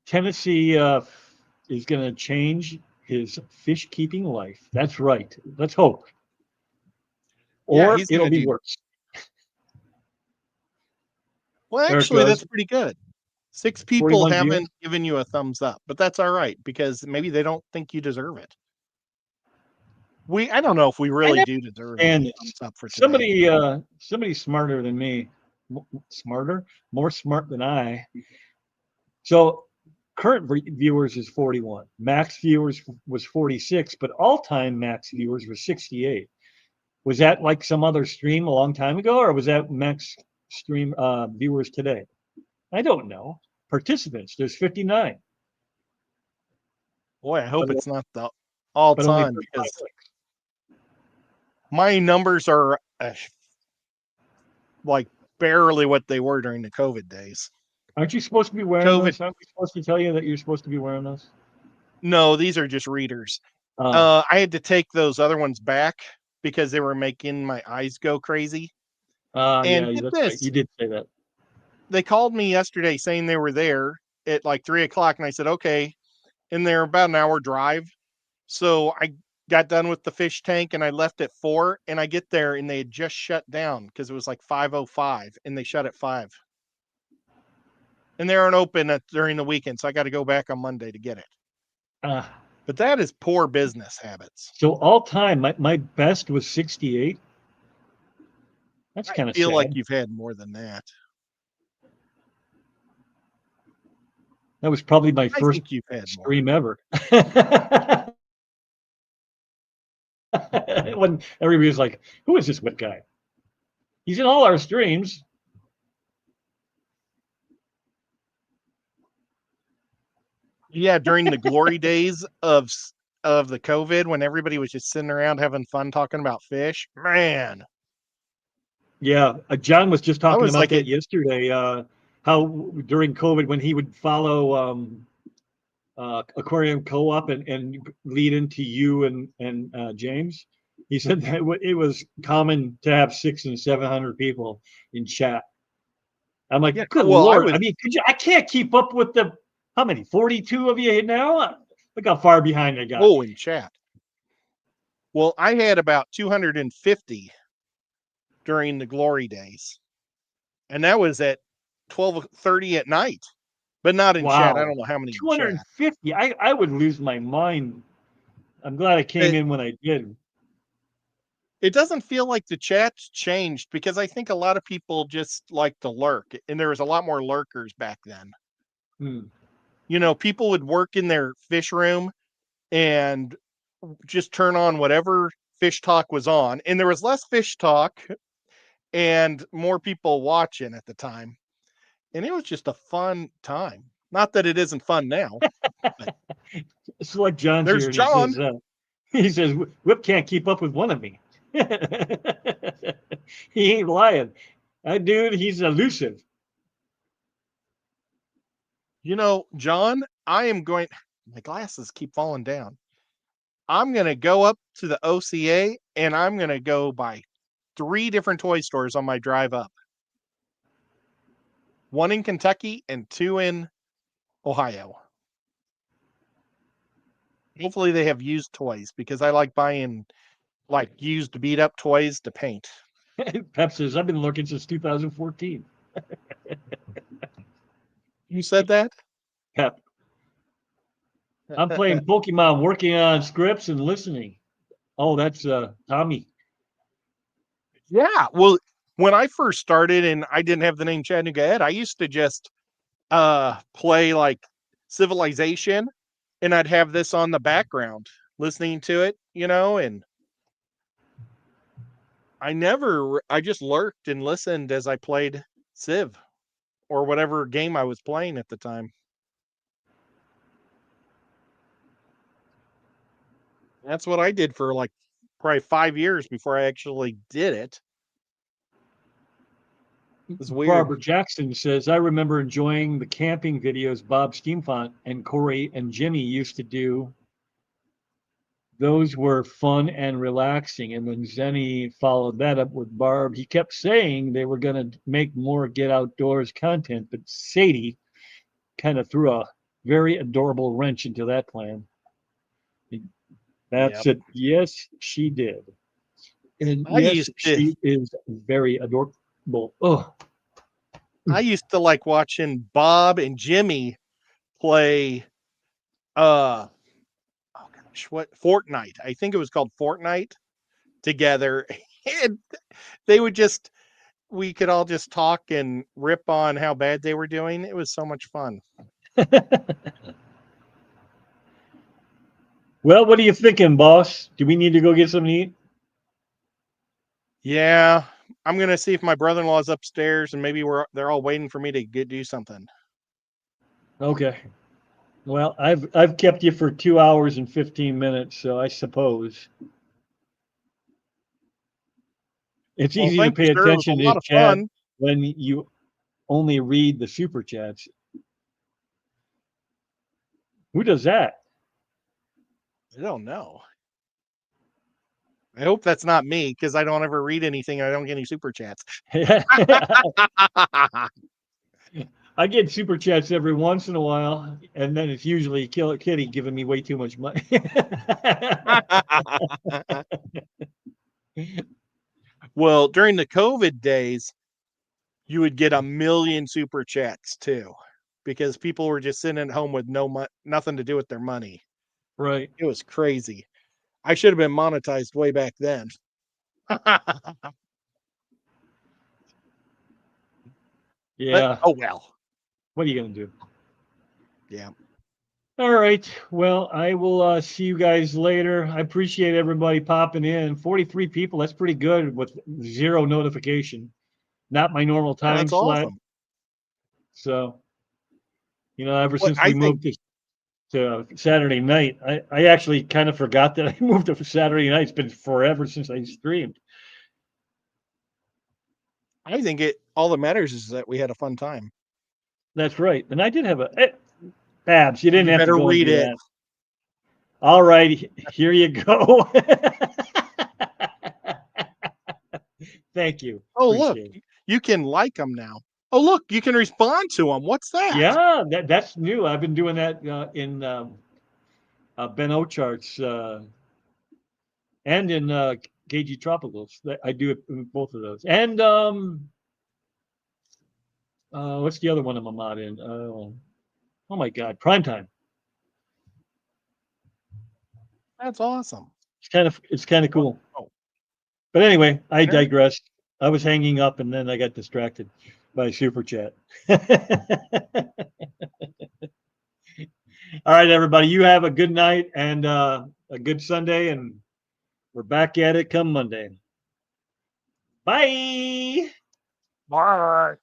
Tennessee is going to change his fish keeping life. That's right. Let's hope. Yeah, Or he's it'll gonna be do. worse. Well, There it actually, that's goes. pretty good. 6 people 41 views. haven't given you a thumbs up, but that's all right because maybe they don't think you deserve it. I don't know if we I really never do deserve a understand this. thumbs up for today. Somebody smarter than me, smarter, more smart than I. So current viewers is 41. Max viewers was 46, but all-time max viewers were 68. Was that like some other stream a long time ago, or was that max stream viewers today? I don't know. Participants, there's 59, Boy, I hope but, it's not the but only all-time 35 because clicks. my numbers are like barely what they were during the COVID days. Aren't you supposed to be wearing COVID. those? Aren't we supposed to tell you that you're supposed to be wearing those? No, these are just readers. Oh, I had to take those other ones back because they were making my eyes go crazy. And yeah, get that's right. this, You did say that. they called me yesterday saying they were there at like 3 o'clock, and I said, okay. And they're about an hour drive. So I got done with the fish tank and I left at 4, and I get there and they had just shut down because it was like 5:05 and they shut at 5. And they aren't open during the weekend, so I got to go back on Monday to get it. Uh, But that is poor business habits. so all time, my best was 68. That's I kind of feel like sad. you've had more than that. That was probably my I first think you've had more. stream ever. When everybody was like, "Who is this whip guy? He's in all our streams." Yeah, during the glory days of the COVID, when everybody was just sitting around having fun talking about fish, man, Yeah, John was just that talking was about like that it. yesterday. How during COVID, when he would follow Aquarium Co-op and lead into you and James, he said that it was common to have 600 and 700 people in chat. I'm Yeah, like, good well, I Lord. was. I mean, I can't keep up with how many? 42 of you now? Look how far behind I got. Oh, in chat. Well, I had about 250 during the glory days, and that was at 12:30 at night, but not in chat. I Wow. don't know how many in chat. 250. I would lose my mind. I'm glad I came It in when I did. it doesn't feel like the chat's changed because I think a lot of people just like to lurk, and there was a lot more lurkers back then. Hmm. You know, people would work in their fish room and just turn on whatever fish talk was on, and there was less fish talk and more people watching at the time, and it was just a fun time. Not that it isn't fun now, but It's like John's there's here and he John. says, Whip can't keep up with one of me. He ain't lying. That dude, he's elusive. You know, John, I am going. My glasses keep falling down. I'm going to go up to the OCA and I'm going to go by 3 different toy stores on my drive up. 1 in Kentucky and 2 in Ohio. Hopefully they have used toys because I like buying like used beat up toys to paint. Pep says, I've been looking since 2014. You said that? Pep, I'm playing Pokemon, working on scripts and listening. Oh, that's Tommy. Yeah. Well, when I first started and I didn't have the name Chattanooga Ed, I used to just play like Civilization, and I'd have this on the background listening to it, and I just lurked and listened as I played Civ or whatever game I was playing at the time. That's what I did for like probably 5 years before I actually did it. It's weird. Barbara Jackson says, I remember enjoying the camping videos Bob Steamfont and Corey and Jimmy used to do. Those were fun and relaxing. And when Zenny followed that up with Barb, he kept saying they were going to make more Get Outdoors content, but Sadie kind of threw a very adorable wrench into that plan. That's it. Yes, she did. And I yes, used to she is very adorable. Oh, I used to like watching Bob and Jimmy play oh gosh, what Fortnite. I think it was called Fortnite together. And they would just we could all just talk and rip on how bad they were doing. It was so much fun. well, what are you thinking, boss? Do we need to go get something to eat? Yeah, I'm gonna see if my brother-in-law's upstairs, and maybe they're all waiting for me to do something. Okay. Well, I've kept you for 2 hours and 15 minutes, so I suppose it's Well, easy to thank you, pay sir. It was a attention lot to of chat fun. when you only read the super chats. Who does that? I don't know. I hope that's not me because I don't ever read anything and I don't get any super chats. I get super chats every once in a while, and then it's usually Killer Kitty giving me way too much money. Well, during the COVID days, you would get a million super chats too, because people were just sitting at home with nothing to do with their money. Right. It was crazy. I should have been monetized way back then. Yeah. But, oh well. What are you gonna do? Yeah. All right. Well, I will see you guys later. I appreciate everybody popping in. 43 people. That's pretty good with 0 notification. Not my normal Yeah, time that's slot. awesome. So, ever What since I we think moved to Saturday night, I actually kind of forgot that I moved to Saturday night. It's been forever since I streamed. it all that matters is that we had a fun time. That's right. And I did have Babs, you didn't You have to better go and read do it. that. All right. Here you go. Thank you. Oh, look, Appreciate it. you can like them now. Oh, look, you can respond to them. What's that? Yeah, that's new. I've been doing that in Ben Ochart's and in KG Tropicals. I do it in both of those. And what's the other one I'm a mod in? Oh my God, Primetime. That's awesome. It's kind of cool. Oh, But anyway, I dinner? digress. I was hanging up and then I got distracted by super chat. All right, everybody. You have a good night and a good Sunday, and we're back at it come Monday. Bye. Bye.